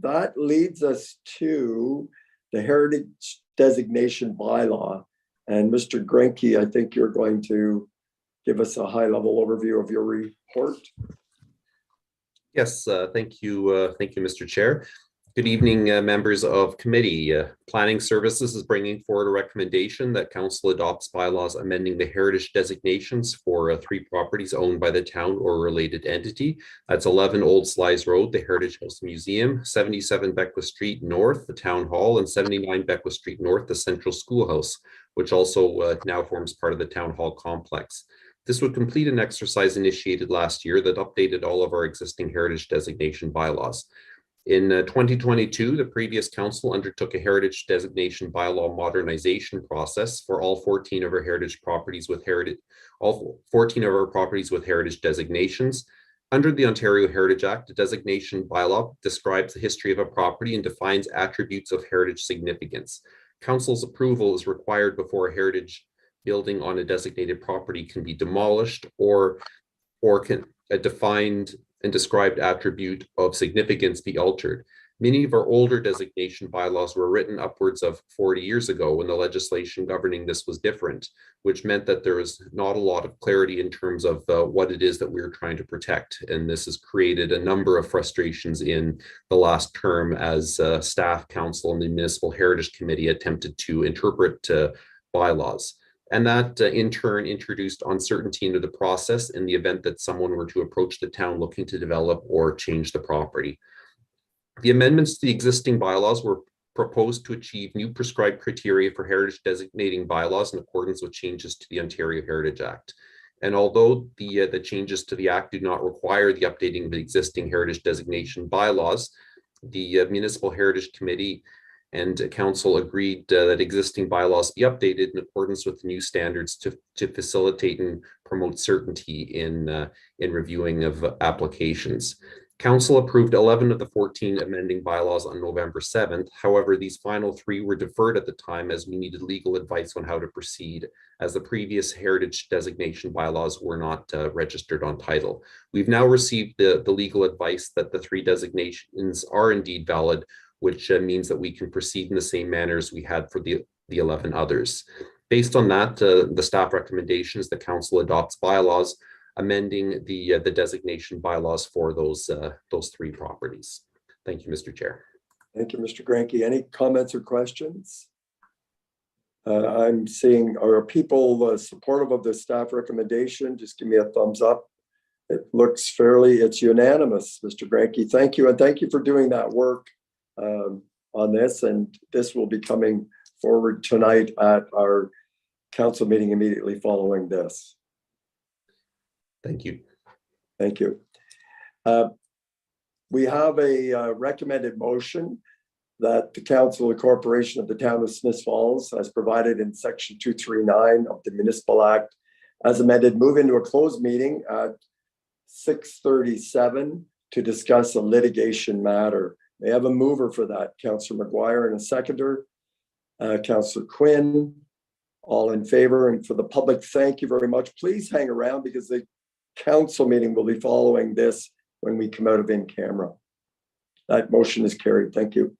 S1: that leads us to the Heritage Designation Bylaw. And Mr. Grenke, I think you're going to give us a high-level overview of your report.
S17: Yes, thank you, Mr. Chair. Good evening, members of committee. Planning Services is bringing forward a recommendation that council adopts bylaws amending the heritage designations for 3 properties owned by the town or related entity. That's 11 Old Slies Road, the Heritage House Museum, 77 Beckwith Street North, the Town Hall, and 79 Beckwith Street North, the Central Schoolhouse, which also now forms part of the Town Hall complex. This would complete an exercise initiated last year that updated all of our existing heritage designation bylaws. In 2022, the previous council undertook a heritage designation bylaw modernization process for all 14 of our heritage properties with heritage designations. Under the Ontario Heritage Act, a designation bylaw describes the history of a property and defines attributes of heritage significance. Council's approval is required before a heritage building on a designated property can be demolished or can a defined and described attribute of significance be altered. Many of our older designation bylaws were written upwards of 40 years ago when the legislation governing this was different, which meant that there was not a lot of clarity in terms of what it is that we were trying to protect. And this has created a number of frustrations in the last term as staff, council, and the Municipal Heritage Committee attempted to interpret bylaws. And that in turn introduced uncertainty into the process in the event that someone were to approach the town looking to develop or change the property. The amendments to the existing bylaws were proposed to achieve new prescribed criteria for heritage designating bylaws in accordance with changes to the Ontario Heritage Act. And although the changes to the Act do not require the updating of the existing heritage designation bylaws, the Municipal Heritage Committee and council agreed that existing bylaws be updated in accordance with the new standards to facilitate and promote certainty in reviewing of applications. Council approved 11 of the 14 amending bylaws on November 7th. However, these final 3 were deferred at the time as we needed legal advice on how to proceed, as the previous heritage designation bylaws were not registered on title. We've now received the legal advice that the 3 designations are indeed valid, which means that we can proceed in the same manner as we had for the 11 others. Based on that, the staff recommendation is the council adopts bylaws amending the designation bylaws for those 3 properties. Thank you, Mr. Chair.
S1: Thank you, Mr. Granke. Any comments or questions? I'm seeing, are people supportive of the staff recommendation? Just give me a thumbs up. It looks it's unanimous, Mr. Granke. Thank you. And thank you for doing that work on this. And this will be coming forward tonight at our council meeting immediately following this.
S17: Thank you.
S1: Thank you. We have a recommended motion that the Council of Corporation of the Town of Smith Falls, as provided in Section 239 of the Municipal Act, as amended, move into a closed meeting at 6:37 to discuss a litigation matter. May I have a mover for that? Councillor McGuire, and a seconder, Councillor Quinn. All in favor? And for the public, thank you very much. Please hang around because the council meeting will be following this when we come out of in camera. That motion is carried. Thank you.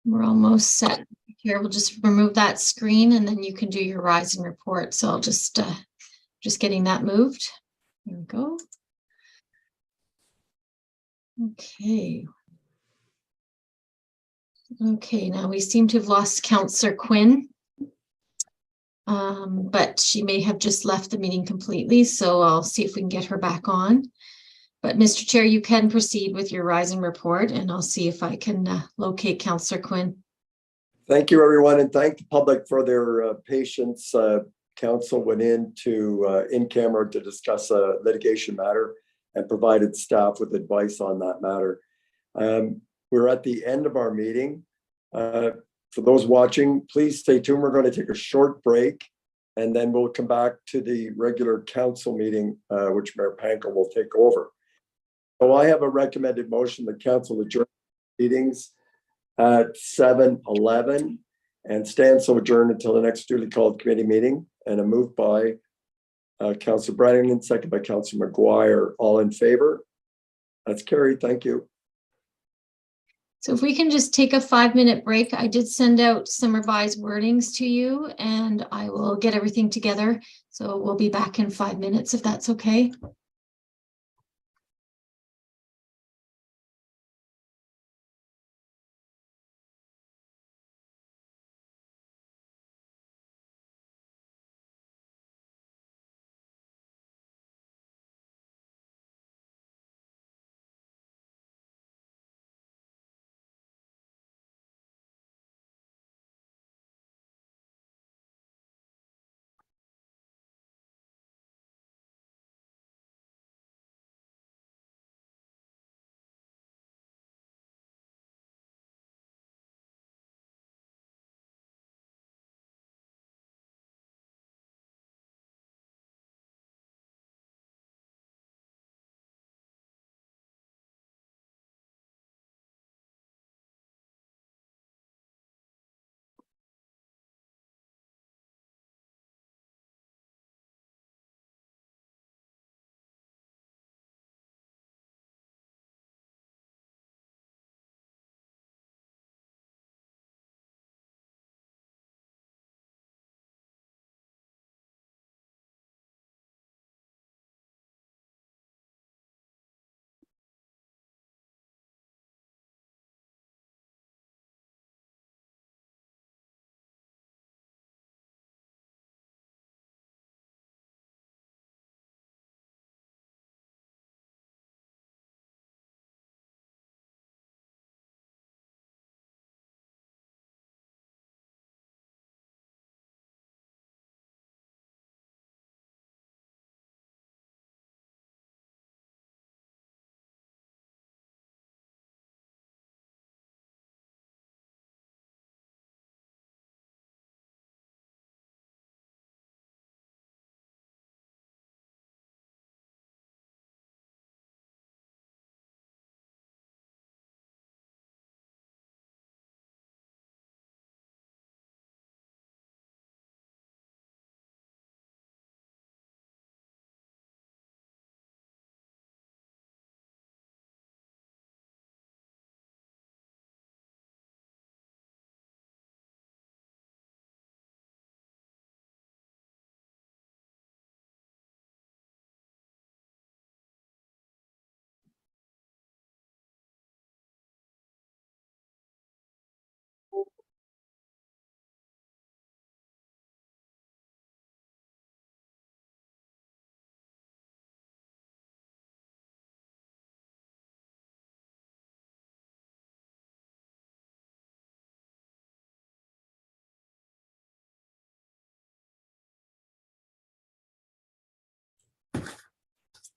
S2: We're almost set. Here, we'll just remove that screen and then you can do your rise and report. So I'll just getting that moved. There we go. Okay. Okay, now we seem to have lost Councillor Quinn. But she may have just left the meeting completely, so I'll see if we can get her back on. But Mr. Chair, you can proceed with your rise and report, and I'll see if I can locate Councillor Quinn.
S1: Thank you, everyone, and thank the public for their patience. Council went in camera to discuss a litigation matter and provided staff with advice on that matter. We're at the end of our meeting. For those watching, please stay tuned. We're going to take a short break and then we'll come back to the regular council meeting, which Mayor Panko will take over. So I have a recommended motion that council adjourn meetings at 7:11 and stand so adjourned until the next duly called committee meeting. And a move by Councillor Brennan and second by Councillor McGuire. All in favor? That's carried. Thank you.
S2: So if we can just take a 5-minute break, I did send out some revised wordings to you and I will get everything together. So we'll be back in 5 minutes if that's okay.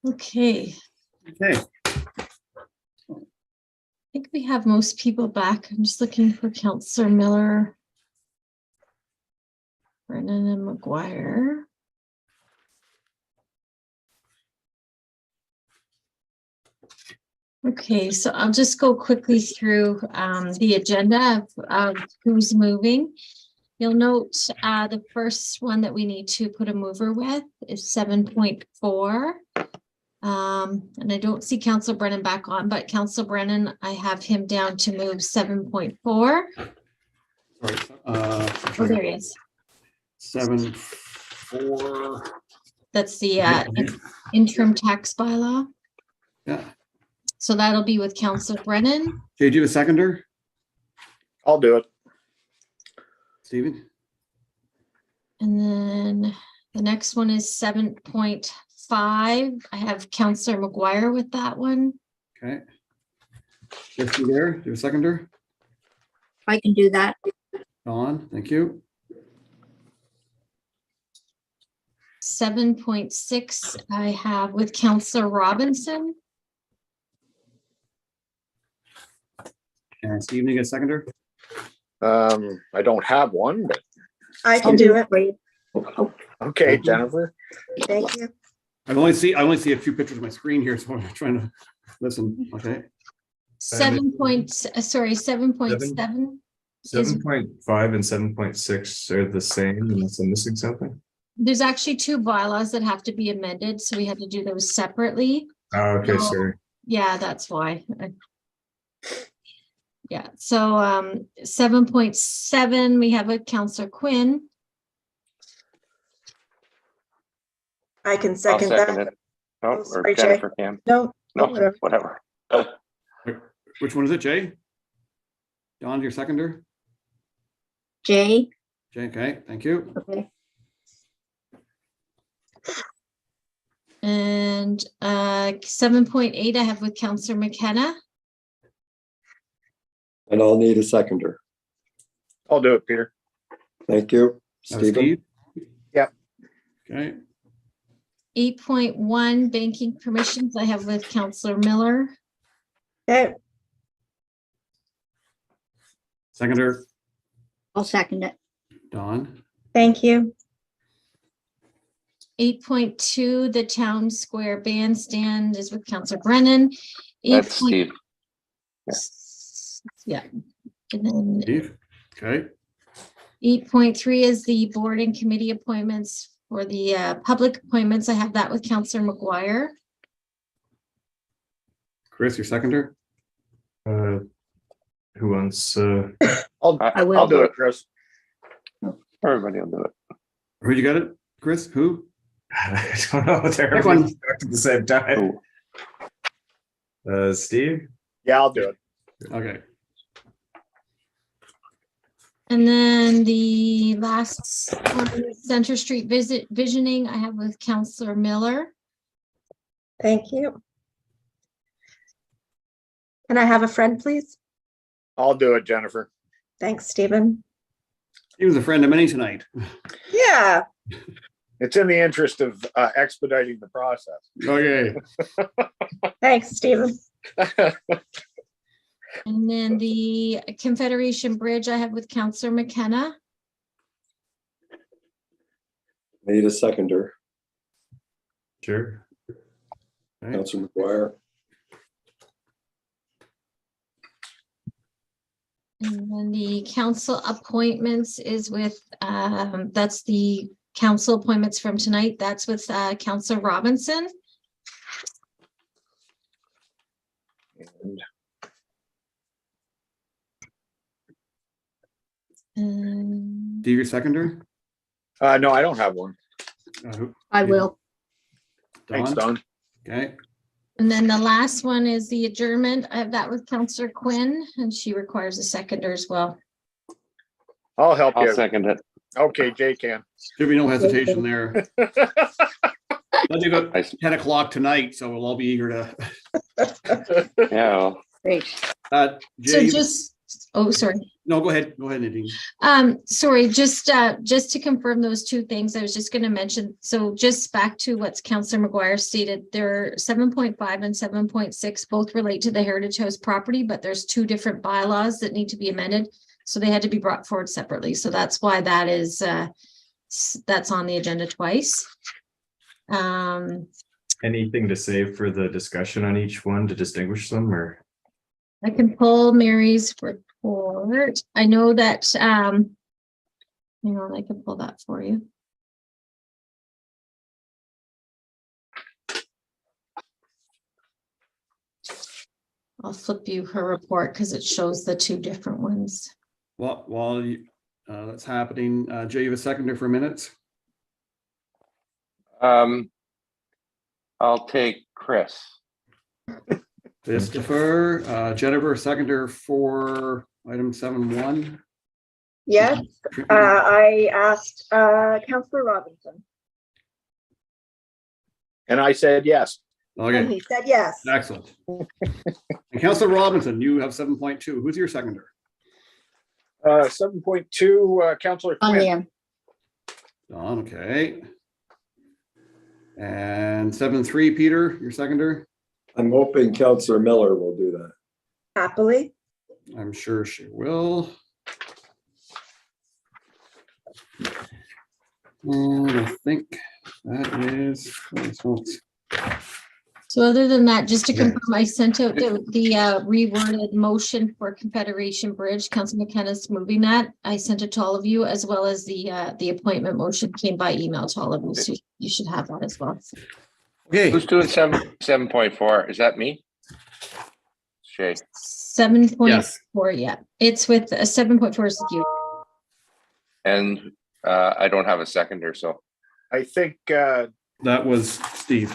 S2: Okay.
S10: Okay.
S2: I think we have most people back. I'm just looking for Councillor Miller, Brennan and McGuire. Okay, so I'll just go quickly through the agenda of who's moving. You'll note the first one that we need to put a mover with is 7.4. And I don't see Councillor Brennan back on, but Councillor Brennan, I have him down to move 7.4.
S10: Sorry,
S2: Oh, there he is.
S10: 7.4.
S2: That's the interim tax bylaw.
S10: Yeah.
S2: So that'll be with Councillor Brennan.
S10: Jay, do you have a seconder?
S15: I'll do it.
S10: Stephen?
S2: And then the next one is 7.5. I have Councillor McGuire with that one.
S10: Okay. Chris, you there? Do you have a seconder?
S9: I can do that.
S10: Dawn, thank you.
S2: 7.6 I have with Councillor Robinson.
S10: And Stephen, you get a seconder?
S15: I don't have one, but
S8: I can do it.
S15: okay, Jennifer.
S8: Thank you.
S10: I only see a few pictures of my screen here, so I'm trying to listen. Okay.
S2: 7.7.
S7: 7.5 and 7.6 are the same, unless I'm missing something.
S2: There's actually two bylaws that have to be amended, so we had to do those separately.
S7: Oh, okay,
S2: So,
S7: sorry.
S2: yeah, that's why. Yeah, so 7.7 we have a Councillor Quinn.
S8: I can
S11: I'll
S8: second
S11: second
S8: that.
S11: it. Oh, or
S8: sorry, Jay.
S11: Jennifer can.
S8: No,
S11: No,
S8: whatever.
S11: whatever.
S10: Which one is it, Jay? Dawn, your seconder?
S9: Jay?
S10: Jay, okay, thank you.
S9: Okay.
S2: And 7.8 I have with Councillor McKenna.
S1: And I'll need a seconder.
S15: I'll do it, Peter.
S1: Thank you. Stephen?
S10: Steve?
S15: Yep.
S10: Okay,
S2: 8.1 banking permissions I have with Councillor Miller.
S8: Okay,
S10: seconder,
S9: I'll second it.
S10: Dawn.
S8: thank you.
S2: 8.2 the town square bandstand is with Councillor Brennan.
S11: That's Steve.
S2: Yeah. And then
S10: Steve, okay.
S2: 8.3 is the board and committee appointments. For the public appointments, I have that with Councillor McGuire.
S10: Chris, your seconder?
S7: Who wants,
S15: I'll do it, Chris.
S11: Everybody will do it.
S10: Who you got it? Chris, who?
S7: I don't know, they're
S10: Pick one.
S7: everyone at the same time. Steve?
S15: Yeah, I'll do it.
S10: Okay.
S2: And then the last one, Center Street visioning, I have with Councillor Miller.
S8: Thank you. Can I have a friend, please?
S15: I'll do it, Jennifer.
S8: Thanks, Stephen.
S10: He was a friend of mine tonight.
S8: Yeah.
S15: It's in the interest of expediting the process.
S10: Okay.
S8: Thanks, Stephen.
S2: And then the Confederation Bridge I have with Councillor McKenna.
S1: Need a seconder.
S7: Sure.
S10: Okay.
S1: Councillor McGuire.
S2: And then the council appointments is with, that's the council appointments from tonight. That's with Councillor Robinson.
S10: Do you your seconder?
S15: No, I don't have one.
S9: I will.
S15: Thanks, Don.
S10: Okay,
S2: And then the last one is the adjournment. I have that with Councillor Quinn, and she requires a seconder as well.
S15: I'll help
S11: I'll
S15: you.
S11: second it.
S15: Okay, Jay can.
S10: should be no hesitation there. Let's go 10 o'clock tonight, so we'll all be eager to.
S11: Yeah, well,
S9: Great.
S2: So
S10: Jay,
S2: just, oh, sorry.
S10: no, go ahead, Nadine.
S2: Sorry, just to confirm those two things, I was just gonna mention, so just back to what Councillor McGuire stated, there are 7.5 and 7.6 both relate to the Heritage House property, but there's two different bylaws that need to be amended. So they had to be brought forward separately. So that's why that is, that's on the agenda twice.
S7: Anything to say for the discussion on each one to distinguish them, or?
S2: I can pull Mary's report. I know that, hang on, I can pull that for you. I'll flip you her report because it shows the two different ones.
S10: While That's happening. Jay, you have a seconder for minutes?
S11: I'll take Chris.
S10: Christopher, Jennifer, seconder for item 7.1.
S8: Yes, I asked Councillor Robinson,
S15: And I said yes.
S8: and
S10: Okay,
S8: he said yes.
S10: excellent. And Councillor Robinson, you have 7.2. Who's your seconder?
S15: 7.2, Councillor
S9: On
S15: Quinn.
S9: there.
S10: Don, okay. And 7.3, Peter, your seconder?
S1: I'm hoping Councillor Miller will do that.
S8: Happily.
S10: I'm sure she will. And I think that is.
S2: So other than that, just to
S10: Okay.
S2: confirm, I sent out the reworded motion for Confederation Bridge. Council McKenna's moving that. I sent it to all of you, as well as the appointment motion came by email to all of you. So you should have that as well.
S10: Okay,
S11: Who's doing 7.4? Is that me? Shay.
S2: 7.4, yeah. It's with 7.4 is you.
S11: And I don't have a seconder, so.
S15: I think,
S10: that was Steve.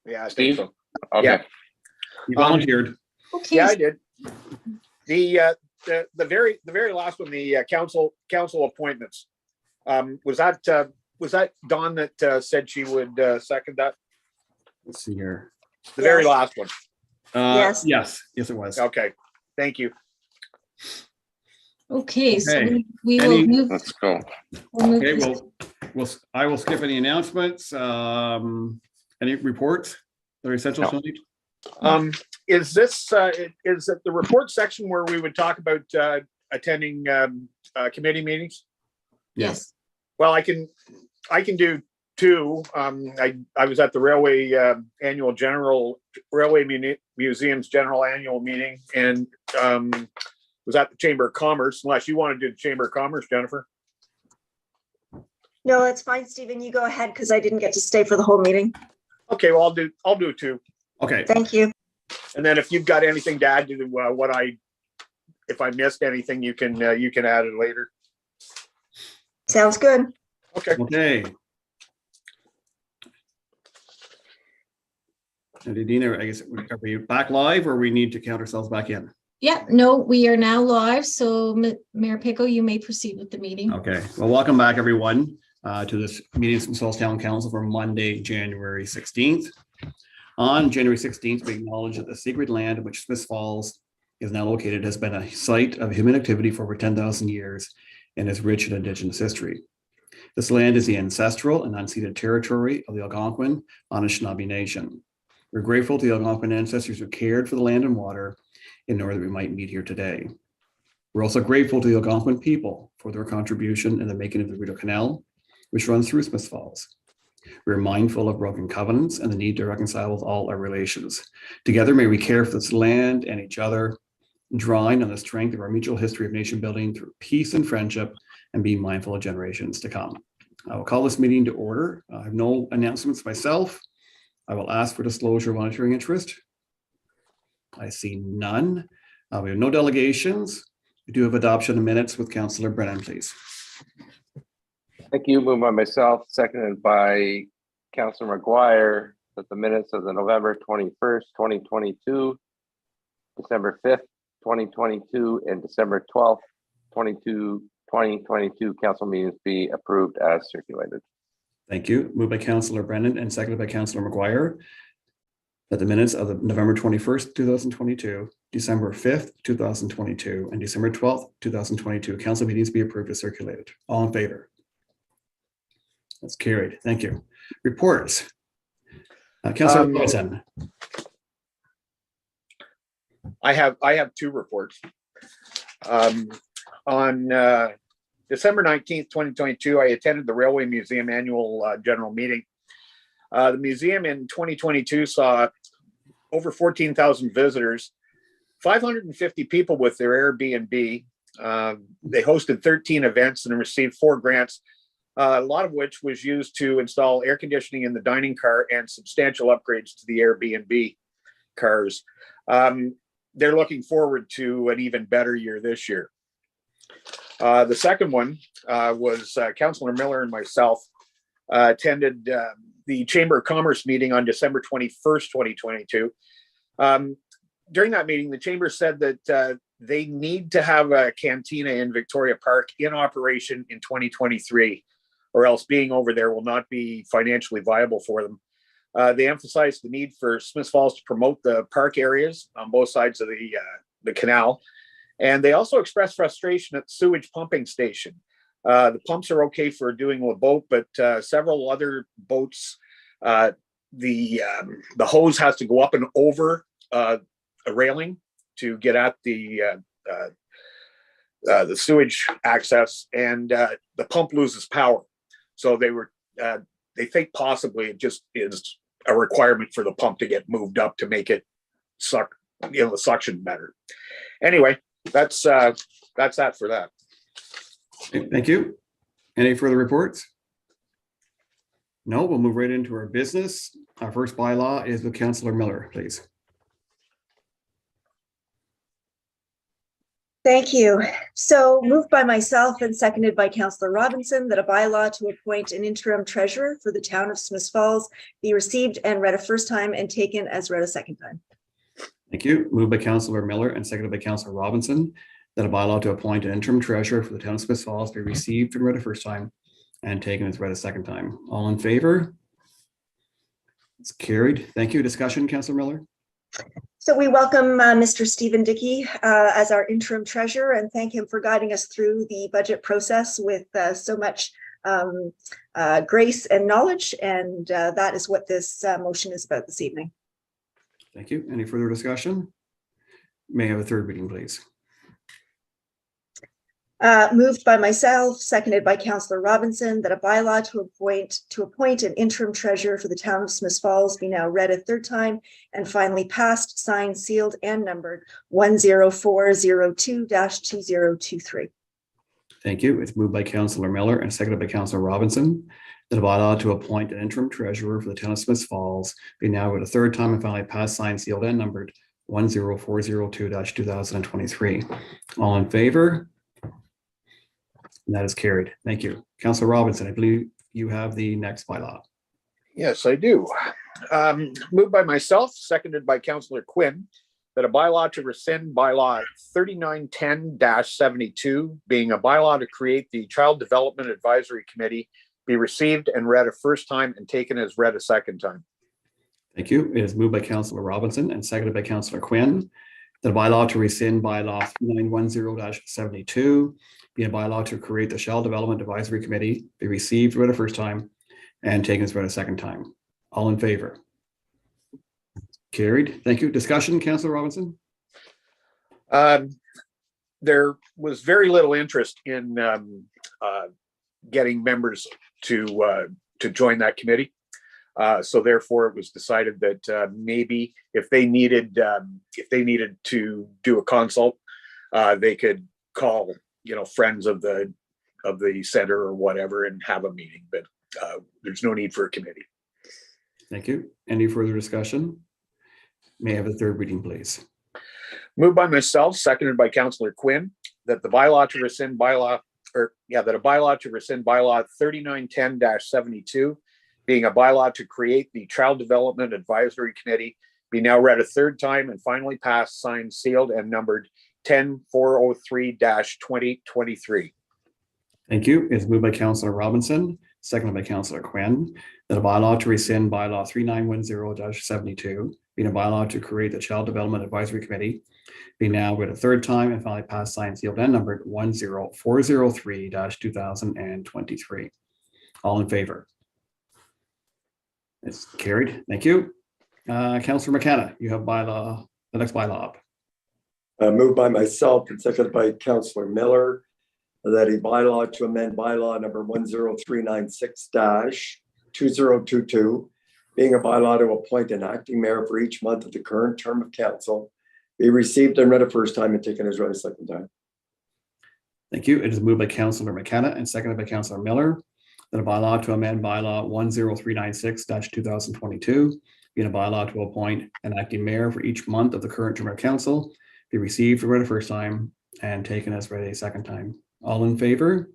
S15: yeah, I think
S11: Steve?
S15: so.
S11: Okay.
S15: Yeah.
S10: He volunteered.
S2: Okay.
S15: Yeah, I did. The very last one, the council appointments. Was that Dawn that said she would second that?
S10: Let's see here.
S15: The very
S8: Yes.
S15: last one.
S8: Yes.
S10: Yes, it was.
S15: Okay, thank you.
S2: Okay, so
S10: Okay.
S2: we will
S10: Any-
S2: move.
S11: Let's go.
S2: we'll move
S10: Okay,
S2: this-
S10: I will skip any announcements. Any reports that are essential
S11: No.
S10: tonight?
S15: Is this, is it the report section where we would talk about attending committee meetings?
S2: Yes.
S15: Well, I can do two. I was at the Museum's General Annual Meeting and was at the Chamber of Commerce, unless you want to do the Chamber of Commerce, Jennifer.
S8: No, that's fine, Stephen. You go ahead because I didn't get to stay for the whole meeting.
S15: Okay, well, I'll do two.
S10: Okay,
S8: Thank you.
S15: And then if you've got anything to add to if I missed anything, you can add it later.
S8: Sounds good.
S15: Okay.
S10: okay. And Dina, I guess, are we back live or we need to count ourselves back in?
S2: Yeah, no, we are now live. So Mayor Pico, you may proceed with the meeting.
S10: Okay, well, welcome back, everyone, to this meeting from Town Council for Monday, January 16th. On January 16th, we acknowledge that the sacred land in which Smiths Falls is now located has been a site of human activity for over 10,000 years and is rich in Indigenous history. This land is the ancestral and unceded territory of the Algonquin Anishinaabe Nation. We're grateful to the Algonquin ancestors who cared for the land and water in order that we might meet here today. We're also grateful to the Algonquin people for their contribution in the making of the Rideau Canal, which runs through Smiths Falls. We're mindful of broken covenants and the need to reconcile with all our relations. Together, may we care for this land and each other, drawing on the strength of our mutual history of nation building through peace and friendship, and being mindful of generations to come. I will call this meeting to order. I have no announcements myself. I will ask for disclosure of monitoring interest. I see none. We have no delegations. We do have adoption of minutes with Councillor Brennan, please.
S11: Thank you. Moved by myself, seconded by Councillor McGuire, that the minutes of the November 21st, 2022, December 5th, 2022, and December 12th, 2022 council meetings be approved as circulated.
S10: Thank you. Moved by Councillor Brennan and seconded by Councillor McGuire that the minutes of the November 21st, 2022, December 5th, 2022, and December 12th, 2022 council meetings be approved as circulated. All in favor? That's carried. Thank you. Reports. Councillor Robinson.
S15: I have two reports. On December 19th, 2022, I attended the Railway Museum Annual General Meeting. The museum in 2022 saw over 14,000 visitors, 550 people with their Airbnb. They hosted 13 events and received 4 grants, a lot of which was used to install air conditioning in the dining car and substantial upgrades to the Airbnb cars. They're looking forward to an even better year this year. The second one was Councillor Miller and myself attended the Chamber of Commerce meeting on December 21st, 2022. During that meeting, the Chamber said that they need to have a cantina in Victoria Park in operation in 2023, or else being over there will not be financially viable for them. They emphasized the need for Smiths Falls to promote the park areas on both sides of the canal. And they also expressed frustration at the sewage pumping station. The pumps are okay for doing a boat, but several other boats, the hose has to go up and over a railing to get at the sewage access, and the pump loses power. So they think possibly it just is a requirement for the pump to get moved up to make it suck, the suction better. Anyway, that's that for that.
S10: Okay, thank you. Any further reports? No, we'll move right into our business. Our first bylaw is with Councillor Miller, please.
S8: Thank you. So moved by myself and seconded by Councillor Robinson that a bylaw to appoint an interim treasurer for the town of Smiths Falls be received and read a first time and taken as read a second time.
S10: Thank you. Moved by Councillor Miller and seconded by Councillor Robinson that a bylaw to appoint an interim treasurer for the town of Smiths Falls be received and read a first time and taken as read a second time. All in favor? It's carried. Thank you. Discussion, Councillor Miller?
S8: So we welcome Mr. Stephen Dickey as our interim treasurer and thank him for guiding us through the budget process with so much grace and knowledge. And that is what this motion is about this evening.
S10: Thank you. Any further discussion? May I have a third reading, please?
S8: Moved by myself, seconded by Councillor Robinson, that a bylaw to appoint an interim treasurer for the town of Smiths Falls be now read a third time and finally passed, signed, sealed, and numbered 10402-2023.
S10: Thank you. It's moved by Councillor Miller and seconded by Councillor Robinson that a bylaw to appoint an interim treasurer for the town of Smiths Falls be now read a third time and finally passed, signed, sealed, and numbered 10402-2023. All in favor? And that is carried. Thank you. Councillor Robinson, I believe you have the next bylaw.
S15: Yes, I do. Moved by myself, seconded by Councillor Quinn, that a bylaw to rescind bylaw 3910-72, being a bylaw to create the Child Development Advisory Committee, be received and read a first time and taken as read a second time.
S10: Thank you. It is moved by Councillor Robinson and seconded by Councillor Quinn that a bylaw to rescind bylaw 3910-72, be a bylaw to create the Child Development Advisory Committee, be received, read a first time, and taken as read a second time. All in favor? Carried. Thank you. Discussion, Councillor Robinson?
S15: There was very little interest in getting members to join that committee. So therefore, it was decided that maybe if they needed to do a consult, they could call friends of the center or whatever and have a meeting, but there's no need for a committee.
S10: Thank you. Any further discussion? May I have a third reading, please?
S15: Moved by myself, seconded by Councillor Quinn, that the bylaw to rescind bylaw, that a bylaw to rescind bylaw 3910-72, being a bylaw to create the Child Development Advisory Committee, be now read a third time and finally passed, signed, sealed, and numbered 10403-2023.
S10: Thank you. It's moved by Councillor Robinson, seconded by Councillor Quinn, that a bylaw to rescind bylaw 3910-72, being a bylaw to create the Child Development Advisory Committee, be now read a third time and finally passed, signed, sealed, and numbered 10403-2023. All in favor? It's carried. Thank you. Councillor McKenna, you have the next bylaw up.
S1: Moved by myself and seconded by Councillor Miller that a bylaw to amend bylaw number 10396-2022, being a bylaw to appoint an acting mayor for each month of the current term of council, be received and read a first time and taken as read a second time.
S10: Thank you. It is moved by Councillor McKenna and seconded by Councillor Miller that a bylaw to amend bylaw 10396-2022, being a bylaw to appoint an acting mayor for each month of the current term of council, be received and read a first time and taken as read a second time. All in favor?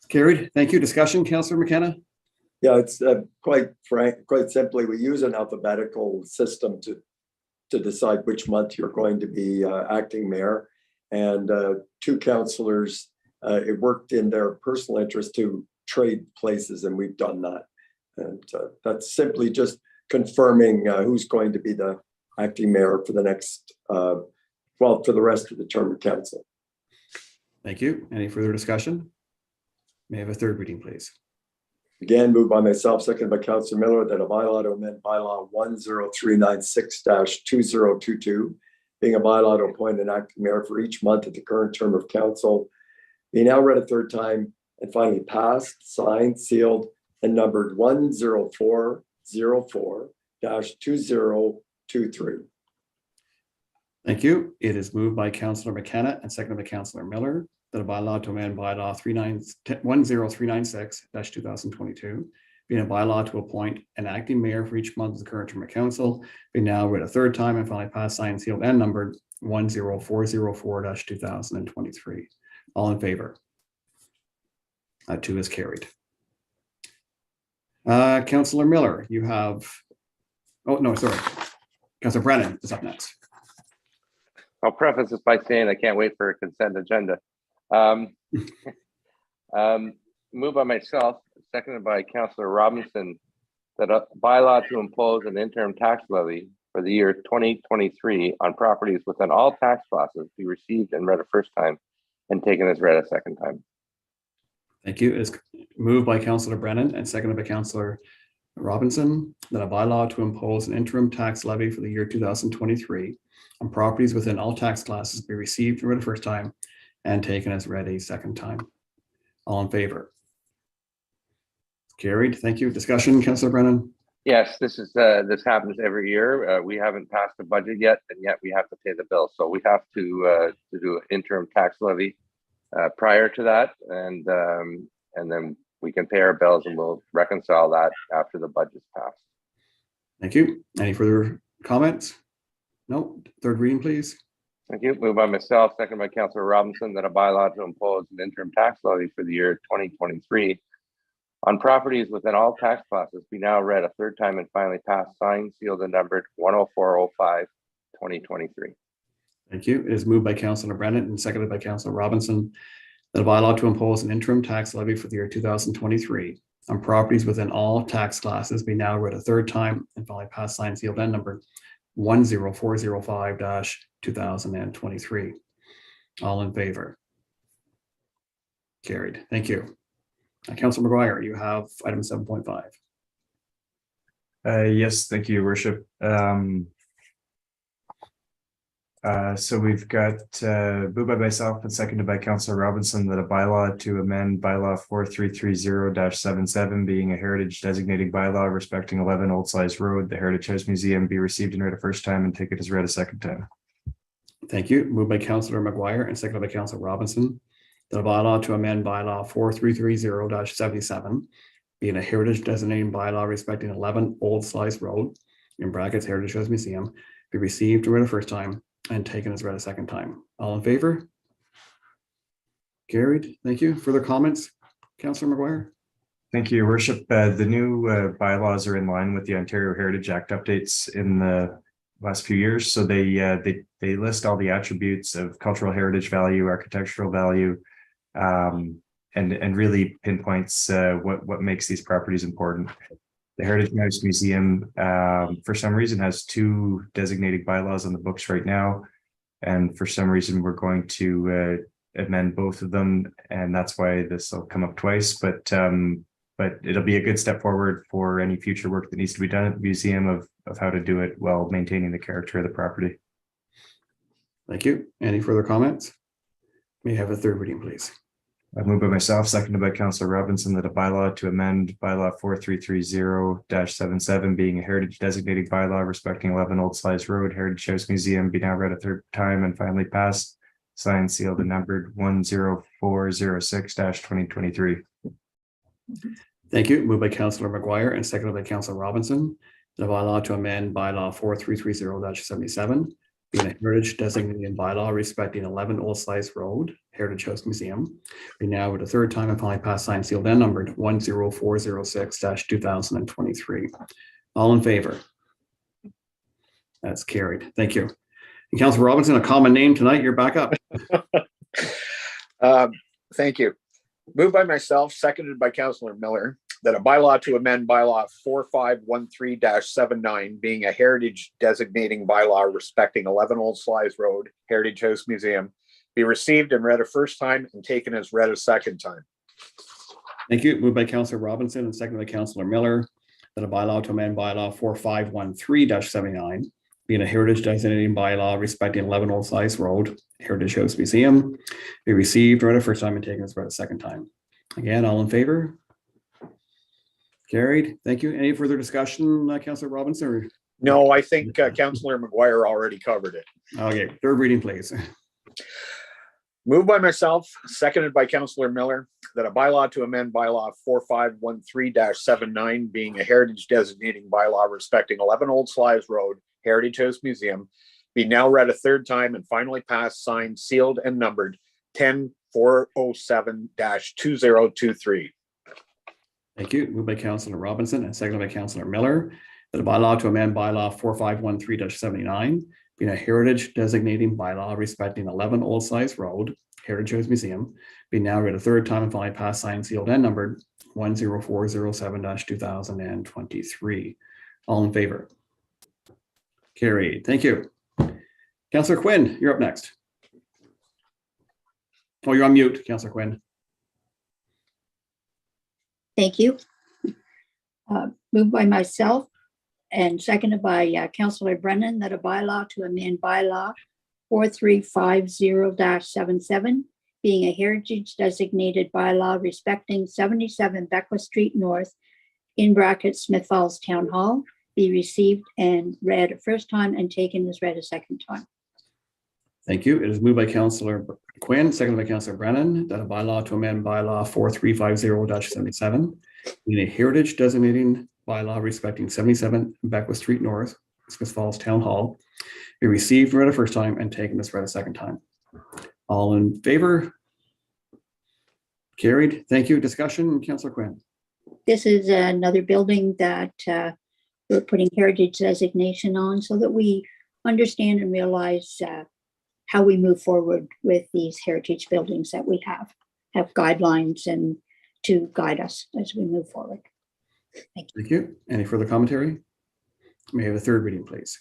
S10: Carried. Thank you. Discussion, Councillor McKenna?
S1: Yeah, it's quite simply, we use an alphabetical system to decide which month you're going to be acting mayor. And two councillors, it worked in their personal interest to trade places, and we've done that. And that's simply just confirming who's going to be the acting mayor for the next, for the rest of the term of council.
S10: Thank you. Any further discussion? May I have a third reading, please?
S1: Again, moved by myself, seconded by Councillor Miller, that a bylaw to amend bylaw 10396-2022, being a bylaw to appoint an acting mayor for each month of the current term of council, be now read a third time and finally passed, signed, sealed, and numbered 10404-2023.
S10: Thank you. It is moved by Councillor McKenna and seconded by Councillor Miller that a bylaw to amend bylaw 10396-2022, being a bylaw to appoint an acting mayor for each month of the current term of council, be now read a third time and finally passed, signed, sealed, and numbered 10404-2023. All in favor? That too is carried. Councillor Miller, you have, oh, no, sorry. Councillor Brennan is up next.
S11: I'll preface this by saying I can't wait for a consent agenda. Moved by myself, seconded by Councillor Robinson, that a bylaw to impose an interim tax levy for the year 2023 on properties within all tax classes be received and read a first time and taken as read a second time.
S10: Thank you. It's moved by Councillor Brennan and seconded by Councillor Robinson that a bylaw to impose an interim tax levy for the year 2023 on properties within all tax classes be received and read a first time and taken as read a second time. All in favor? Carried. Thank you. Discussion, Councillor Brennan?
S11: Yes, this happens every year. We haven't passed the budget yet, and yet we have to pay the bill. So we have to do an interim tax levy prior to that, and then we can pay our bills, and we'll reconcile that after the budget's passed.
S10: Thank you. Any further comments? No. Third reading, please.
S11: Thank you. Moved by myself, second by Councillor Robinson, that a bylaw to impose an interim tax levy for the year 2023 on properties within all tax classes be now read a third time and finally passed, signed, sealed, and numbered 10405-2023.
S10: Thank you. It is moved by Councillor Brennan and seconded by Councillor Robinson that a bylaw to impose an interim tax levy for the year 2023 on properties within all tax classes be now read a third time and finally passed, signed, sealed, and numbered 10405-2023. All in favor? Carried. Thank you. Councillor McGuire, you have item 7.5.
S7: Yes, thank you, Your Worship. So we've got moved by myself and seconded by Councillor Robinson that a bylaw to amend bylaw 4330-77, being a heritage designating bylaw respecting 11 Old Slice Road, the Heritage House Museum, be received and read a first time and taken as read a second time.
S10: Thank you. Moved by Councillor McGuire and seconded by Councillor Robinson that a bylaw to amend bylaw 4330-77, being a heritage designating bylaw respecting 11 Old Slice Road, in brackets Heritage House Museum, be received and read a first time and taken as read a second time. All in favor? Carried. Thank you. Further comments, Councillor McGuire?
S7: Thank you, Your Worship. The new bylaws are in line with the Ontario Heritage Act updates in the last few years. So they list all the attributes of cultural heritage value, architectural value, and really pinpoints what makes these properties important. The Heritage House Museum, for some reason, has 2 designated bylaws on the books right now. And for some reason, we're going to amend both of them. And that's why this will come up twice. But it'll be a good step forward for any future work that needs to be done at the museum of how to do it while maintaining the character of the property.
S10: Thank you. Any further comments? May I have a third reading, please?
S7: I move by myself, seconded by Councillor Robinson, that a bylaw to amend bylaw 4330-77, being a heritage designating bylaw respecting 11 Old Slice Road, Heritage House Museum, be now read a third time and finally passed, signed, sealed, and numbered 10406-2023.
S10: Thank you. Moved by Councillor McGuire and seconded by Councillor Robinson. The bylaw to amend bylaw 4330-77, being a heritage designated bylaw respecting 11 Old Slice Road, Heritage House Museum, be now with a third time and finally passed, signed, sealed, and numbered 10406-2023. All in favor? That's carried. Thank you. And Councillor Robinson, a common name tonight. You're back up.
S15: Thank you. Moved by myself, seconded by Councillor Miller, that a bylaw to amend bylaw 4513-79, being a heritage designating bylaw respecting 11 Old Slice Road, Heritage House Museum, be received and read a first time and taken as read a second time.
S10: Thank you. Moved by Councillor Robinson and seconded by Councillor Miller, that a bylaw to amend bylaw 4513-79, being a heritage designating bylaw respecting 11 Old Slice Road, Heritage House Museum, be received, read a first time and taken as read a second time. Again, all in favor? Carried. Thank you. Any further discussion, Councillor Robinson? Or?
S15: No, I think Councillor McGuire already covered it.
S10: Okay, third reading, please.
S15: Moved by myself, seconded by Councillor Miller, that a bylaw to amend bylaw 4513-79, being a heritage designating bylaw respecting 11 Old Slice Road, Heritage House Museum, be now read a third time and finally passed, signed, sealed, and numbered 10407-2023.
S10: Thank you. Moved by Councillor Robinson and seconded by Councillor Miller, that a bylaw to amend bylaw 4513-79, being a heritage designating bylaw respecting 11 Old Slice Road, Heritage House Museum, be now read a third time and finally passed, signed, sealed, and numbered 10407-2023. All in favor? Carried. Thank you. Councillor Quinn, you're up next. Oh, you're on mute, Councillor Quinn.
S9: Thank you. Moved by myself and seconded by Councillor Brennan, that a bylaw to amend bylaw 4350-77, being a heritage designated bylaw respecting 77 Beckwith Street North, in brackets Smith Falls Town Hall, be received and read a first time and taken as read a second time.
S10: Thank you. It is moved by Councillor Quinn, seconded by Councillor Brennan, that a bylaw to amend bylaw 4350-77, being a heritage designating bylaw respecting 77 Beckwith Street North, Smith Falls Town Hall, be received, read a first time, and taken as read a second time. All in favor? Carried. Thank you. Discussion, Councillor Quinn.
S9: This is another building that we're putting heritage designation on so that we understand and realize how we move forward with these heritage buildings that we have guidelines and to guide us as we move forward. Thank you.
S10: Thank you. Any further commentary? May I have a third reading, please?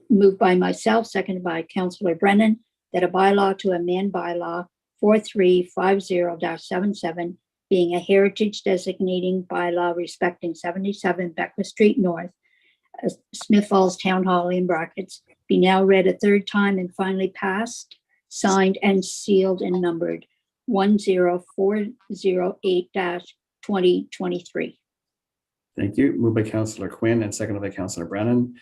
S9: Moved by myself, seconded by Councillor Brennan, that a bylaw to amend bylaw 4350-77, being a heritage designating bylaw respecting 77 Beckwith Street North, Smith Falls Town Hall, in brackets, be now read a third time and finally passed, signed, and sealed and numbered 10408-2023.
S10: Thank you. Moved by Councillor Quinn and seconded by Councillor Brennan,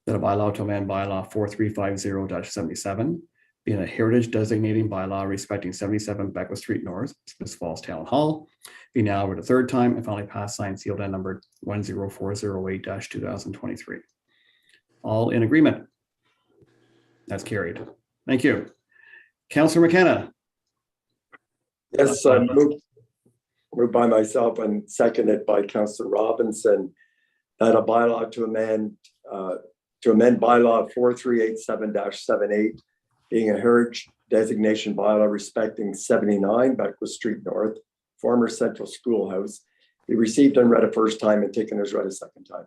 S10: that a bylaw to amend bylaw 4350-77, being a heritage designating bylaw respecting 77 Beckwith Street North, Smith Falls Town Hall, be now read a third time and finally passed, signed, sealed, and numbered 10408-2023. All in agreement? That's carried. Thank you. Councillor McKenna.
S1: Yes, moved by myself and seconded by Councillor Robinson, that a bylaw to amend bylaw 4387-78, being a heritage designation bylaw respecting 79 Beckwith Street North, former Central Schoolhouse, be received and read a first time and taken as read a second time.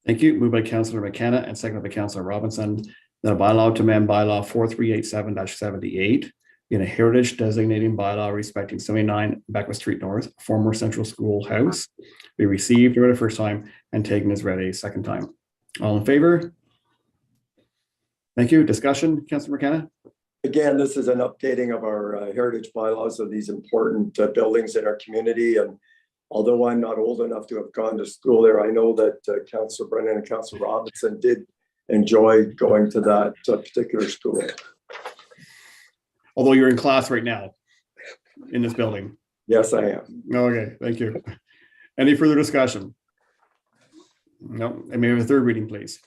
S10: Thank you. Moved by Councillor McKenna and seconded by Councillor Robinson, that a bylaw to amend bylaw 4387-78, being a heritage designating bylaw respecting 79 Beckwith Street North, former Central Schoolhouse, be received, read a first time, and taken as read a second time. All in favor? Thank you. Discussion, Councillor McKenna?
S1: Again, this is an updating of our heritage bylaws of these important buildings in our community. And although I'm not old enough to have gone to school there, I know that Councillor Brennan and Councillor Robinson did enjoy going to that particular school.
S10: Although you're in class right now in this building.
S1: Yes, I am.
S10: Okay, thank you. Any further discussion? No, I may have a third reading, please.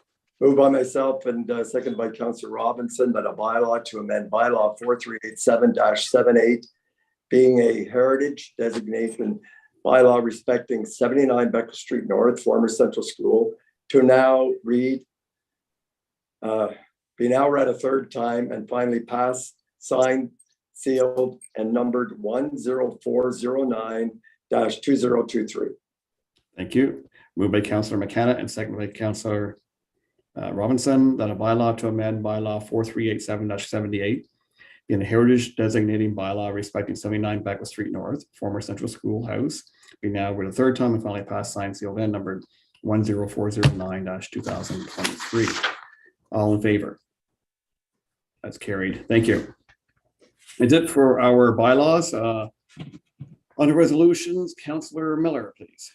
S1: Moved by myself and seconded by Councillor Robinson that a bylaw to amend bylaw 4387-78, being a heritage designation bylaw respecting 79 Becker Street North, former Central School, to now read, be now read a third time and finally passed, signed, sealed, and numbered 10409-2023.
S10: Thank you. Moved by Councillor McKenna and seconded by Councillor Robinson that a bylaw to amend bylaw 4387-78, in a heritage designating bylaw respecting 79 Beckwood Street North, former Central Schoolhouse, be now read a third time and finally passed, signed, sealed, and numbered 10409-2023. All in favor? That's carried. Thank you. That's it for our bylaws. Under resolutions, Councillor Miller, please.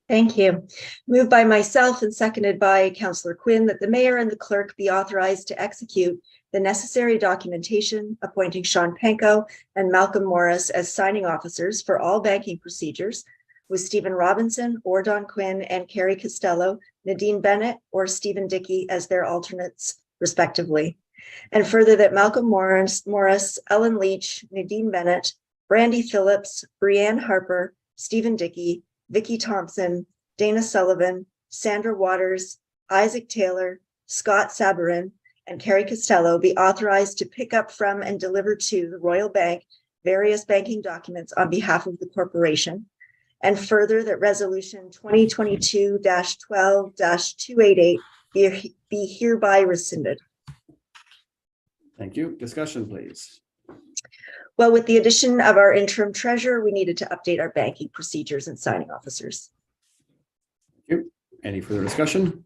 S8: Thank you. Moved by myself and seconded by Councillor Quinn that the mayor and the clerk be authorized to execute the necessary documentation appointing Sean Panko and Malcolm Morris as signing officers for all banking procedures, with Stephen Robinson or Don Quinn and Carrie Costello, Nadine Bennett or Stephen Dickey as their alternates respectively. And further that Malcolm Morris, Ellen Leach, Nadine Bennett, Brandy Phillips, Brianne Harper, Stephen Dickey, Vicky Thompson, Dana Sullivan, Sandra Waters, Isaac Taylor, Scott Sabarin, and Carrie Costello be authorized to pick up from and deliver to the Royal Bank various banking documents on behalf of the corporation. And further that resolution 2022-12-288 be hereby rescinded.
S10: Thank you. Discussion, please.
S8: Well, with the addition of our interim treasurer, we needed to update our banking procedures and signing officers.
S10: Thank you. Any further discussion?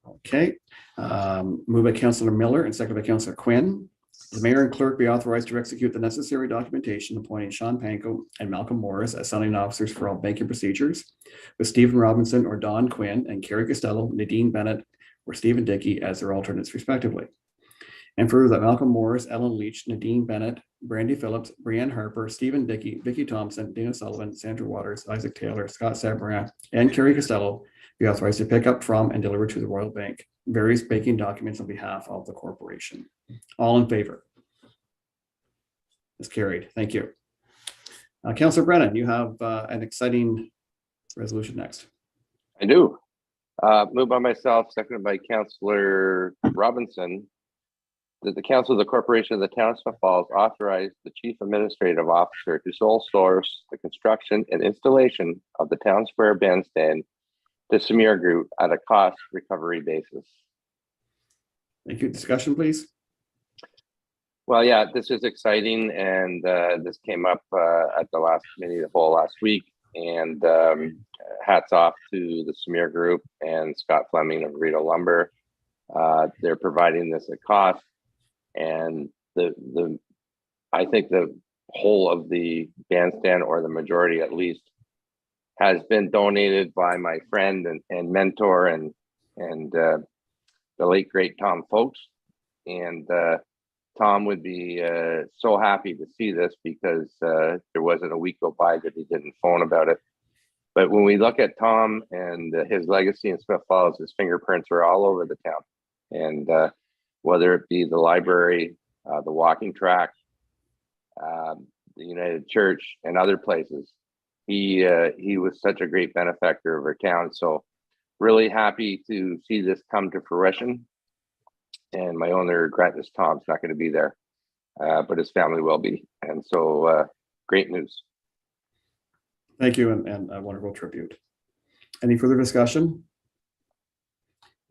S10: Okay. Moved by Councillor Miller and seconded by Councillor Quinn. The mayor and clerk be authorized to execute the necessary documentation appointing Sean Panko and Malcolm Morris as signing officers for all banking procedures, with Stephen Robinson or Don Quinn and Carrie Costello, Nadine Bennett or Stephen Dickey as their alternates respectively. And further that Malcolm Morris, Ellen Leach, Nadine Bennett, Brandy Phillips, Brianne Harper, Stephen Dickey, Vicky Thompson, Dana Sullivan, Sandra Waters, Isaac Taylor, Scott Sabran, and Carrie Costello be authorized to pick up from and deliver to the Royal Bank various banking documents on behalf of the corporation. All in favor? That's carried. Thank you. Councillor Brennan, you have an exciting resolution next.
S11: I do. Moved by myself, seconded by Councillor Robinson, that the Council of the Corporation of the Town of Smith Falls authorize the Chief Administrative Officer to sole source the construction and installation of the Town Square Bandstand to Samir Group at a cost recovery basis.
S10: Thank you. Discussion, please.
S11: Well, yeah, this is exciting, and this came up at the last committee of the whole last week. And hats off to the Samir Group and Scott Fleming of Rito Lumber. They're providing this at cost, and I think the whole of the bandstand, or the majority at least, has been donated by my friend and mentor and the late great Tom Folks. And Tom would be so happy to see this, because there wasn't a week go by that he didn't phone about it. But when we look at Tom and his legacy in Smith Falls, his fingerprints are all over the town. And whether it be the library, the walking track, the United Church, and other places, he was such a great benefactor of our town. So really happy to see this come to fruition. And my only regret is Tom's not going to be there, but his family will be. And so great news.
S10: Thank you, and a wonderful tribute. Any further discussion?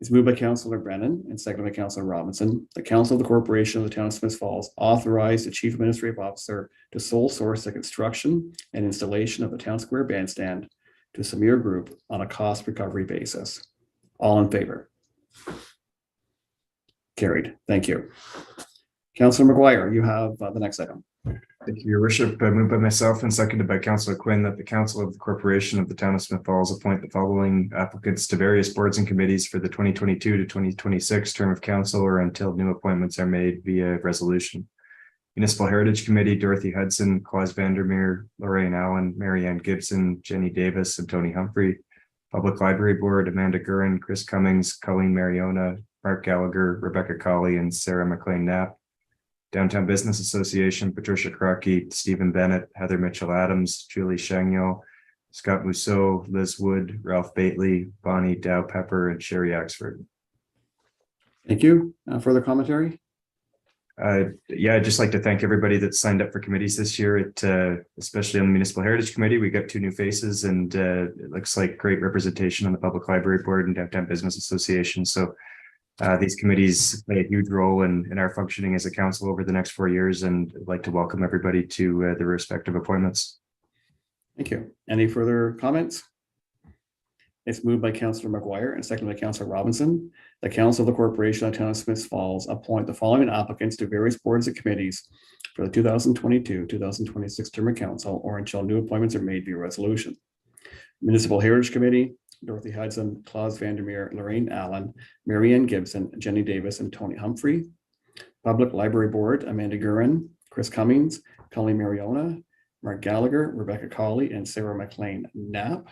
S10: It's moved by Councillor Brennan and seconded by Councillor Robinson. The Council of the Corporation of the Town of Smith Falls authorized the Chief Administrative Officer to sole source the construction and installation of the Town Square Bandstand to Samir Group on a cost recovery basis. All in favor? Carried. Thank you. Councillor McGuire, you have the next item.
S7: Thank you, Your Worship. Moved by myself and seconded by Councillor Quinn that the Council of the Corporation of the Town of Smith Falls appoint the following applicants to various boards and committees for the 2022 to 2026 term of council, or until new appointments are made via resolution. Municipal Heritage Committee, Dorothy Hudson, Claus Vandermeer, Lorraine Allen, Marianne Gibson, Jenny Davis, and Tony Humphrey. Public Library Board, Amanda Gurin, Chris Cummings, Colleen Mariona, Mark Gallagher, Rebecca Colley, and Sarah McLean Knapp. Downtown Business Association, Patricia Crockey, Stephen Bennett, Heather Mitchell Adams, Julie Shangyo, Scott Mousseau, Liz Wood, Ralph Bately, Bonnie Dow Pepper, and Sherry Axford.
S10: Thank you. Further commentary?
S7: Yeah, I'd just like to thank everybody that signed up for committees this year, especially on the Municipal Heritage Committee. We got 2 new faces, and it looks like great representation on the Public Library Board and Downtown Business Association. So these committees play a huge role in our functioning as a council over the next 4 years, and I'd like to welcome everybody to their respective appointments.
S10: Thank you. Any further comments? It's moved by Councillor McGuire and seconded by Councillor Robinson. The Council of the Corporation of Town of Smiths Falls appoint the following applicants to various boards and committees for the 2022-2026 term of council, or until new appointments are made via resolution. Municipal Heritage Committee, Dorothy Hudson, Claus Vandermeer, Lorraine Allen, Marianne Gibson, Jenny Davis, and Tony Humphrey. Public Library Board, Amanda Gurin, Chris Cummings, Colleen Mariona, Mark Gallagher, Rebecca Colley, and Sarah McLean Knapp.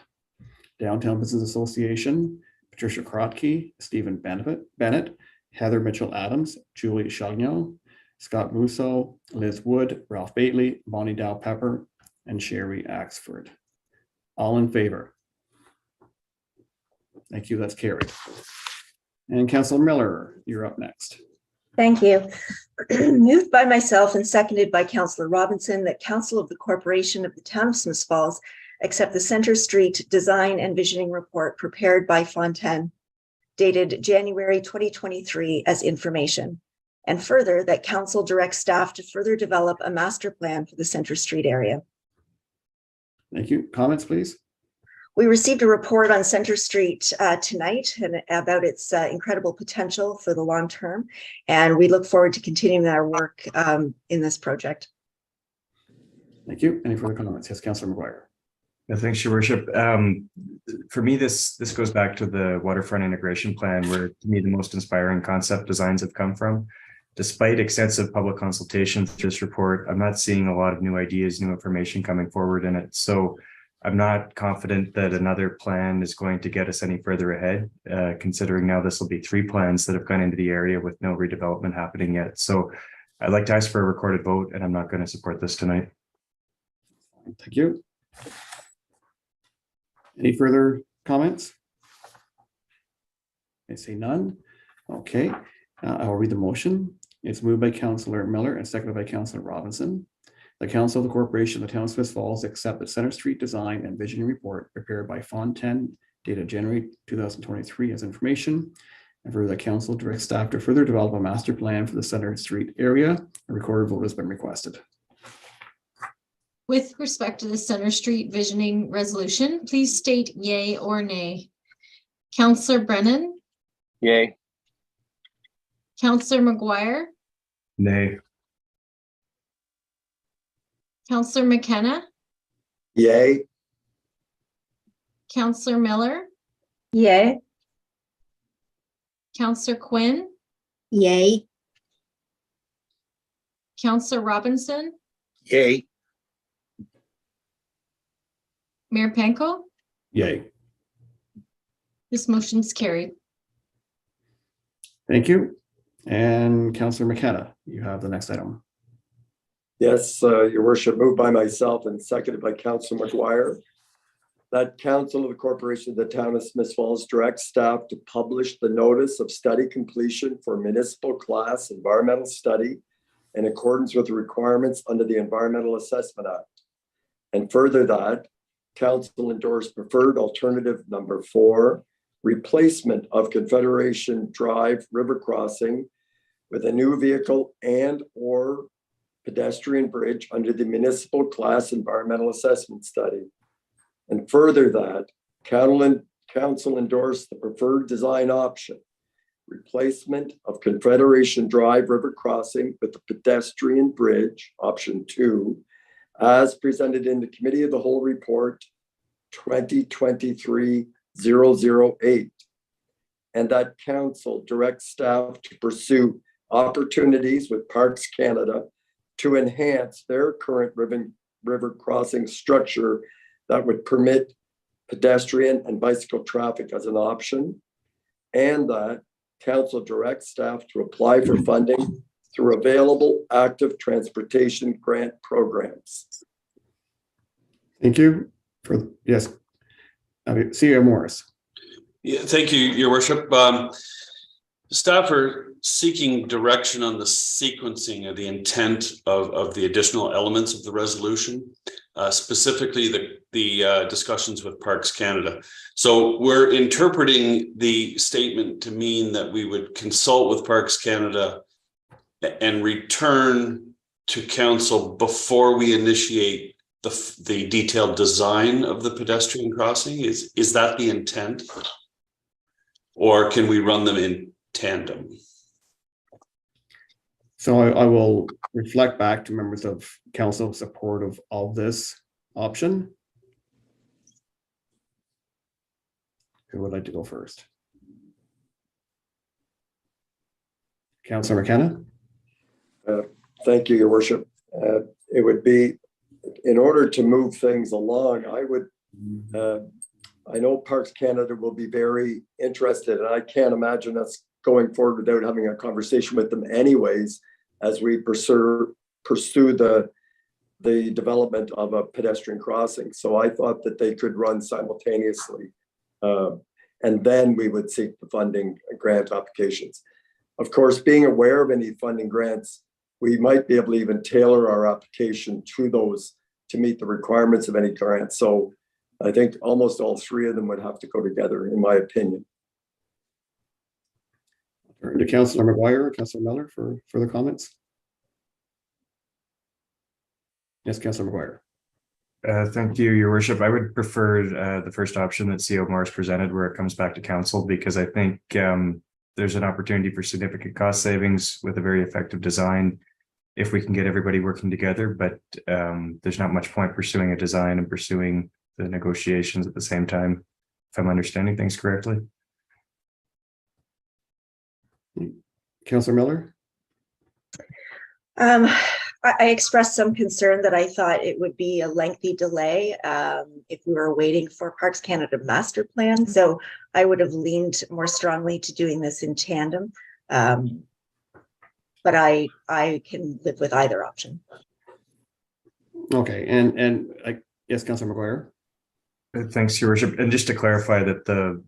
S10: Downtown Business Association, Patricia Krotke, Stephen Bennett, Heather Mitchell Adams, Julie Chagnon, Scott Musso, Liz Wood, Ralph Bately, Bonnie Dow Pepper, and Sherry Axford. All in favor? Thank you. That's carried. And Councillor Miller, you're up next.
S8: Thank you. Moved by myself and seconded by Councillor Robinson that Council of the Corporation of the Town of Smiths Falls accept the Center Street Design and Visioning Report prepared by Fontaine, dated January 2023 as information. And further, that Council directs staff to further develop a master plan for the Center Street area.
S10: Thank you. Comments, please.
S8: We received a report on Center Street tonight and about its incredible potential for the long term. And we look forward to continuing our work in this project.
S10: Thank you. Any further comments? Yes, Councillor McGuire.
S7: Thanks, Your Worship. For me, this goes back to the waterfront integration plan, where to me the most inspiring concept designs have come from. Despite extensive public consultation through this report, I'm not seeing a lot of new ideas, new information coming forward in it. So I'm not confident that another plan is going to get us any further ahead, considering now this will be 3 plans that have gone into the area with no redevelopment happening yet. So I'd like to ask for a recorded vote, and I'm not going to support this tonight.
S10: Thank you. Any further comments? I see none. Okay, I'll read the motion. It's moved by Councillor Miller and seconded by Councillor Robinson. The Council of the Corporation of the Town of Smiths Falls accept the Center Street Design and Visioning Report prepared by Fontaine, dated January 2023 as information. And for the Council directs staff to further develop a master plan for the Center Street area. A recorded vote has been requested.
S2: With respect to the Center Street Visioning Resolution, please state yay or nay. Councillor Brennan,
S11: Yay.
S2: Councillor McGuire,
S7: Nay.
S2: Councillor McKenna,
S1: Yay.
S2: Councillor Miller,
S8: Yay.
S2: Councillor Quinn,
S9: Yay.
S2: Councillor Robinson,
S15: Yay.
S2: Mayor Panko.
S10: Yay.
S2: This motion is carried.
S10: Thank you. And Councillor McKenna, you have the next item.
S1: Yes, Your Worship, moved by myself and seconded by Councillor McGuire. That Council of the Corporation of the Town of Smiths Falls directs staff to publish the notice of study completion for municipal class environmental study in accordance with the requirements under the Environmental Assessment Act. And further that, Council endorsed preferred alternative number 4, replacement of Confederation Drive river crossing with a new vehicle and or pedestrian bridge under the municipal class environmental assessment study. And further that, Council endorsed the preferred design option, replacement of Confederation Drive river crossing with the pedestrian bridge, option 2, as presented in the Committee of the Whole Report 2023-008, and that Council directs staff to pursue opportunities with Parks Canada to enhance their current river crossing structure that would permit pedestrian and bicycle traffic as an option, and that council directs staff to apply for funding through available active transportation grant programs.
S10: Thank you for, yes. CEO Morris.
S3: Yeah, thank you, Your Worship. Staff are seeking direction on the sequencing of the intent of the additional elements of the resolution, specifically the discussions with Parks Canada. So we're interpreting the statement to mean that we would consult with Parks Canada and return to council before we initiate the detailed design of the pedestrian crossing. Is that the intent? Or can we run them in tandem?
S10: So I will reflect back to members of council support of this option. Who would like to go first? Councillor McKenna.
S1: Thank you, Your Worship. It would be, in order to move things along, I know Parks Canada will be very interested, and I can't imagine us going forward without having a conversation with them anyways, as we pursue the development of a pedestrian crossing. So I thought that they could run simultaneously, and then we would seek the funding grant applications. Of course, being aware of any funding grants, we might be able to even tailor our application to those to meet the requirements of any grant. So I think almost all three of them would have to go together, in my opinion.
S10: Turn to Councillor McGuire, Councillor Miller for further comments. Yes, Councillor McGuire.
S7: Thank you, Your Worship. I would prefer the first option that CEO Morris presented, where it comes back to council, because I think there's an opportunity for significant cost savings with a very effective design if we can get everybody working together. But there's not much point pursuing a design and pursuing the negotiations at the same time, if I'm understanding things correctly.
S10: Councillor Miller.
S8: I expressed some concern that I thought it would be a lengthy delay if we were waiting for Parks Canada master plan. So I would have leaned more strongly to doing this in tandem. But I can live with either option.
S10: Okay, and yes, Councillor McGuire.
S7: Thanks, Your Worship. And just to clarify that the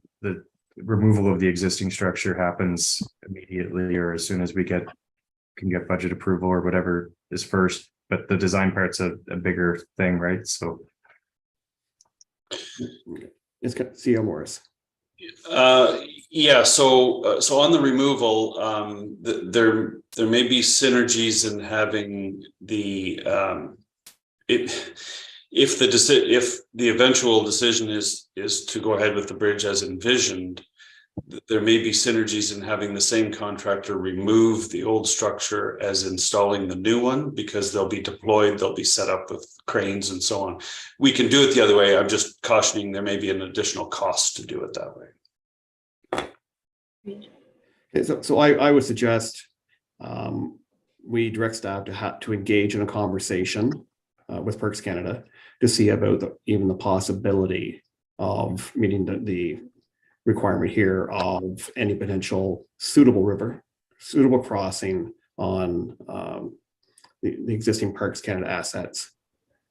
S7: removal of the existing structure happens immediately, or as soon as we can get budget approval or whatever is first, but the design part's a bigger thing, right? So
S10: it's CEO Morris.
S3: Yeah, so on the removal, there may be synergies in having if the eventual decision is to go ahead with the bridge as envisioned, there may be synergies in having the same contractor remove the old structure as installing the new one, because they'll be deployed, they'll be set up with cranes and so on. We can do it the other way. I'm just cautioning there may be an additional cost to do it that way.
S10: Okay, so I would suggest we direct staff to engage in a conversation with Parks Canada to see about even the possibility of meeting the requirement here of any potential suitable crossing on the existing Parks Canada assets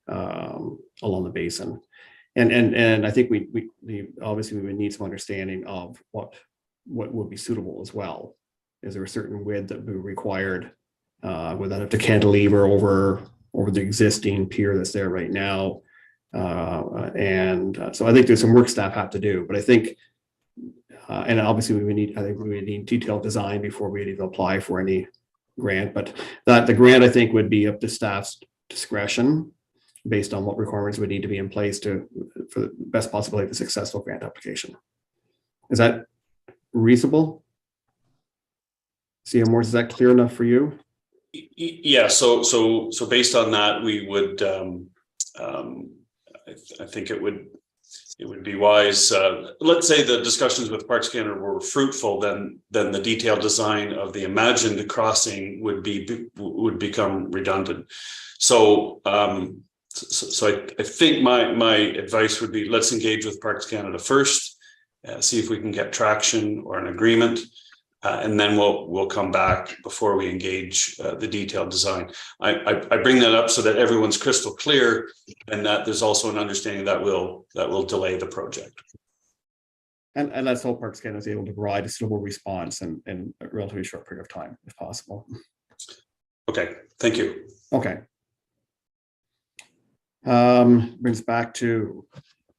S10: along the basin. And I think we obviously we would need some understanding of what would be suitable as well. Is there a certain width that would be required? Would that have to cantilever over the existing pier that's there right now? So I think there's some work staff have to do, but I think, and obviously we would need detailed design before we even apply for any grant, but the grant I think would be up to staff's discretion based on what requirements would need to be in place for the best possibility of a successful grant application. Is that reasonable? CEO Morris, is that clear enough for you?
S3: Yeah, so based on that, we would I think it would be wise. Let's say the discussions with Parks Canada were fruitful, then the detailed design of the imagined crossing would become redundant. So So I think my advice would be, let's engage with Parks Canada first, see if we can get traction or an agreement. And then we'll come back before we engage the detailed design. I bring that up so that everyone's crystal clear, and that there's also an understanding that will delay the project.
S10: And let's hope Parks Canada is able to provide a suitable response in a relatively short period of time, if possible.
S3: Okay, thank you.
S10: Okay. Brings back to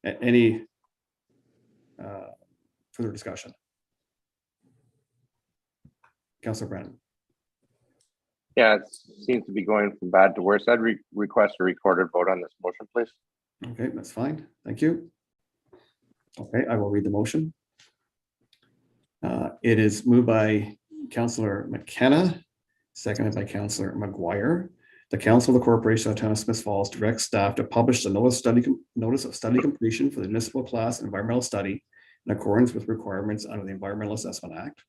S10: any further discussion. Councillor Brennan.
S11: Yeah, it seems to be going from bad to worse. I'd request a recorded vote on this motion, please.
S10: Okay, that's fine. Thank you. Okay, I will read the motion. It is moved by Councillor McKenna, seconded by Councillor McGuire. The Council of the Corporation of the Town of Smith Falls directs staff to publish the notice of study completion for the municipal class environmental study in accordance with requirements under the Environmental Assessment Act.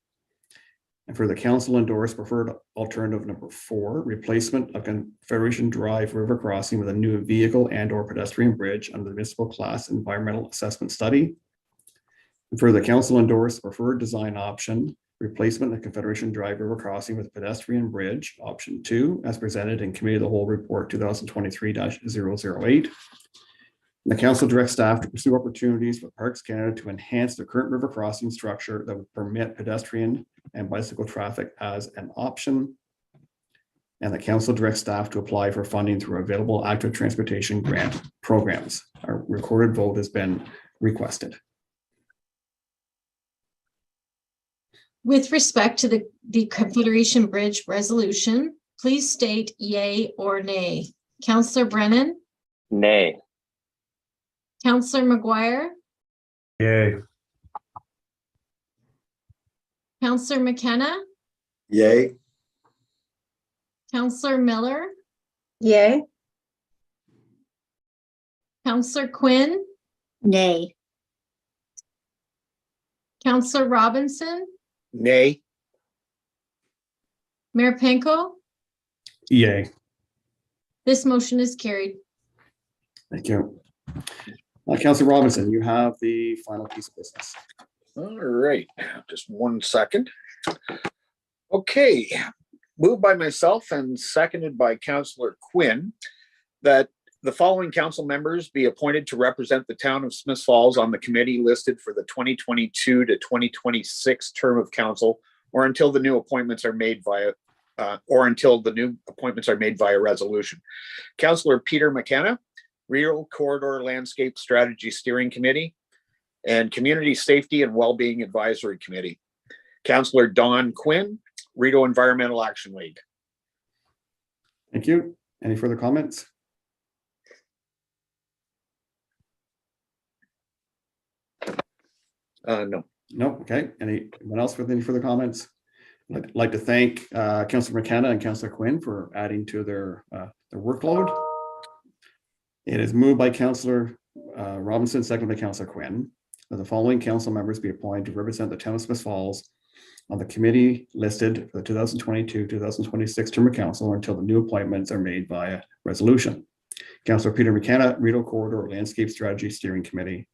S10: And for the council endorse preferred alternative number 4, replacement of Confederation Drive River crossing with a new vehicle and/or pedestrian bridge under the municipal class environmental assessment study. And for the council endorse preferred design option, replacement of Confederation Drive River crossing with pedestrian bridge, option 2, as presented in Committee of the Whole Report 2023-008. The council directs staff to pursue opportunities with Parks Canada to enhance the current river crossing structure that would permit pedestrian and bicycle traffic as an option. And the council directs staff to apply for funding through available active transportation grant programs. Our recorded vote has been requested.
S2: With respect to the Confederation Bridge resolution, please state yay or nay. Councillor Brennan,
S11: Nay.
S2: Councillor McGuire,
S7: Yay.
S2: Councillor McKenna,
S1: Yay.
S2: Councillor Miller,
S8: Yay.
S2: Councillor Quinn,
S9: Nay.
S2: Councillor Robinson,
S15: Nay.
S2: Mayor Penko.
S10: Yay.
S2: This motion is carried.
S10: Thank you. Councillor Robinson, you have the final piece of business.
S15: All right, just 1 second. Okay, moved by myself and seconded by Councillor Quinn that the following council members be appointed to represent the town of Smith Falls on the committee listed for the 2022 to 2026 term of council, or until the new appointments are made via resolution. Councillor Peter McKenna, Real Corridor Landscape Strategy Steering Committee, and Community Safety and Wellbeing Advisory Committee. Councillor Don Quinn, Rideau Environmental Action League.
S10: Thank you. Any further comments?
S15: No.
S10: No. Okay. Anyone else with any further comments? I'd like to thank Councillor McKenna and Councillor Quinn for adding to their workload. It is moved by Councillor Robinson, seconded by Councillor Quinn, that the following council members be appointed to represent the town of Smith Falls on the committee listed for the 2022-2026 term of council until the new appointments are made via resolution. Councillor Peter McKenna, Rideau Corridor Landscape Strategy Steering Committee,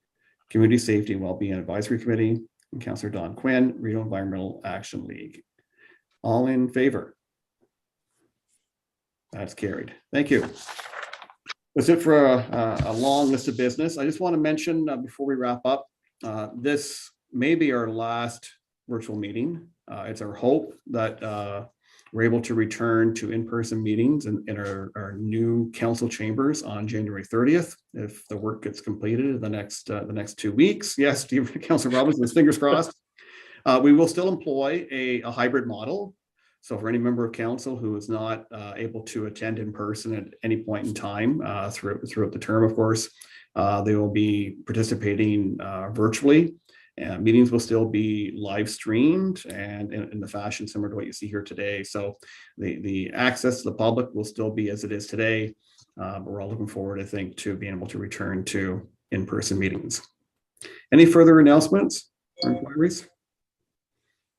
S10: Community Safety and Wellbeing Advisory Committee, and Councillor Don Quinn, Rideau Environmental Action League. All in favor? That's carried. Thank you. That's it for a long list of business. I just want to mention before we wrap up, this may be our last virtual meeting. It's our hope that we're able to return to in-person meetings in our new council chambers on January 30th, if the work gets completed in the next 2 weeks. Yes, Councilor Robinson's fingers crossed. We will still employ a hybrid model. So for any member of council who is not able to attend in person at any point in time throughout the term, of course, they will be participating virtually. Meetings will still be live streamed and in the fashion similar to what you see here today. So the access to the public will still be as it is today. But we're all looking forward, I think, to being able to return to in-person meetings. Any further announcements or inquiries?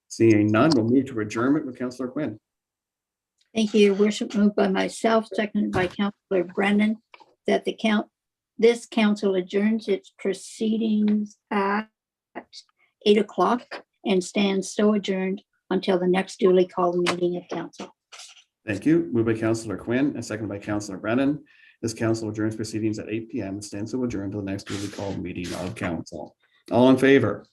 S10: Seeing none, we'll move to adjournment with Councillor Quinn.
S9: Thank you, Your Worship. Moved by myself, seconded by Councillor Brennan, that this council adjourns its proceedings at 8 o'clock and stands so adjourned until the next duly called meeting of council.
S10: Thank you. Moved by Councillor Quinn and seconded by Councillor Brennan. This council adjourns proceedings at 8 p.m. and stands so adjourned until the next duly called meeting of council. All in favor?